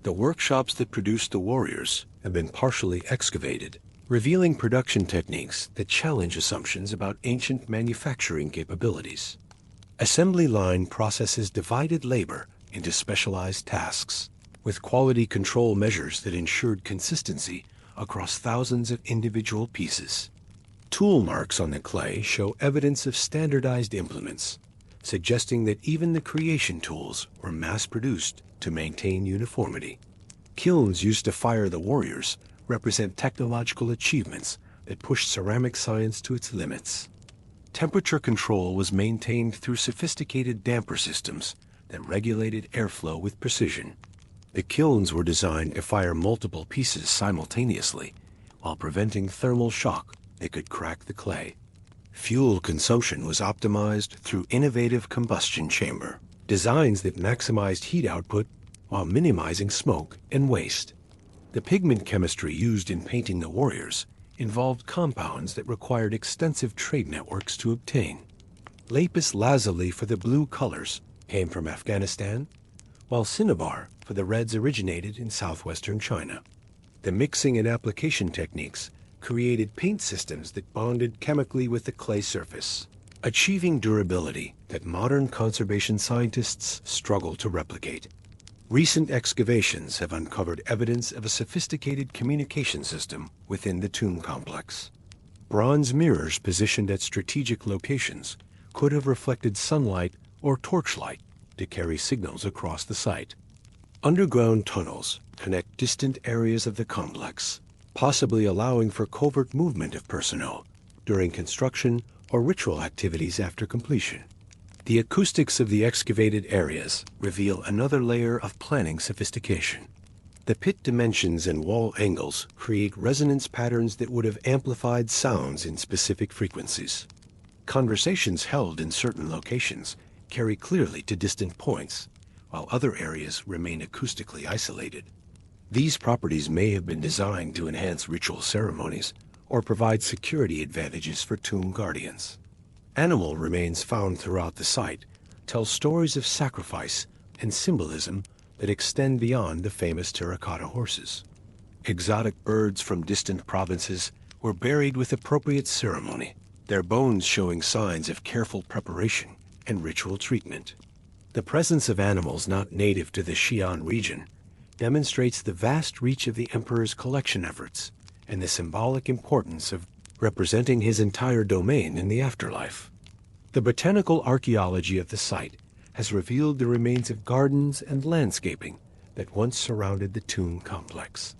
A: The workshops that produce the warriors have been partially excavated, revealing production techniques that challenge assumptions about ancient manufacturing capabilities. Assembly line processes divided labor into specialized tasks, with quality control measures that ensured consistency across thousands of individual pieces. Tool marks on the clay show evidence of standardized implements, suggesting that even the creation tools were mass-produced to maintain uniformity. Kilns used to fire the warriors represent technological achievements that pushed ceramic science to its limits. Temperature control was maintained through sophisticated damper systems that regulated airflow with precision. The kilns were designed to fire multiple pieces simultaneously while preventing thermal shock that could crack the clay. Fuel consumption was optimized through innovative combustion chamber designs that maximized heat output while minimizing smoke and waste. The pigment chemistry used in painting the warriors involved compounds that required extensive trade networks to obtain. Lapis lazuli for the blue colors came from Afghanistan, while cinnabar for the reds originated in southwestern China. The mixing and application techniques created paint systems that bonded chemically with the clay surface, achieving durability that modern conservation scientists struggle to replicate. Recent excavations have uncovered evidence of a sophisticated communication system within the tomb complex. Bronze mirrors positioned at strategic locations could have reflected sunlight or torchlight to carry signals across the site. Underground tunnels connect distant areas of the complex, possibly allowing for covert movement of personnel during construction or ritual activities after completion. The acoustics of the excavated areas reveal another layer of planning sophistication. The pit dimensions and wall angles create resonance patterns that would have amplified sounds in specific frequencies. Conversations held in certain locations carry clearly to distant points, while other areas remain acoustically isolated. These properties may have been designed to enhance ritual ceremonies or provide security advantages for tomb guardians. Animal remains found throughout the site tell stories of sacrifice and symbolism that extend beyond the famous terracotta horses. Exotic birds from distant provinces were buried with appropriate ceremony, their bones showing signs of careful preparation and ritual treatment. The presence of animals not native to the Xi'an region demonstrates the vast reach of the emperor's collection efforts and the symbolic importance of representing his entire domain in the afterlife. The botanical archaeology of the site has revealed the remains of gardens and landscaping that once surrounded the tomb complex.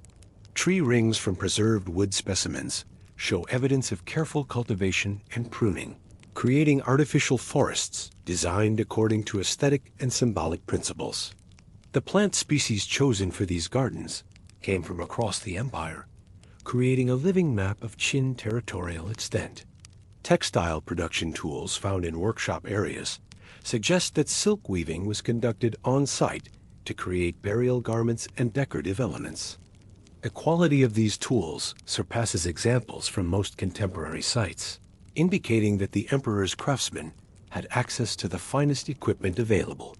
A: Tree rings from preserved wood specimens show evidence of careful cultivation and pruning, creating artificial forests designed according to aesthetic and symbolic principles. The plant species chosen for these gardens came from across the empire, creating a living map of Qin territorial extent. Textile production tools found in workshop areas suggest that silk weaving was conducted on-site to create burial garments and decorative elements. The quality of these tools surpasses examples from most contemporary sites, indicating that the emperor's craftsmen had access to the finest equipment available.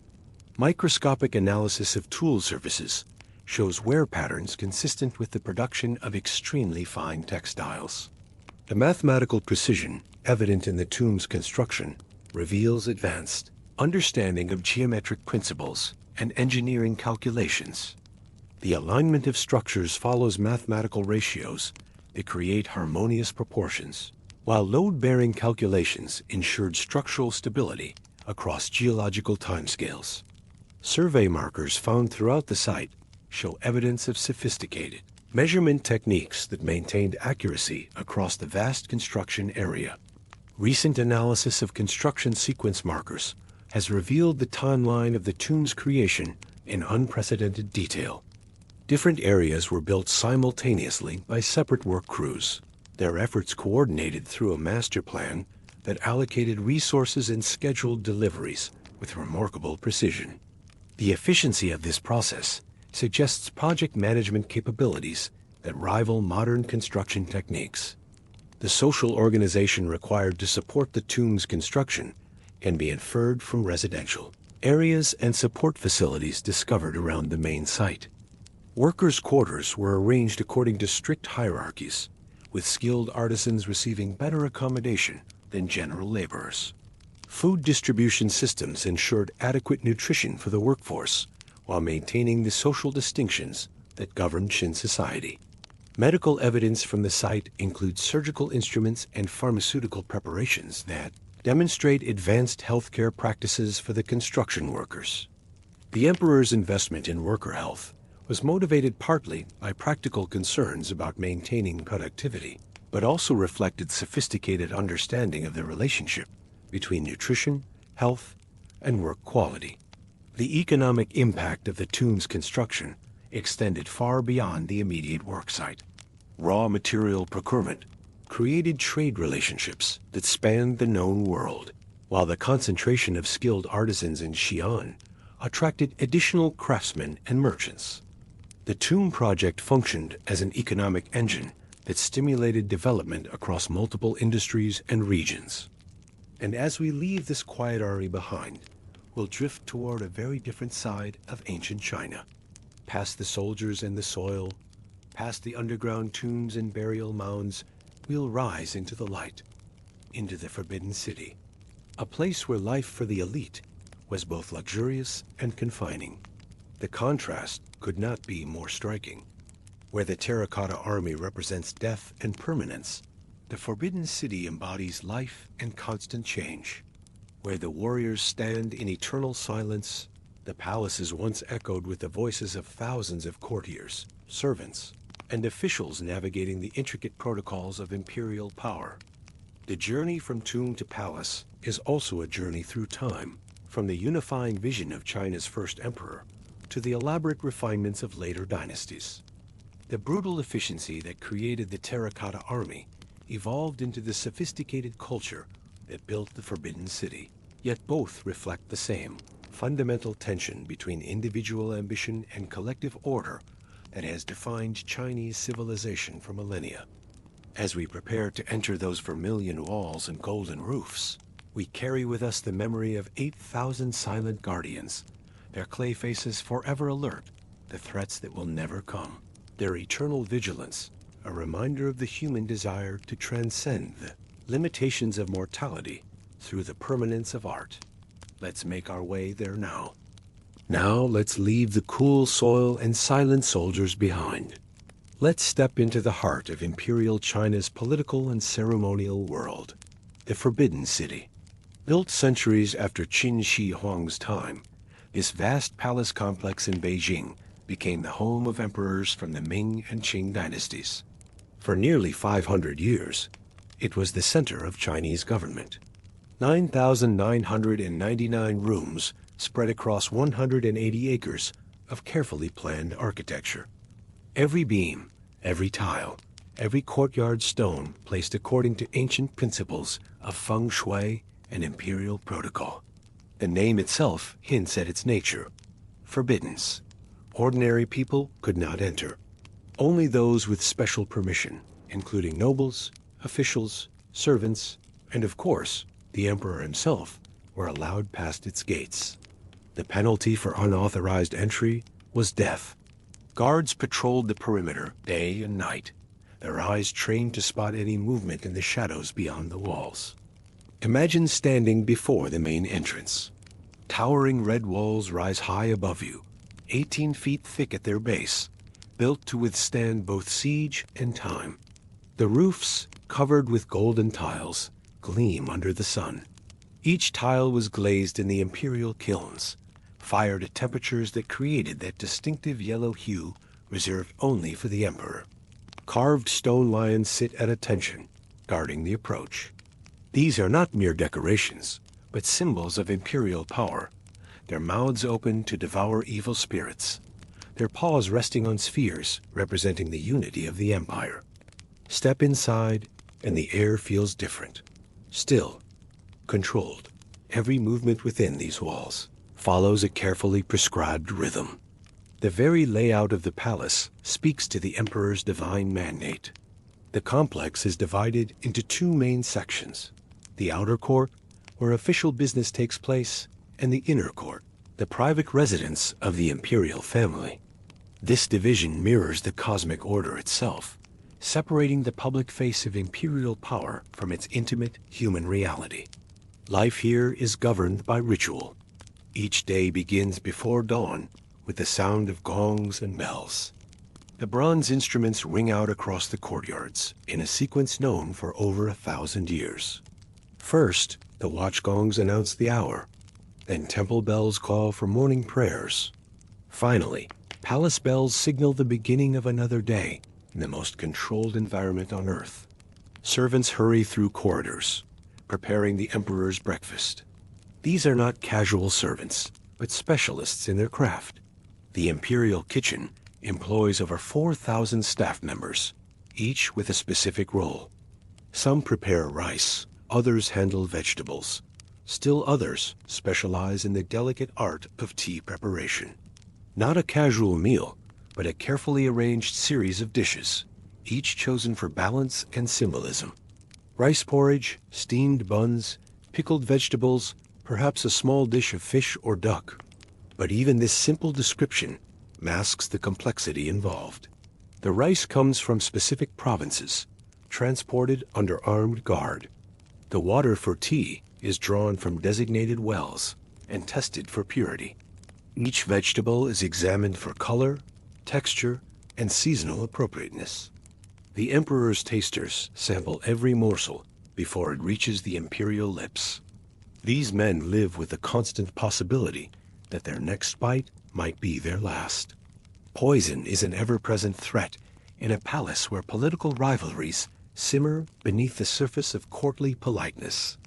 A: Microscopic analysis of tool surfaces shows wear patterns consistent with the production of extremely fine textiles. The mathematical precision evident in the tomb's construction reveals advanced understanding of geometric principles and engineering calculations. The alignment of structures follows mathematical ratios that create harmonious proportions, while load-bearing calculations ensured structural stability across geological timescales. Survey markers found throughout the site show evidence of sophisticated measurement techniques that maintained accuracy across the vast construction area. Recent analysis of construction sequence markers has revealed the timeline of the tomb's creation in unprecedented detail. Different areas were built simultaneously by separate work crews, their efforts coordinated through a master plan that allocated resources and scheduled deliveries with remarkable precision. The efficiency of this process suggests project management capabilities that rival modern construction techniques. The social organization required to support the tomb's construction can be inferred from residential areas and support facilities discovered around the main site. Workers' quarters were arranged according to strict hierarchies, with skilled artisans receiving better accommodation than general laborers. Food distribution systems ensured adequate nutrition for the workforce while maintaining the social distinctions that governed Qin society. Medical evidence from the site includes surgical instruments and pharmaceutical preparations that demonstrate advanced healthcare practices for the construction workers. The emperor's investment in worker health was motivated partly by practical concerns about maintaining productivity, but also reflected sophisticated understanding of the relationship between nutrition, health, and work quality. The economic impact of the tomb's construction extended far beyond the immediate worksite. Raw material procurement created trade relationships that spanned the known world, while the concentration of skilled artisans in Xi'an attracted additional craftsmen and merchants. The tomb project functioned as an economic engine that stimulated development across multiple industries and regions. And as we leave this quiet area behind, we'll drift toward a very different side of ancient China. Past the soldiers and the soil, past the underground tombs and burial mounds, we'll rise into the light, into the Forbidden City, a place where life for the elite was both luxurious and confining. The contrast could not be more striking. Where the Terracotta army represents death and permanence, the Forbidden City embodies life and constant change. Where the warriors stand in eternal silence, the palaces once echoed with the voices of thousands of courtiers, servants, and officials navigating the intricate protocols of imperial power. The journey from tomb to palace is also a journey through time, from the unifying vision of China's first emperor to the elaborate refinements of later dynasties. The brutal efficiency that created the Terracotta army evolved into the sophisticated culture that built the Forbidden City. Yet both reflect the same fundamental tension between individual ambition and collective order that has defined Chinese civilization for millennia. As we prepare to enter those vermilion walls and golden roofs, we carry with us the memory of 8,000 silent guardians, their clay faces forever alert, the threats that will never come. Their eternal vigilance, a reminder of the human desire to transcend the limitations of mortality through the permanence of art. Let's make our way there now. Now let's leave the cool soil and silent soldiers behind. Let's step into the heart of Imperial China's political and ceremonial world, the Forbidden City. Built centuries after Qin Shi Huang's time, this vast palace complex in Beijing became the home of emperors from the Ming and Qing dynasties. For nearly 500 years, it was the center of Chinese government. 9,999 rooms spread across 180 acres of carefully planned architecture. Every beam, every tile, every courtyard stone placed according to ancient principles of feng shui and imperial protocol. The name itself hints at its nature: forbiddance. Ordinary people could not enter. Only those with special permission, including nobles, officials, servants, and of course, the emperor himself, were allowed past its gates. The penalty for unauthorized entry was death. Guards patrolled the perimeter day and night, their eyes trained to spot any movement in the shadows beyond the walls. Imagine standing before the main entrance. Towering red walls rise high above you, 18 feet thick at their base, built to withstand both siege and time. The roofs, covered with golden tiles, gleam under the sun. Each tile was glazed in the imperial kilns, fired at temperatures that created that distinctive yellow hue reserved only for the emperor. Carved stone lions sit at attention, guarding the approach. These are not mere decorations, but symbols of imperial power, their mouths open to devour evil spirits, their paws resting on spheres representing the unity of the empire. Step inside, and the air feels different. Still, controlled. Every movement within these walls follows a carefully prescribed rhythm. The very layout of the palace speaks to the emperor's divine mandate. The complex is divided into two main sections: the outer court, where official business takes place, and the inner court, the private residence of the imperial family. This division mirrors the cosmic order itself, separating the public face of imperial power from its intimate human reality. Life here is governed by ritual. Each day begins before dawn with the sound of gongs and bells. The bronze instruments ring out across the courtyards in a sequence known for over 1,000 years. First, the watch gongs announce the hour. Then temple bells call for morning prayers. Finally, palace bells signal the beginning of another day in the most controlled environment on Earth. Servants hurry through corridors, preparing the emperor's breakfast. These are not casual servants, but specialists in their craft. The imperial kitchen employs over 4,000 staff members, each with a specific role. Some prepare rice, others handle vegetables. Still others specialize in the delicate art of tea preparation. Not a casual meal, but a carefully arranged series of dishes, each chosen for balance and symbolism. Rice porridge, steamed buns, pickled vegetables, perhaps a small dish of fish or duck. But even this simple description masks the complexity involved. The rice comes from specific provinces, transported under armed guard. The water for tea is drawn from designated wells and tested for purity. Each vegetable is examined for color, texture, and seasonal appropriateness. The emperor's tasters sample every morsel before it reaches the imperial lips. These men live with the constant possibility that their next bite might be their last. Poison is an ever-present threat in a palace where political rivalries simmer beneath the surface of courtly politeness.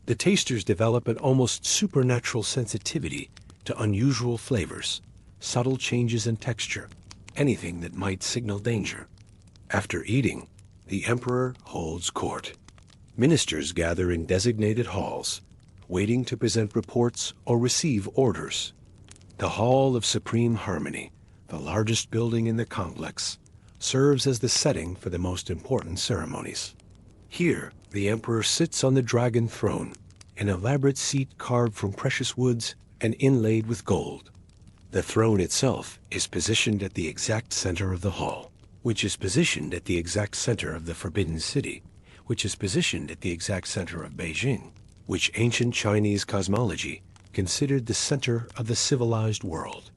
A: The tasters develop an almost supernatural sensitivity to unusual flavors, subtle changes in texture, anything that might signal danger. After eating, the emperor holds court. Ministers gather in designated halls, waiting to present reports or receive orders. The Hall of Supreme Harmony, the largest building in the complex, serves as the setting for the most important ceremonies. Here, the emperor sits on the dragon throne, an elaborate seat carved from precious woods and inlaid with gold. The throne itself is positioned at the exact center of the hall, which is positioned at the exact center of the Forbidden City, which is positioned at the exact center of Beijing, which ancient Chinese cosmology considered the center of the civilized world.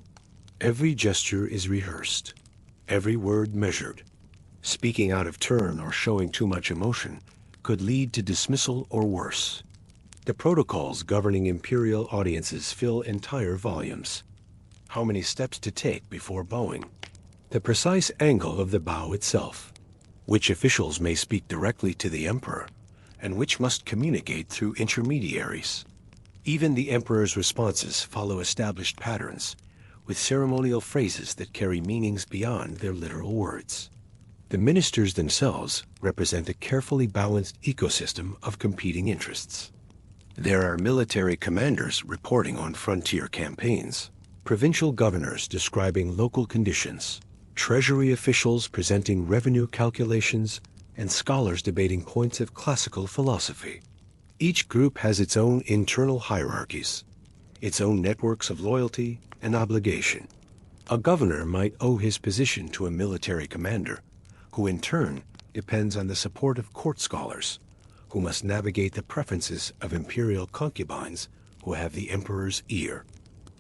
A: Every gesture is rehearsed, every word measured. Speaking out of turn or showing too much emotion could lead to dismissal or worse. The protocols governing imperial audiences fill entire volumes. How many steps to take before bowing? The precise angle of the bow itself. Which officials may speak directly to the emperor, and which must communicate through intermediaries. Even the emperor's responses follow established patterns, with ceremonial phrases that carry meanings beyond their literal words. The ministers themselves represent a carefully balanced ecosystem of competing interests. There are military commanders reporting on frontier campaigns, provincial governors describing local conditions, treasury officials presenting revenue calculations, and scholars debating points of classical philosophy. Each group has its own internal hierarchies, its own networks of loyalty and obligation. A governor might owe his position to a military commander, who in turn depends on the support of court scholars, who must navigate the preferences of imperial concubines who have the emperor's ear.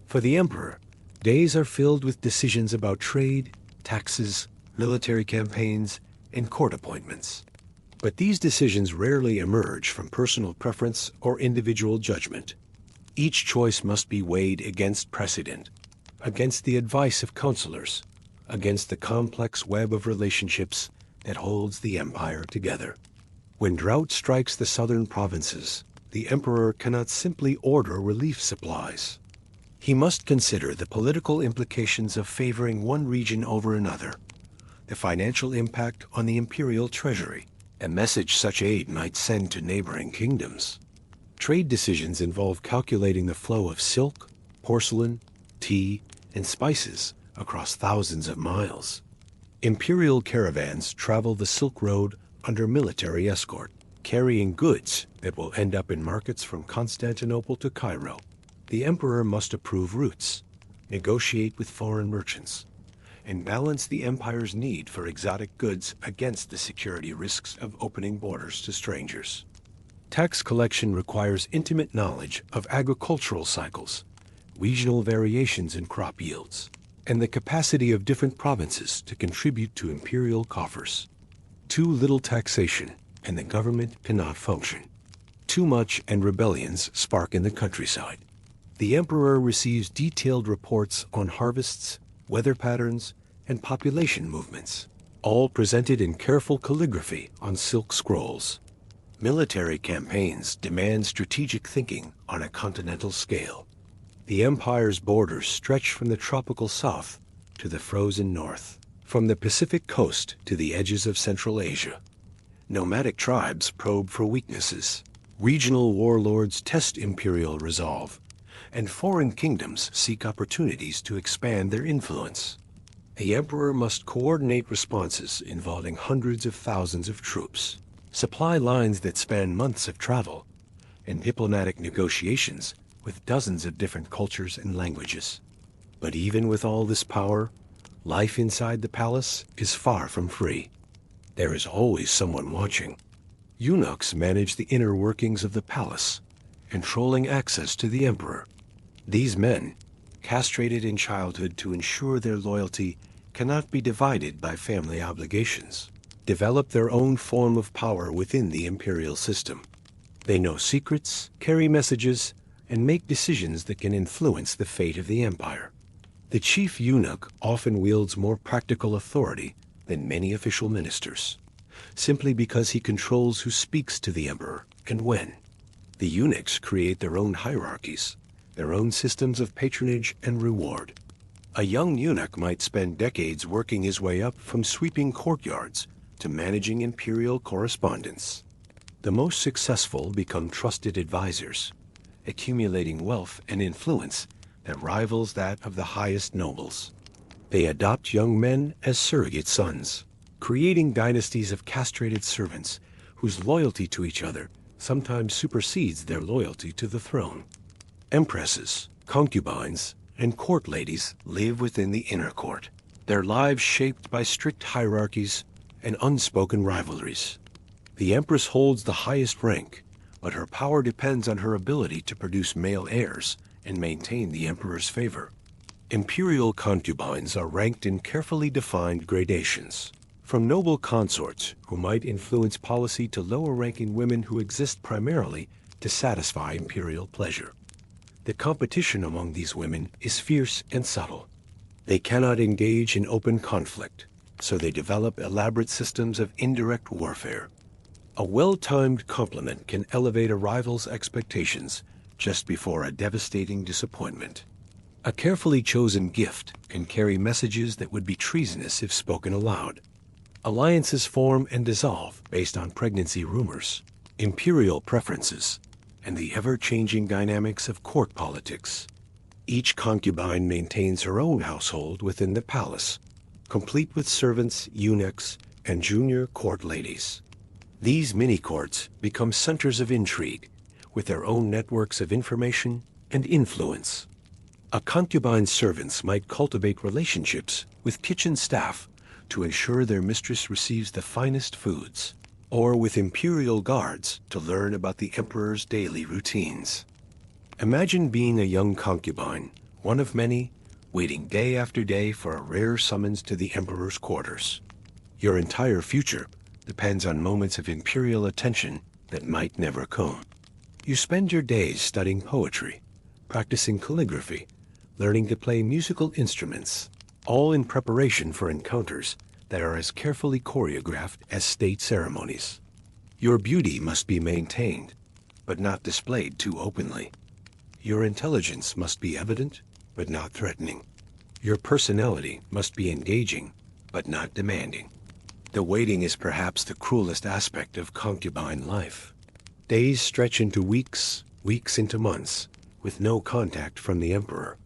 A: For the emperor, days are filled with decisions about trade, taxes, military campaigns, and court appointments. But these decisions rarely emerge from personal preference or individual judgment. Each choice must be weighed against precedent, against the advice of counselors, against the complex web of relationships that holds the empire together. When drought strikes the southern provinces, the emperor cannot simply order relief supplies. He must consider the political implications of favoring one region over another, the financial impact on the imperial treasury, a message such aid might send to neighboring kingdoms. Trade decisions involve calculating the flow of silk, porcelain, tea, and spices across thousands of miles. Imperial caravans travel the Silk Road under military escort, carrying goods that will end up in markets from Constantinople to Cairo. The emperor must approve routes, negotiate with foreign merchants, and balance the empire's need for exotic goods against the security risks of opening borders to strangers. Tax collection requires intimate knowledge of agricultural cycles, regional variations in crop yields, and the capacity of different provinces to contribute to imperial coffers. Too little taxation, and the government cannot function. Too much, and rebellions spark in the countryside. The emperor receives detailed reports on harvests, weather patterns, and population movements, all presented in careful calligraphy on silk scrolls. Military campaigns demand strategic thinking on a continental scale. The empire's borders stretch from the tropical south to the frozen north, from the Pacific coast to the edges of Central Asia. Nomadic tribes probe for weaknesses. Regional warlords test imperial resolve, and foreign kingdoms seek opportunities to expand their influence. The emperor must coordinate responses involving hundreds of thousands of troops, supply lines that span months of travel, and diplomatic negotiations with dozens of different cultures and languages. But even with all this power, life inside the palace is far from free. There is always someone watching. Eunuchs manage the inner workings of the palace, controlling access to the emperor. These men, castrated in childhood to ensure their loyalty cannot be divided by family obligations, develop their own form of power within the imperial system. They know secrets, carry messages, and make decisions that can influence the fate of the empire. The chief eunuch often wields more practical authority than many official ministers, simply because he controls who speaks to the emperor and when. The eunuchs create their own hierarchies, their own systems of patronage and reward. A young eunuch might spend decades working his way up from sweeping courtyards to managing imperial correspondence. The most successful become trusted advisors, accumulating wealth and influence that rivals that of the highest nobles. They adopt young men as surrogate sons, creating dynasties of castrated servants whose loyalty to each other sometimes supersedes their loyalty to the throne. Empresses, concubines, and court ladies live within the inner court, their lives shaped by strict hierarchies and unspoken rivalries. The empress holds the highest rank, but her power depends on her ability to produce male heirs and maintain the emperor's favor. Imperial concubines are ranked in carefully defined gradations, from noble consorts who might influence policy to lower-ranking women who exist primarily to satisfy imperial pleasure. The competition among these women is fierce and subtle. They cannot engage in open conflict, so they develop elaborate systems of indirect warfare. A well-timed compliment can elevate a rival's expectations just before a devastating disappointment. A carefully chosen gift can carry messages that would be treasonous if spoken aloud. Alliances form and dissolve based on pregnancy rumors, imperial preferences, and the ever-changing dynamics of court politics. Each concubine maintains her own household within the palace, complete with servants, eunuchs, and junior court ladies. These mini-courts become centers of intrigue, with their own networks of information and influence. A concubine's servants might cultivate relationships with kitchen staff to ensure their mistress receives the finest foods, or with imperial guards to learn about the emperor's daily routines. Imagine being a young concubine, one of many, waiting day after day for a rare summons to the emperor's quarters. Your entire future depends on moments of imperial attention that might never come. You spend your days studying poetry, practicing calligraphy, learning to play musical instruments, all in preparation for encounters that are as carefully choreographed as state ceremonies. Your beauty must be maintained, but not displayed too openly. Your intelligence must be evident, but not threatening. Your personality must be engaging, but not demanding. The waiting is perhaps the cruelest aspect of concubine life. Days stretch into weeks, weeks into months, with no contact from the emperor.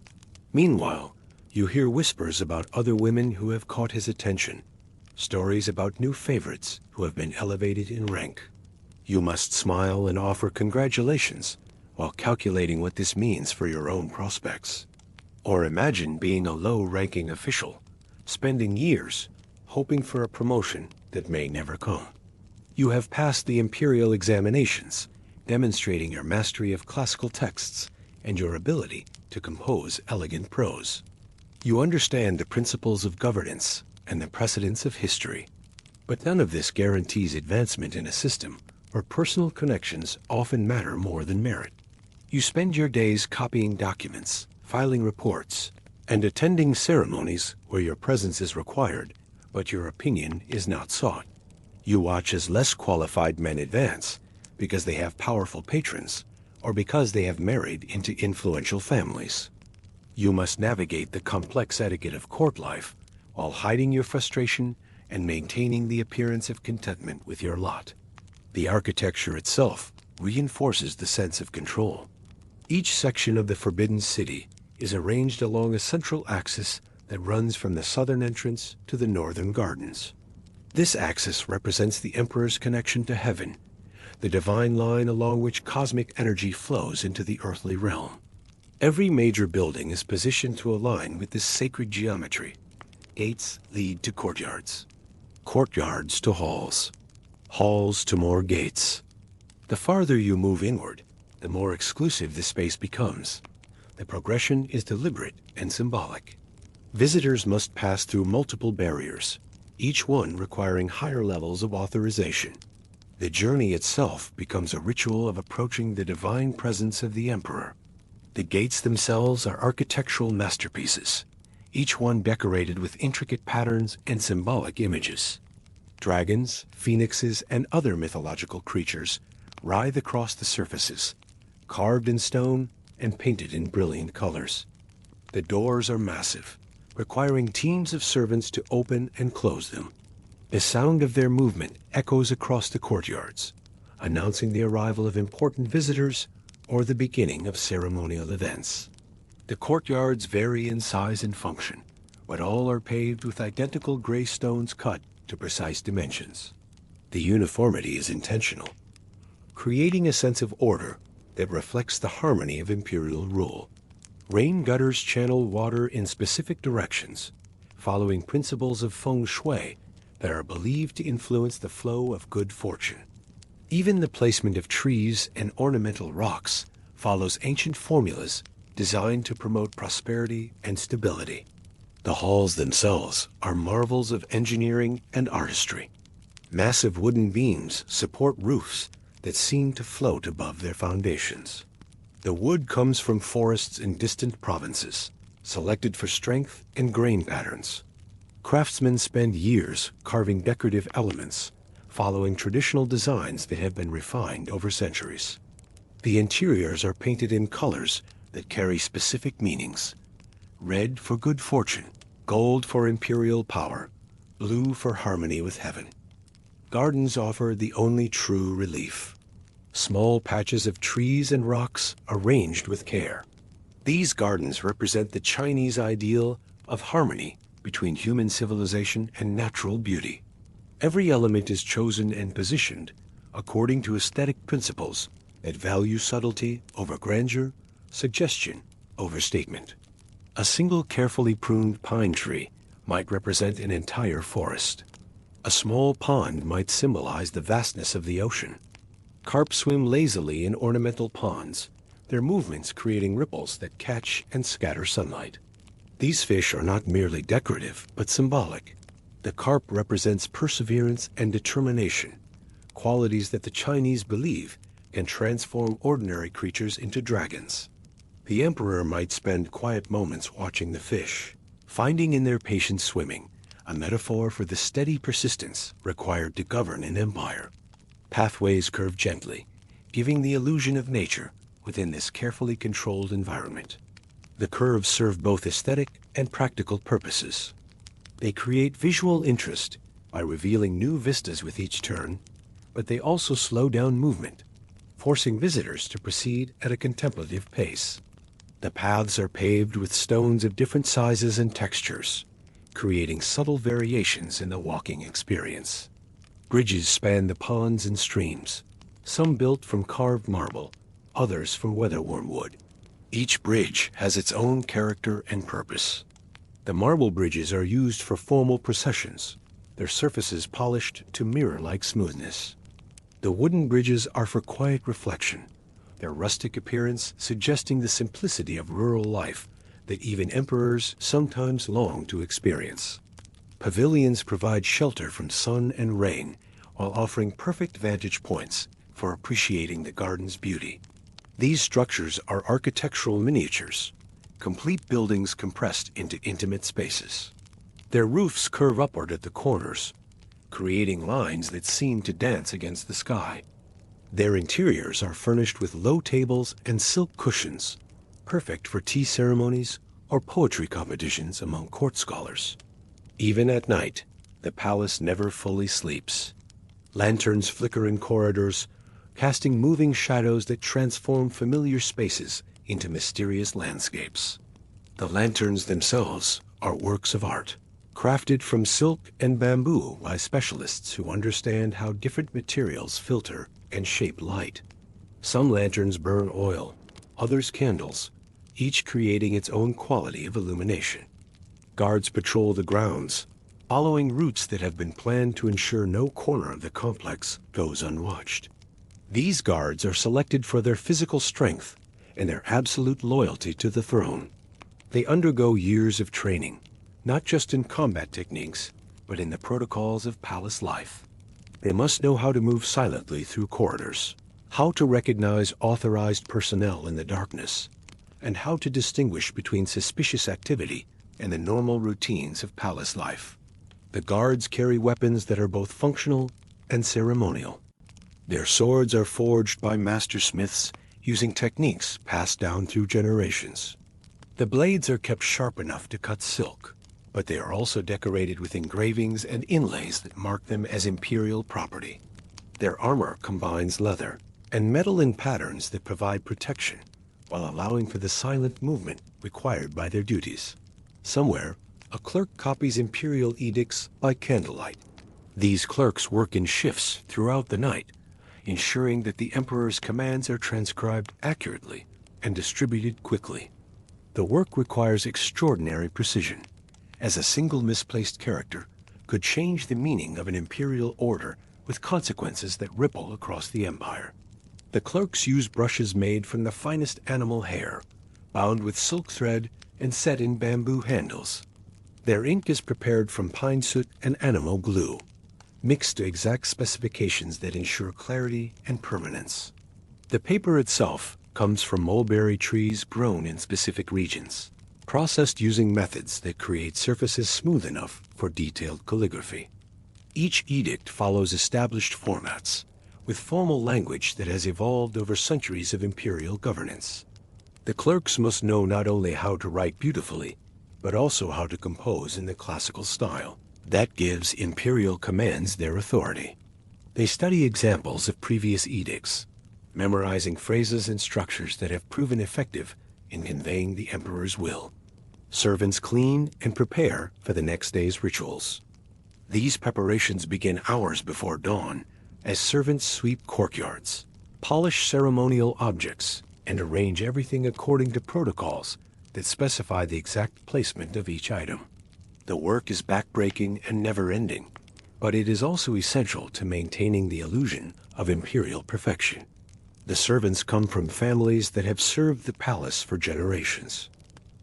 A: Meanwhile, you hear whispers about other women who have caught his attention, stories about new favorites who have been elevated in rank. You must smile and offer congratulations while calculating what this means for your own prospects. Or imagine being a low-ranking official, spending years hoping for a promotion that may never come. You have passed the imperial examinations, demonstrating your mastery of classical texts and your ability to compose elegant prose. You understand the principles of governance and the precedents of history. But none of this guarantees advancement in a system where personal connections often matter more than merit. You spend your days copying documents, filing reports, and attending ceremonies where your presence is required, but your opinion is not sought. You watch as less qualified men advance because they have powerful patrons or because they have married into influential families. You must navigate the complex etiquette of court life while hiding your frustration and maintaining the appearance of contentment with your lot. The architecture itself reinforces the sense of control. Each section of the Forbidden City is arranged along a central axis that runs from the southern entrance to the northern gardens. This axis represents the Emperor's connection to heaven, the divine line along which cosmic energy flows into the earthly realm. Every major building is positioned to align with this sacred geometry. Gates lead to courtyards, courtyards to halls, halls to more gates. The farther you move inward, the more exclusive the space becomes. The progression is deliberate and symbolic. Visitors must pass through multiple barriers, each one requiring higher levels of authorization. The journey itself becomes a ritual of approaching the divine presence of the Emperor. The gates themselves are architectural masterpieces, each one decorated with intricate patterns and symbolic images. Dragons, phoenixes, and other mythological creatures writhe across the surfaces, carved in stone and painted in brilliant colors. The doors are massive, requiring teams of servants to open and close them. The sound of their movement echoes across the courtyards, announcing the arrival of important visitors or the beginning of ceremonial events. The courtyards vary in size and function, but all are paved with identical gray stones cut to precise dimensions. The uniformity is intentional, creating a sense of order that reflects the harmony of imperial rule. Rain gutters channel water in specific directions, following principles of feng shui that are believed to influence the flow of good fortune. Even the placement of trees and ornamental rocks follows ancient formulas designed to promote prosperity and stability. The halls themselves are marvels of engineering and artistry. Massive wooden beams support roofs that seem to float above their foundations. The wood comes from forests in distant provinces, selected for strength and grain patterns. Craftsmen spend years carving decorative elements, following traditional designs that have been refined over centuries. The interiors are painted in colors that carry specific meanings. Red for good fortune, gold for imperial power, blue for harmony with heaven. Gardens offer the only true relief. Small patches of trees and rocks arranged with care. These gardens represent the Chinese ideal of harmony between human civilization and natural beauty. Every element is chosen and positioned according to aesthetic principles that value subtlety over grandeur, suggestion over statement. A single carefully pruned pine tree might represent an entire forest. A small pond might symbolize the vastness of the ocean. Carp swim lazily in ornamental ponds, their movements creating ripples that catch and scatter sunlight. These fish are not merely decorative, but symbolic. The carp represents perseverance and determination, qualities that the Chinese believe can transform ordinary creatures into dragons. The emperor might spend quiet moments watching the fish, finding in their patient swimming a metaphor for the steady persistence required to govern an empire. Pathways curve gently, giving the illusion of nature within this carefully controlled environment. The curves serve both aesthetic and practical purposes. They create visual interest by revealing new vistas with each turn, but they also slow down movement, forcing visitors to proceed at a contemplative pace. The paths are paved with stones of different sizes and textures, creating subtle variations in the walking experience. Bridges span the ponds and streams, some built from carved marble, others from weather-worn wood. Each bridge has its own character and purpose. The marble bridges are used for formal processions, their surfaces polished to mirror-like smoothness. The wooden bridges are for quiet reflection, their rustic appearance suggesting the simplicity of rural life that even emperors sometimes long to experience. Pavilions provide shelter from sun and rain, while offering perfect vantage points for appreciating the garden's beauty. These structures are architectural miniatures, complete buildings compressed into intimate spaces. Their roofs curve upward at the corners, creating lines that seem to dance against the sky. Their interiors are furnished with low tables and silk cushions, perfect for tea ceremonies or poetry competitions among court scholars. Even at night, the palace never fully sleeps. Lanterns flicker in corridors, casting moving shadows that transform familiar spaces into mysterious landscapes. The lanterns themselves are works of art, crafted from silk and bamboo by specialists who understand how different materials filter and shape light. Some lanterns burn oil, others candles, each creating its own quality of illumination. Guards patrol the grounds, following routes that have been planned to ensure no corner of the complex goes unwatched. These guards are selected for their physical strength and their absolute loyalty to the throne. They undergo years of training, not just in combat techniques, but in the protocols of palace life. They must know how to move silently through corridors, how to recognize authorized personnel in the darkness, and how to distinguish between suspicious activity and the normal routines of palace life. The guards carry weapons that are both functional and ceremonial. Their swords are forged by master smiths using techniques passed down through generations. The blades are kept sharp enough to cut silk, but they are also decorated with engravings and inlays that mark them as imperial property. Their armor combines leather and metal in patterns that provide protection while allowing for the silent movement required by their duties. Somewhere, a clerk copies imperial edicts by candlelight. These clerks work in shifts throughout the night, ensuring that the emperor's commands are transcribed accurately and distributed quickly. The work requires extraordinary precision, as a single misplaced character could change the meaning of an imperial order with consequences that ripple across the empire. The clerks use brushes made from the finest animal hair, bound with silk thread and set in bamboo handles. Their ink is prepared from pine soot and animal glue, mixed to exact specifications that ensure clarity and permanence. The paper itself comes from mulberry trees grown in specific regions, processed using methods that create surfaces smooth enough for detailed calligraphy. Each edict follows established formats, with formal language that has evolved over centuries of imperial governance. The clerks must know not only how to write beautifully, but also how to compose in the classical style. That gives imperial commands their authority. They study examples of previous edicts, memorizing phrases and structures that have proven effective in conveying the emperor's will. Servants clean and prepare for the next day's rituals. These preparations begin hours before dawn as servants sweep courtyards, polish ceremonial objects, and arrange everything according to protocols that specify the exact placement of each item. The work is backbreaking and never-ending, but it is also essential to maintaining the illusion of imperial perfection. The servants come from families that have served the palace for generations.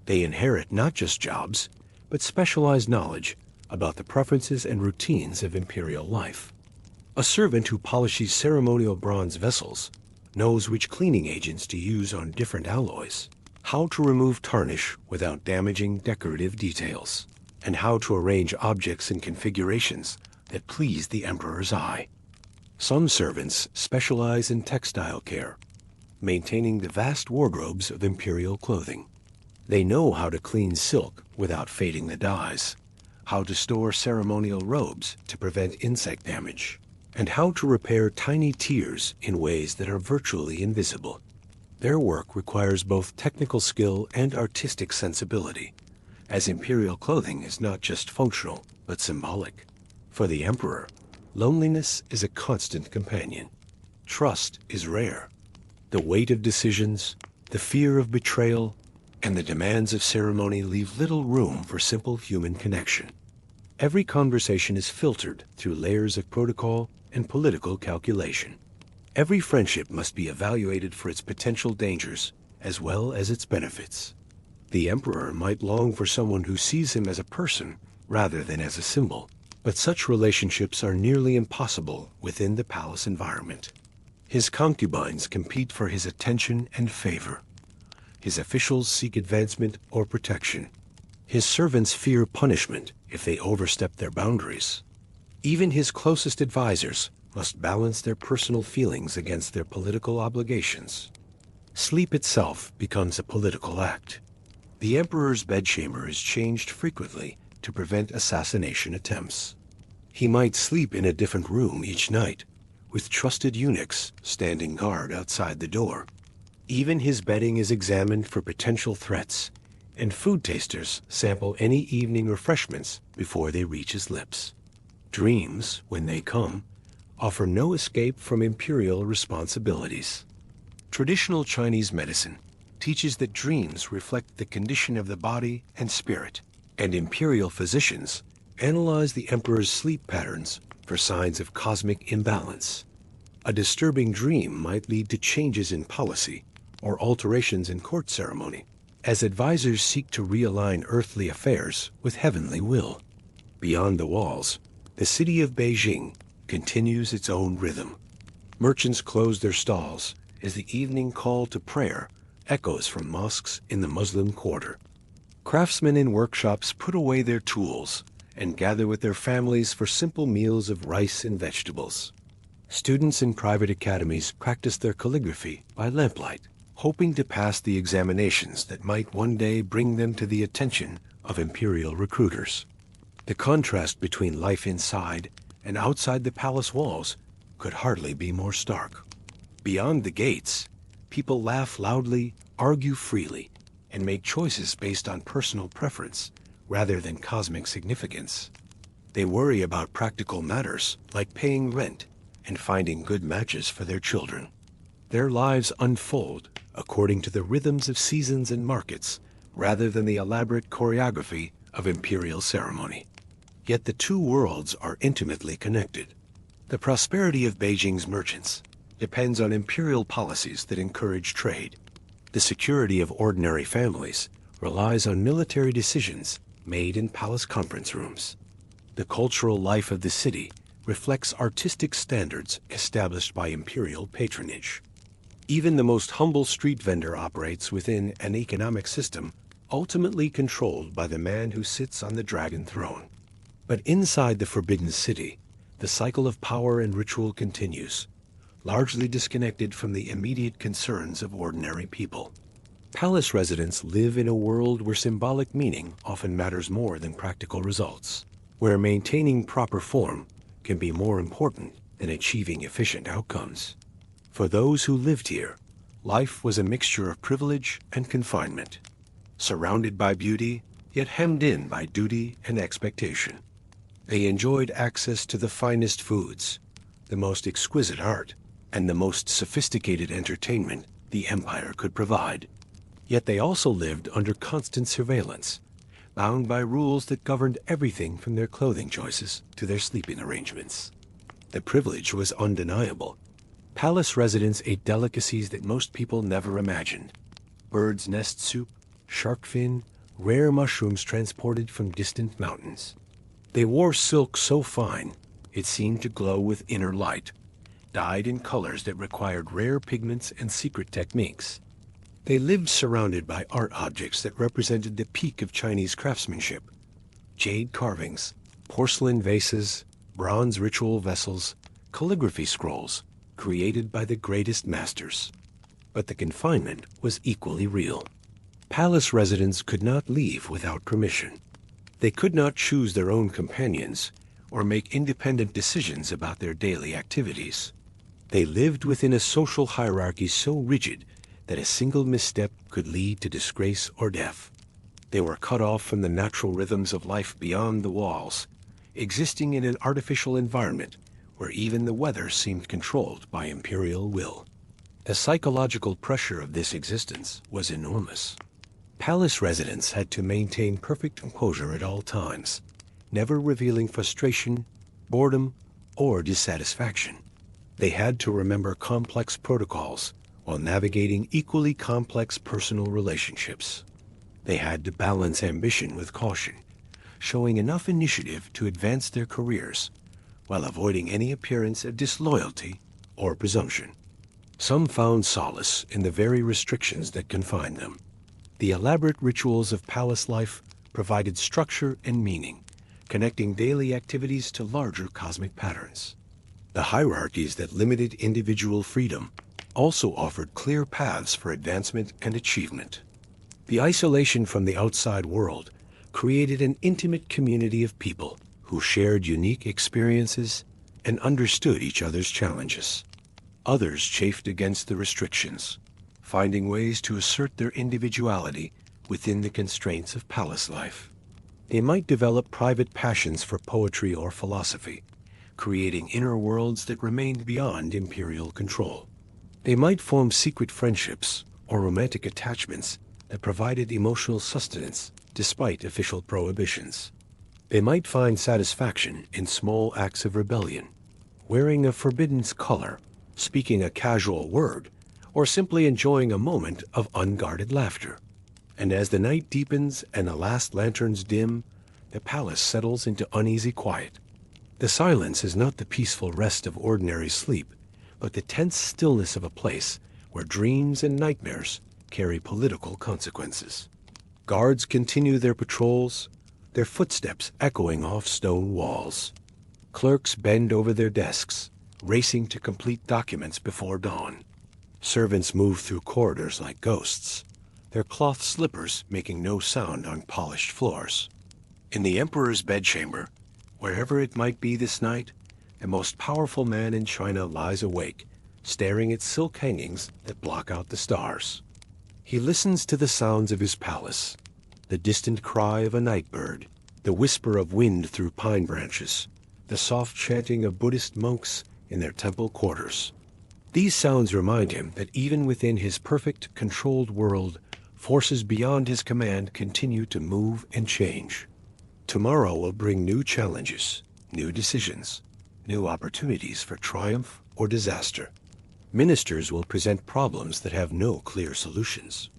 A: They inherit not just jobs, but specialized knowledge about the preferences and routines of imperial life. A servant who polishes ceremonial bronze vessels knows which cleaning agents to use on different alloys, how to remove tarnish without damaging decorative details, and how to arrange objects in configurations that please the emperor's eye. Some servants specialize in textile care, maintaining the vast wardrobes of imperial clothing. They know how to clean silk without fading the dyes, how to store ceremonial robes to prevent insect damage, and how to repair tiny tears in ways that are virtually invisible. Their work requires both technical skill and artistic sensibility, as imperial clothing is not just functional, but symbolic. For the emperor, loneliness is a constant companion. Trust is rare. The weight of decisions, the fear of betrayal, and the demands of ceremony leave little room for simple human connection. Every conversation is filtered through layers of protocol and political calculation. Every friendship must be evaluated for its potential dangers as well as its benefits. The emperor might long for someone who sees him as a person rather than as a symbol, but such relationships are nearly impossible within the palace environment. His concubines compete for his attention and favor. His officials seek advancement or protection. His servants fear punishment if they overstep their boundaries. Even his closest advisors must balance their personal feelings against their political obligations. Sleep itself becomes a political act. The emperor's bedchamber is changed frequently to prevent assassination attempts. He might sleep in a different room each night, with trusted eunuchs standing guard outside the door. Even his bedding is examined for potential threats, and food tasters sample any evening refreshments before they reach his lips. Dreams, when they come, offer no escape from imperial responsibilities. Traditional Chinese medicine teaches that dreams reflect the condition of the body and spirit, and imperial physicians analyze the emperor's sleep patterns for signs of cosmic imbalance. A disturbing dream might lead to changes in policy or alterations in court ceremony, as advisors seek to realign earthly affairs with heavenly will. Beyond the walls, the city of Beijing continues its own rhythm. Merchants close their stalls as the evening call to prayer echoes from mosques in the Muslim quarter. Craftsmen in workshops put away their tools and gather with their families for simple meals of rice and vegetables. Students in private academies practice their calligraphy by lamplight, hoping to pass the examinations that might one day bring them to the attention of imperial recruiters. The contrast between life inside and outside the palace walls could hardly be more stark. Beyond the gates, people laugh loudly, argue freely, and make choices based on personal preference rather than cosmic significance. They worry about practical matters like paying rent and finding good matches for their children. Their lives unfold according to the rhythms of seasons and markets rather than the elaborate choreography of imperial ceremony. Yet the two worlds are intimately connected. The prosperity of Beijing's merchants depends on imperial policies that encourage trade. The security of ordinary families relies on military decisions made in palace conference rooms. The cultural life of the city reflects artistic standards established by imperial patronage. Even the most humble street vendor operates within an economic system ultimately controlled by the man who sits on the dragon throne. But inside the Forbidden City, The cycle of power and ritual continues, largely disconnected from the immediate concerns of ordinary people. Palace residents live in a world where symbolic meaning often matters more than practical results, where maintaining proper form can be more important than achieving efficient outcomes. For those who lived here, life was a mixture of privilege and confinement, surrounded by beauty, yet hemmed in by duty and expectation. They enjoyed access to the finest foods, the most exquisite art, and the most sophisticated entertainment the empire could provide. Yet they also lived under constant surveillance, bound by rules that governed everything from their clothing choices to their sleeping arrangements. The privilege was undeniable. Palace residents ate delicacies that most people never imagined: bird's nest soup, shark fin, rare mushrooms transported from distant mountains. They wore silk so fine it seemed to glow with inner light, dyed in colors that required rare pigments and secret techniques. They lived surrounded by art objects that represented the peak of Chinese craftsmanship: jade carvings, porcelain vases, bronze ritual vessels, calligraphy scrolls created by the greatest masters. But the confinement was equally real. Palace residents could not leave without permission. They could not choose their own companions or make independent decisions about their daily activities. They lived within a social hierarchy so rigid that a single misstep could lead to disgrace or death. They were cut off from the natural rhythms of life beyond the walls, existing in an artificial environment where even the weather seemed controlled by imperial will. The psychological pressure of this existence was enormous. Palace residents had to maintain perfect composure at all times, never revealing frustration, boredom, or dissatisfaction. They had to remember complex protocols while navigating equally complex personal relationships. They had to balance ambition with caution, showing enough initiative to advance their careers while avoiding any appearance of disloyalty or presumption. Some found solace in the very restrictions that confined them. The elaborate rituals of palace life provided structure and meaning, connecting daily activities to larger cosmic patterns. The hierarchies that limited individual freedom also offered clear paths for advancement and achievement. The isolation from the outside world created an intimate community of people who shared unique experiences and understood each other's challenges. Others chafed against the restrictions, finding ways to assert their individuality within the constraints of palace life. They might develop private passions for poetry or philosophy, creating inner worlds that remained beyond imperial control. They might form secret friendships or romantic attachments that provided emotional sustenance despite official prohibitions. They might find satisfaction in small acts of rebellion, wearing a forbidden color, speaking a casual word, or simply enjoying a moment of unguarded laughter. And as the night deepens and the last lanterns dim, the palace settles into uneasy quiet. The silence is not the peaceful rest of ordinary sleep, but the tense stillness of a place where dreams and nightmares carry political consequences. Guards continue their patrols, their footsteps echoing off stone walls. Clerks bend over their desks, racing to complete documents before dawn. Servants move through corridors like ghosts, their cloth slippers making no sound on polished floors. In the emperor's bedchamber, wherever it might be this night, the most powerful man in China lies awake, staring at silk hangings that block out the stars. He listens to the sounds of his palace, the distant cry of a night bird, the whisper of wind through pine branches, the soft chanting of Buddhist monks in their temple quarters. These sounds remind him that even within his perfect, controlled world, forces beyond his command continue to move and change. Tomorrow will bring new challenges, new decisions, new opportunities for triumph or disaster. Ministers will present problems that have no clear solutions.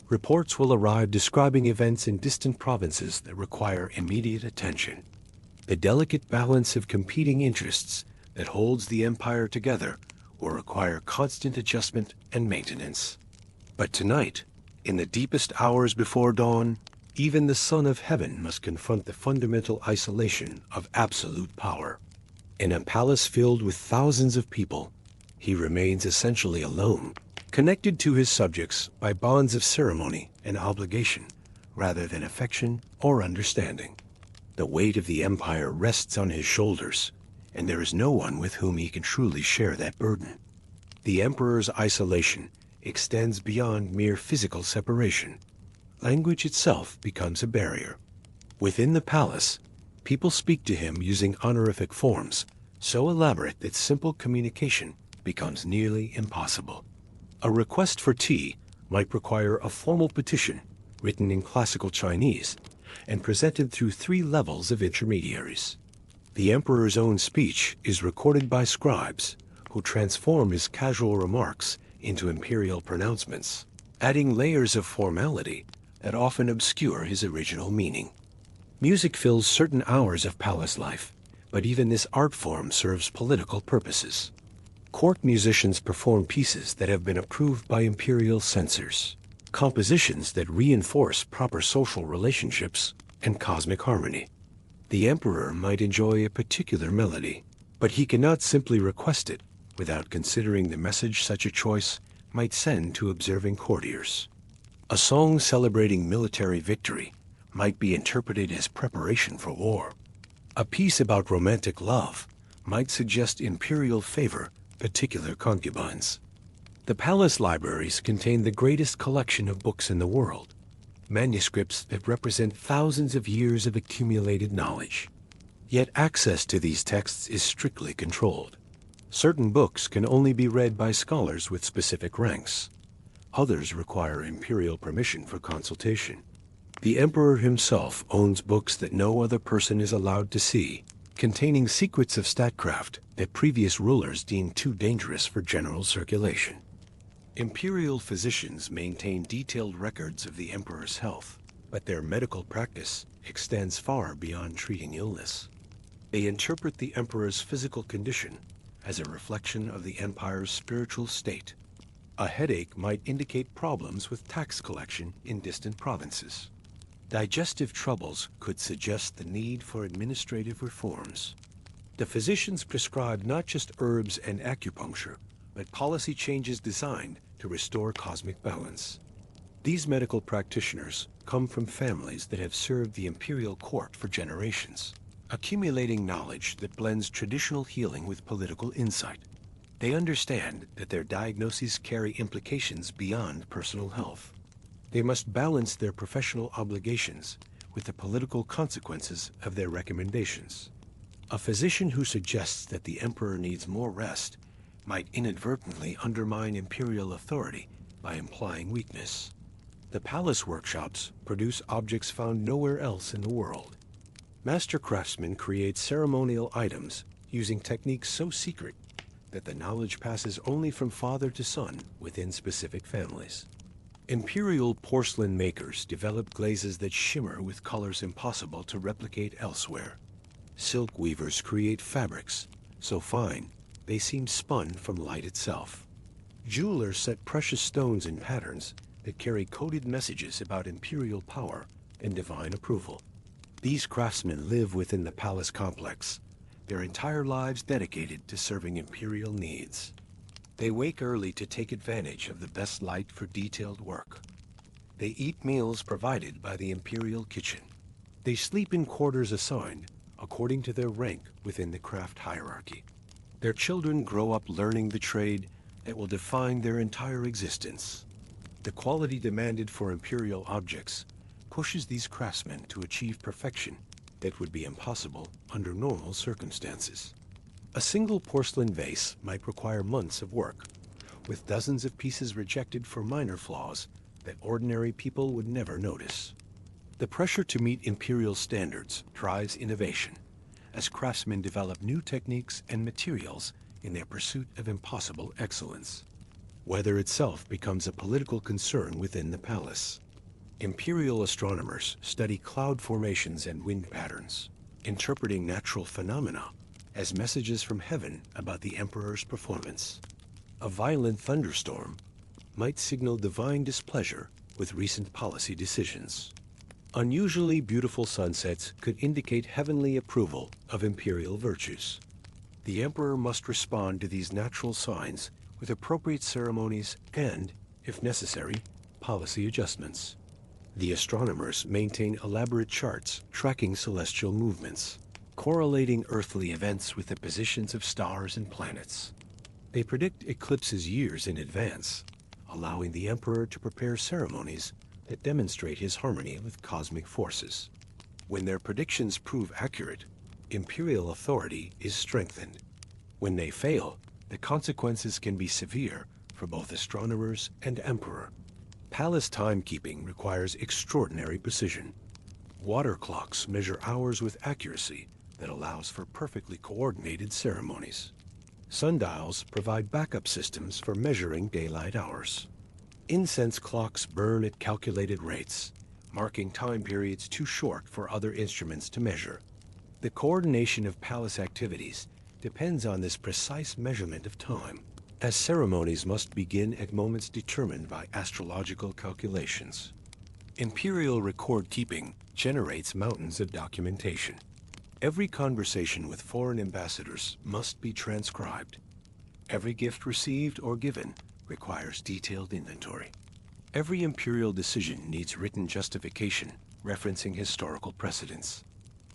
A: Reports will arrive describing events in distant provinces that require immediate attention. The delicate balance of competing interests that holds the empire together will require constant adjustment and maintenance. But tonight, in the deepest hours before dawn, even the Son of Heaven must confront the fundamental isolation of absolute power. In a palace filled with thousands of people, he remains essentially alone, connected to his subjects by bonds of ceremony and obligation, rather than affection or understanding. The weight of the empire rests on his shoulders, and there is no one with whom he can truly share that burden. The emperor's isolation extends beyond mere physical separation. Language itself becomes a barrier. Within the palace, people speak to him using honorific forms, so elaborate that simple communication becomes nearly impossible. A request for tea might require a formal petition written in classical Chinese and presented through 3 levels of intermediaries. The emperor's own speech is recorded by scribes who transform his casual remarks into imperial pronouncements, adding layers of formality that often obscure his original meaning. Music fills certain hours of palace life, but even this art form serves political purposes. Court musicians perform pieces that have been approved by imperial censors, compositions that reinforce proper social relationships and cosmic harmony. The emperor might enjoy a particular melody, but he cannot simply request it without considering the message such a choice might send to observing courtiers. A song celebrating military victory might be interpreted as preparation for war. A piece about romantic love might suggest imperial favor, particular concubines. The palace libraries contain the greatest collection of books in the world, manuscripts that represent thousands of years of accumulated knowledge. Yet access to these texts is strictly controlled. Certain books can only be read by scholars with specific ranks. Others require imperial permission for consultation. The emperor himself owns books that no other person is allowed to see, containing secrets of statecraft that previous rulers deemed too dangerous for general circulation. Imperial physicians maintain detailed records of the emperor's health, but their medical practice extends far beyond treating illness. They interpret the emperor's physical condition as a reflection of the empire's spiritual state. A headache might indicate problems with tax collection in distant provinces. Digestive troubles could suggest the need for administrative reforms. The physicians prescribe not just herbs and acupuncture, but policy changes designed to restore cosmic balance. These medical practitioners come from families that have served the imperial court for generations, accumulating knowledge that blends traditional healing with political insight. They understand that their diagnoses carry implications beyond personal health. They must balance their professional obligations with the political consequences of their recommendations. A physician who suggests that the emperor needs more rest might inadvertently undermine imperial authority by implying weakness. The palace workshops produce objects found nowhere else in the world. Master craftsmen create ceremonial items using techniques so secret that the knowledge passes only from father to son within specific families. Imperial porcelain makers develop glazes that shimmer with colors impossible to replicate elsewhere. Silk weavers create fabrics so fine they seem spun from light itself. Jewelers set precious stones in patterns that carry coded messages about imperial power and divine approval. These craftsmen live within the palace complex, their entire lives dedicated to serving imperial needs. They wake early to take advantage of the best light for detailed work. They eat meals provided by the imperial kitchen. They sleep in quarters assigned according to their rank within the craft hierarchy. Their children grow up learning the trade that will define their entire existence. The quality demanded for imperial objects pushes these craftsmen to achieve perfection that would be impossible under normal circumstances. A single porcelain vase might require months of work, with dozens of pieces rejected for minor flaws that ordinary people would never notice. The pressure to meet imperial standards drives innovation, as craftsmen develop new techniques and materials in their pursuit of impossible excellence. Weather itself becomes a political concern within the palace. Imperial astronomers study cloud formations and wind patterns, interpreting natural phenomena as messages from heaven about the emperor's performance. A violent thunderstorm might signal divine displeasure with recent policy decisions. Unusually beautiful sunsets could indicate heavenly approval of imperial virtues. The emperor must respond to these natural signs with appropriate ceremonies and, if necessary, policy adjustments. The astronomers maintain elaborate charts tracking celestial movements, correlating earthly events with the positions of stars and planets. They predict eclipses years in advance, allowing the emperor to prepare ceremonies that demonstrate his harmony with cosmic forces. When their predictions prove accurate, imperial authority is strengthened. When they fail, the consequences can be severe for both astronomers and emperor. Palace timekeeping requires extraordinary precision. Water clocks measure hours with accuracy that allows for perfectly coordinated ceremonies. Sundials provide backup systems for measuring daylight hours. Incense clocks burn at calculated rates, marking time periods too short for other instruments to measure. The coordination of palace activities depends on this precise measurement of time, as ceremonies must begin at moments determined by astrological calculations. Imperial record-keeping generates mountains of documentation. Every conversation with foreign ambassadors must be transcribed. Every gift received or given requires detailed inventory. Every imperial decision needs written justification, referencing historical precedents.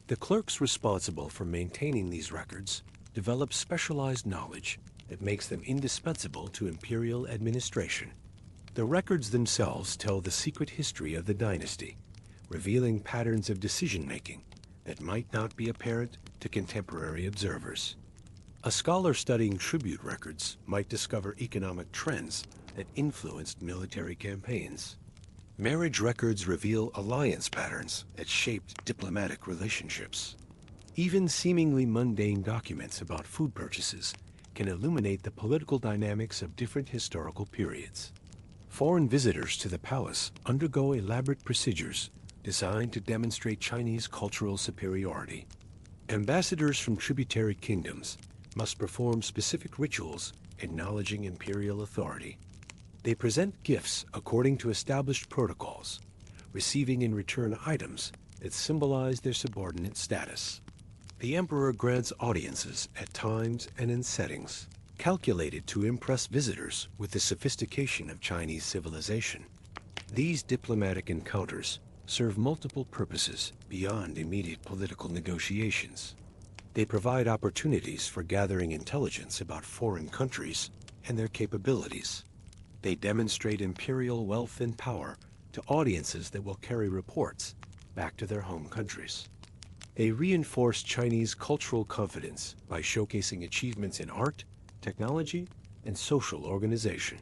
A: The clerks responsible for maintaining these records develop specialized knowledge that makes them indispensable to imperial administration. The records themselves tell the secret history of the dynasty, revealing patterns of decision-making that might not be apparent to contemporary observers. A scholar studying tribute records might discover economic trends that influenced military campaigns. Marriage records reveal alliance patterns that shaped diplomatic relationships. Even seemingly mundane documents about food purchases can illuminate the political dynamics of different historical periods. Foreign visitors to the palace undergo elaborate procedures designed to demonstrate Chinese cultural superiority. Ambassadors from tributary kingdoms must perform specific rituals acknowledging imperial authority. They present gifts according to established protocols, receiving in return items that symbolize their subordinate status. The emperor grants audiences at times and in settings calculated to impress visitors with the sophistication of Chinese civilization. These diplomatic encounters serve multiple purposes beyond immediate political negotiations. They provide opportunities for gathering intelligence about foreign countries and their capabilities. They demonstrate imperial wealth and power to audiences that will carry reports back to their home countries. They reinforce Chinese cultural confidence by showcasing achievements in art, technology, and social organization.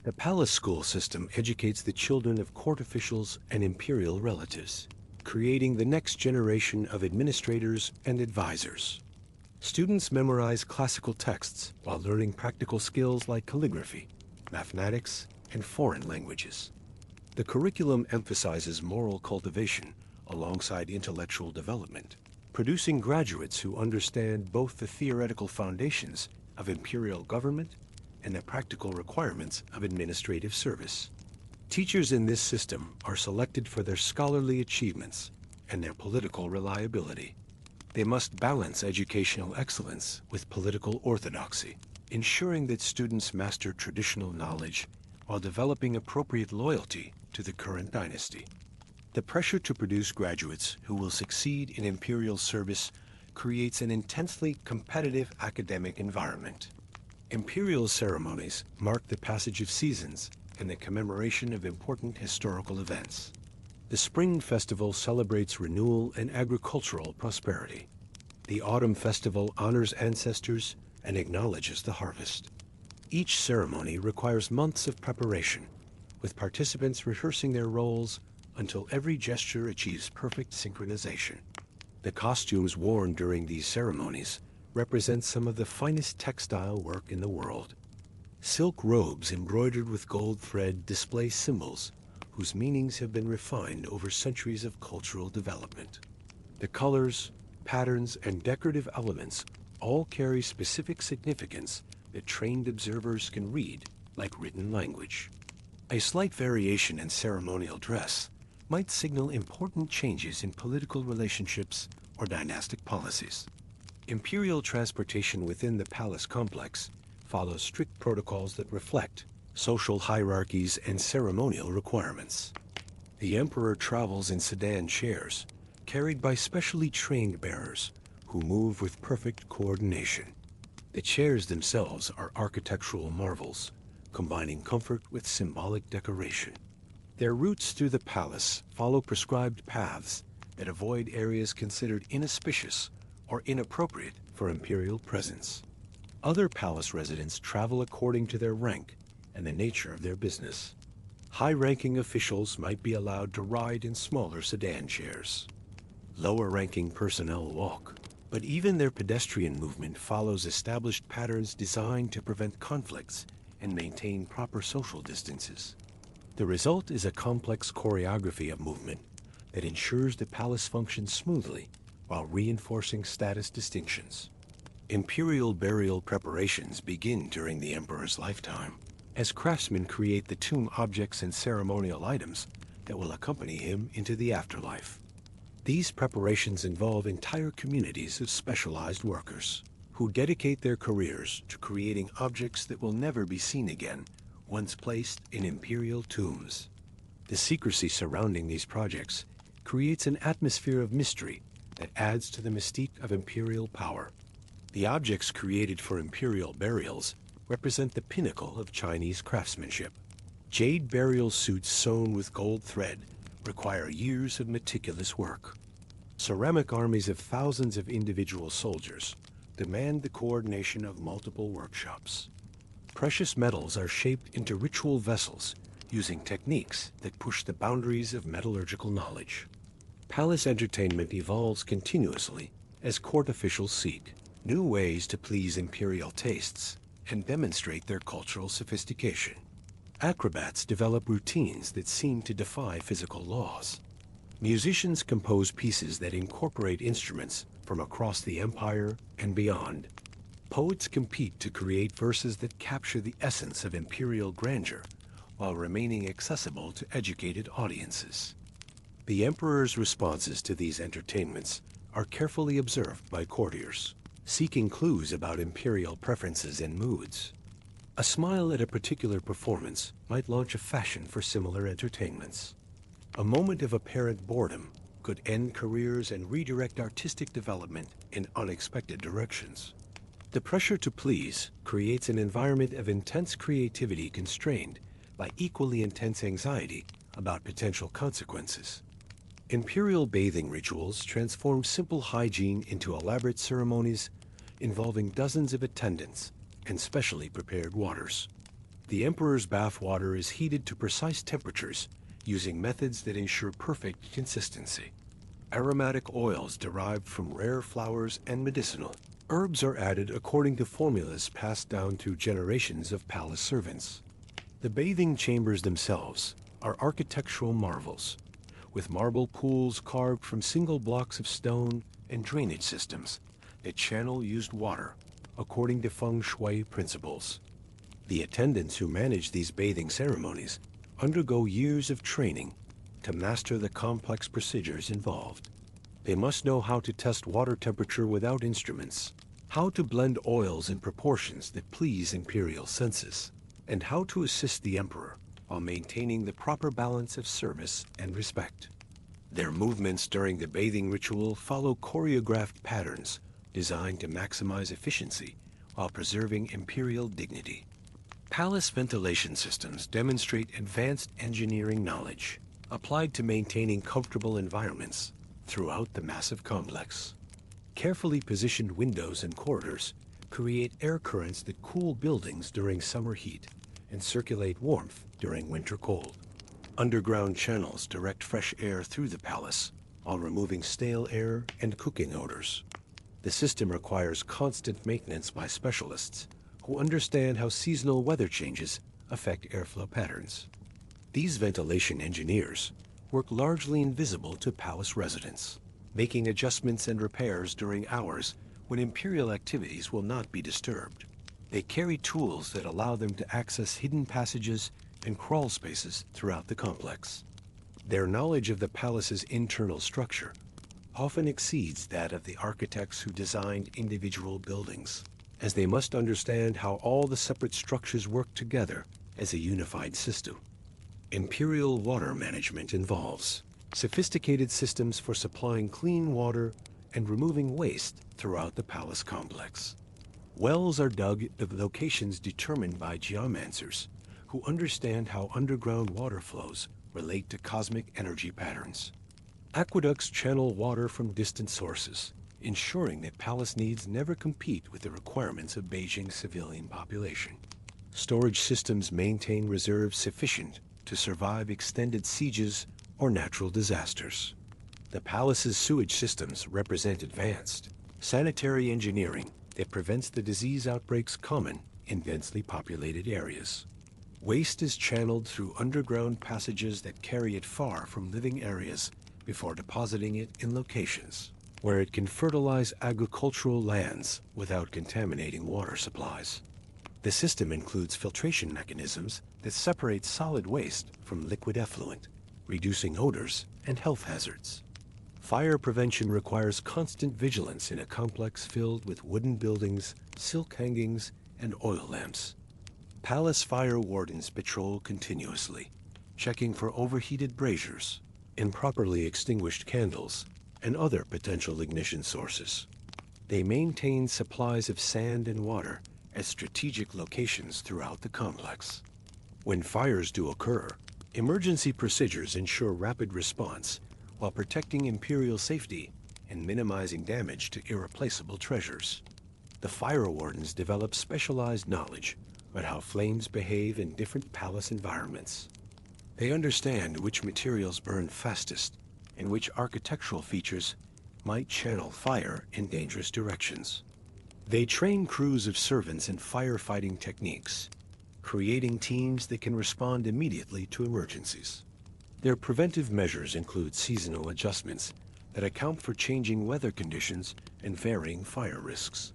A: The palace school system educates the children of court officials and imperial relatives, creating the next generation of administrators and advisors. Students memorize classical texts while learning practical skills like calligraphy, mathematics, and foreign languages. The curriculum emphasizes moral cultivation alongside intellectual development, producing graduates who understand both the theoretical foundations of imperial government and the practical requirements of administrative service. Teachers in this system are selected for their scholarly achievements and their political reliability. They must balance educational excellence with political orthodoxy, ensuring that students master traditional knowledge while developing appropriate loyalty to the current dynasty. The pressure to produce graduates who will succeed in imperial service creates an intensely competitive academic environment. Imperial ceremonies mark the passage of seasons and the commemoration of important historical events. The Spring Festival celebrates renewal and agricultural prosperity. The Autumn Festival honors ancestors and acknowledges the harvest. Each ceremony requires months of preparation, with participants rehearsing their roles until every gesture achieves perfect synchronization. The costumes worn during these ceremonies represent some of the finest textile work in the world. Silk robes embroidered with gold thread display symbols whose meanings have been refined over centuries of cultural development. The colors, patterns, and decorative elements all carry specific significance that trained observers can read like written language. A slight variation in ceremonial dress might signal important changes in political relationships or dynastic policies. Imperial transportation within the palace complex follows strict protocols that reflect social hierarchies and ceremonial requirements. The emperor travels in sedan chairs, carried by specially trained bearers who move with perfect coordination. The chairs themselves are architectural marvels, combining comfort with symbolic decoration. Their routes through the palace follow prescribed paths that avoid areas considered inauspicious or inappropriate for imperial presence. Other palace residents travel according to their rank and the nature of their business. High-ranking officials might be allowed to ride in smaller sedan chairs. Lower-ranking personnel walk, but even their pedestrian movement follows established patterns designed to prevent conflicts and maintain proper social distances. The result is a complex choreography of movement that ensures the palace functions smoothly while reinforcing status distinctions. Imperial burial preparations begin during the emperor's lifetime, as craftsmen create the tomb objects and ceremonial items that will accompany him into the afterlife. These preparations involve entire communities of specialized workers who dedicate their careers to creating objects that will never be seen again once placed in imperial tombs. The secrecy surrounding these projects creates an atmosphere of mystery that adds to the mystique of imperial power. The objects created for imperial burials represent the pinnacle of Chinese craftsmanship. Jade burial suits sewn with gold thread require years of meticulous work. Ceramic armies of thousands of individual soldiers demand the coordination of multiple workshops. Precious metals are shaped into ritual vessels using techniques that push the boundaries of metallurgical knowledge. Palace entertainment evolves continuously as court officials seek new ways to please imperial tastes and demonstrate their cultural sophistication. Acrobats develop routines that seem to defy physical laws. Musicians compose pieces that incorporate instruments from across the empire and beyond. Poets compete to create verses that capture the essence of imperial grandeur while remaining accessible to educated audiences. The emperor's responses to these entertainments are carefully observed by courtiers, seeking clues about imperial preferences and moods. A smile at a particular performance might launch a fashion for similar entertainments. A moment of apparent boredom could end careers and redirect artistic development in unexpected directions. The pressure to please creates an environment of intense creativity constrained by equally intense anxiety about potential consequences. Imperial bathing rituals transform simple hygiene into elaborate ceremonies involving dozens of attendants and specially prepared waters. The emperor's bath water is heated to precise temperatures using methods that ensure perfect consistency. Aromatic oils derived from rare flowers and medicinal herbs are added according to formulas passed down through generations of palace servants. The bathing chambers themselves are architectural marvels, with marble pools carved from single blocks of stone and drainage systems that channel used water according to feng shui principles. The attendants who manage these bathing ceremonies undergo years of training to master the complex procedures involved. They must know how to test water temperature without instruments, how to blend oils in proportions that please imperial senses, and how to assist the emperor while maintaining the proper balance of service and respect. Their movements during the bathing ritual follow choreographed patterns designed to maximize efficiency while preserving imperial dignity. Palace ventilation systems demonstrate advanced engineering knowledge applied to maintaining comfortable environments throughout the massive complex. Carefully positioned windows and corridors create air currents that cool buildings during summer heat and circulate warmth during winter cold. Underground channels direct fresh air through the palace while removing stale air and cooking odors. The system requires constant maintenance by specialists who understand how seasonal weather changes affect airflow patterns. These ventilation engineers work largely invisible to palace residents, making adjustments and repairs during hours when imperial activities will not be disturbed. They carry tools that allow them to access hidden passages and crawl spaces throughout the complex. Their knowledge of the palace's internal structure often exceeds that of the architects who designed individual buildings, as they must understand how all the separate structures work together as a unified system. Imperial water management involves sophisticated systems for supplying clean water and removing waste throughout the palace complex. Wells are dug at locations determined by geomancers who understand how underground water flows relate to cosmic energy patterns. Aqueducts channel water from distant sources, ensuring that palace needs never compete with the requirements of Beijing's civilian population. Storage systems maintain reserves sufficient to survive extended sieges or natural disasters. The palace's sewage systems represent advanced sanitary engineering that prevents the disease outbreaks common in densely populated areas. Waste is channeled through underground passages that carry it far from living areas before depositing it in locations where it can fertilize agricultural lands without contaminating water supplies. The system includes filtration mechanisms that separate solid waste from liquid effluent, reducing odors and health hazards. Fire prevention requires constant vigilance in a complex filled with wooden buildings, silk hangings, and oil lamps. Palace fire wardens patrol continuously, checking for overheated braziers, improperly extinguished candles, and other potential ignition sources. They maintain supplies of sand and water at strategic locations throughout the complex. When fires do occur, emergency procedures ensure rapid response while protecting Imperial safety and minimizing damage to irreplaceable treasures. The fire wardens develop specialized knowledge about how flames behave in different palace environments. They understand which materials burn fastest and which architectural features might channel fire in dangerous directions. They train crews of servants in firefighting techniques, creating teams that can respond immediately to emergencies. Their preventive measures include seasonal adjustments that account for changing weather conditions and varying fire risks.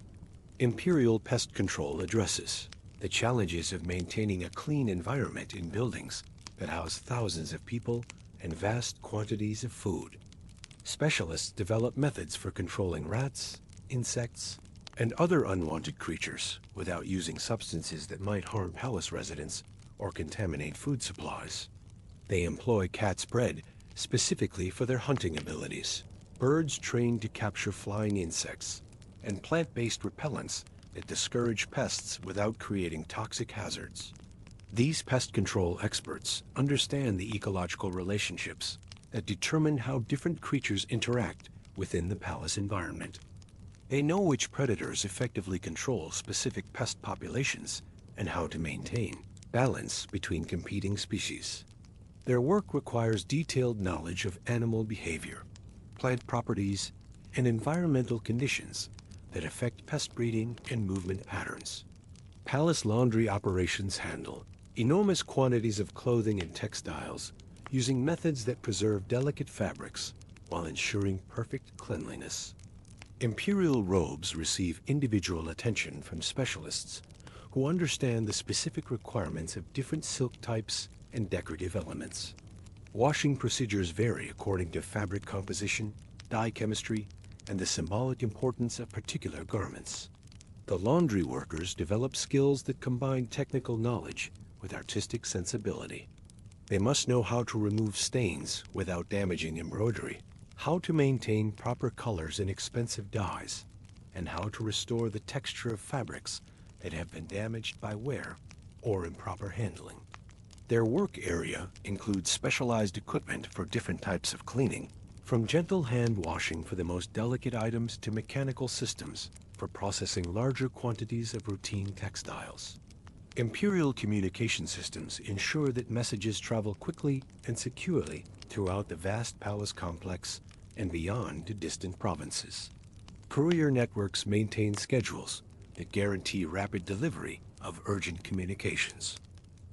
A: Imperial pest control addresses the challenges of maintaining a clean environment in buildings that house thousands of people and vast quantities of food. Specialists develop methods for controlling rats, insects, and other unwanted creatures without using substances that might harm palace residents or contaminate food supplies. They employ cat's bread specifically for their hunting abilities, birds trained to capture flying insects, and plant-based repellents that discourage pests without creating toxic hazards. These pest control experts understand the ecological relationships that determine how different creatures interact within the palace environment. They know which predators effectively control specific pest populations and how to maintain balance between competing species. Their work requires detailed knowledge of animal behavior, plant properties, and environmental conditions that affect pest breeding and movement patterns. Palace laundry operations handle enormous quantities of clothing and textiles using methods that preserve delicate fabrics while ensuring perfect cleanliness. Imperial robes receive individual attention from specialists who understand the specific requirements of different silk types and decorative elements. Washing procedures vary according to fabric composition, dye chemistry, and the symbolic importance of particular garments. The laundry workers develop skills that combine technical knowledge with artistic sensibility. They must know how to remove stains without damaging embroidery, how to maintain proper colors in expensive dyes, and how to restore the texture of fabrics that have been damaged by wear or improper handling. Their work area includes specialized equipment for different types of cleaning, from gentle hand washing for the most delicate items to mechanical systems for processing larger quantities of routine textiles. Imperial communication systems ensure that messages travel quickly and securely throughout the vast palace complex and beyond to distant provinces. Courier networks maintain schedules that guarantee rapid delivery of urgent communications.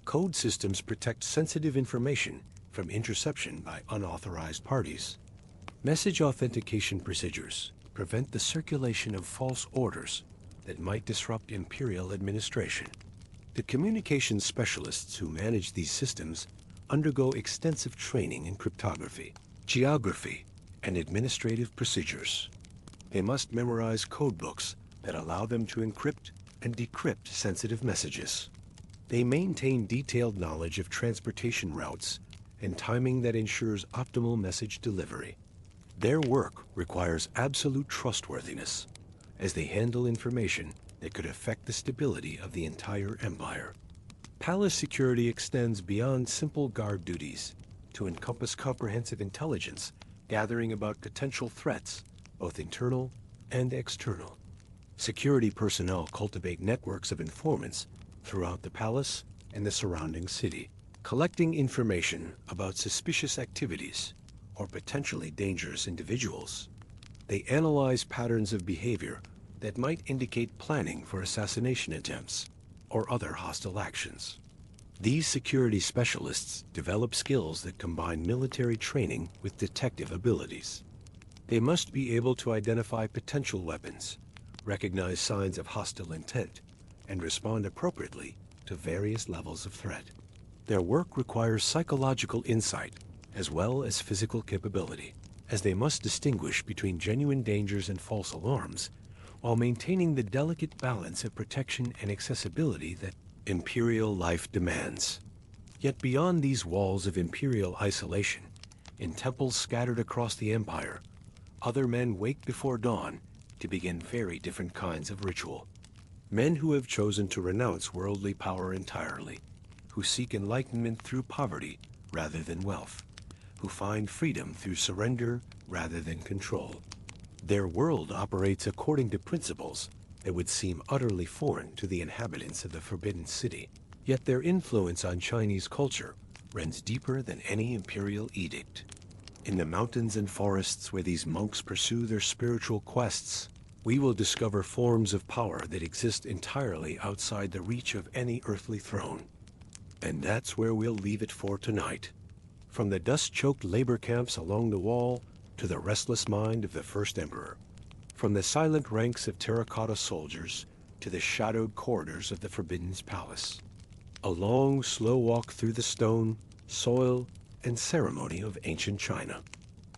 A: Code systems protect sensitive information from interception by unauthorized parties. Message authentication procedures prevent the circulation of false orders that might disrupt Imperial administration. The communications specialists who manage these systems undergo extensive training in cryptography, geography, and administrative procedures. They must memorize code books that allow them to encrypt and decrypt sensitive messages. They maintain detailed knowledge of transportation routes and timing that ensures optimal message delivery. Their work requires absolute trustworthiness, as they handle information that could affect the stability of the entire empire. Palace security extends beyond simple guard duties to encompass comprehensive intelligence, gathering about potential threats, both internal and external. Security personnel cultivate networks of informants throughout the palace and the surrounding city, collecting information about suspicious activities or potentially dangerous individuals. They analyze patterns of behavior that might indicate planning for assassination attempts or other hostile actions. These security specialists develop skills that combine military training with detective abilities. They must be able to identify potential weapons, recognize signs of hostile intent, and respond appropriately to various levels of threat. Their work requires psychological insight as well as physical capability, as they must distinguish between genuine dangers and false alarms, while maintaining the delicate balance of protection and accessibility that imperial life demands. Yet beyond these walls of imperial isolation, in temples scattered across the empire, other men wake before dawn to begin very different kinds of ritual. Men who have chosen to renounce worldly power entirely, who seek enlightenment through poverty rather than wealth, who find freedom through surrender rather than control. Their world operates according to principles that would seem utterly foreign to the inhabitants of the Forbidden City, yet their influence on Chinese culture runs deeper than any imperial edict. In the mountains and forests where these monks pursue their spiritual quests, we will discover forms of power that exist entirely outside the reach of any earthly throne. And that's where we'll leave it for tonight. From the dust-choked labor camps along the wall to the restless mind of the first emperor. From the silent ranks of terracotta soldiers to the shadowed corridors of the Forbidden's palace. A long, slow walk through the stone, soil, and ceremony of ancient China.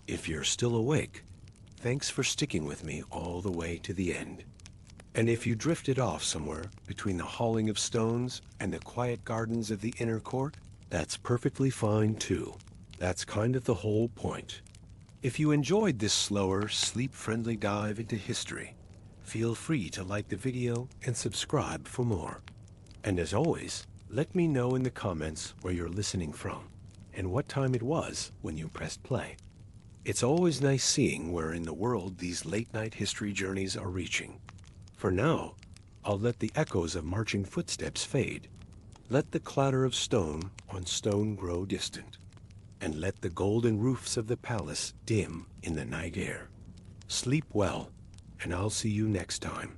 A: If you're still awake, thanks for sticking with me all the way to the end. And if you drifted off somewhere between the hauling of stones and the quiet gardens of the inner court, that's perfectly fine too. That's kind of the whole point. If you enjoyed this slower, sleep-friendly dive into history, feel free to like the video and subscribe for more. And as always, let me know in the comments where you're listening from and what time it was when you pressed play. It's always nice seeing where in the world these late-night history journeys are reaching. For now, I'll let the echoes of marching footsteps fade. Let the clatter of stone on stone grow distant. And let the golden roofs of the palace dim in the night air. Sleep well, and I'll see you next time.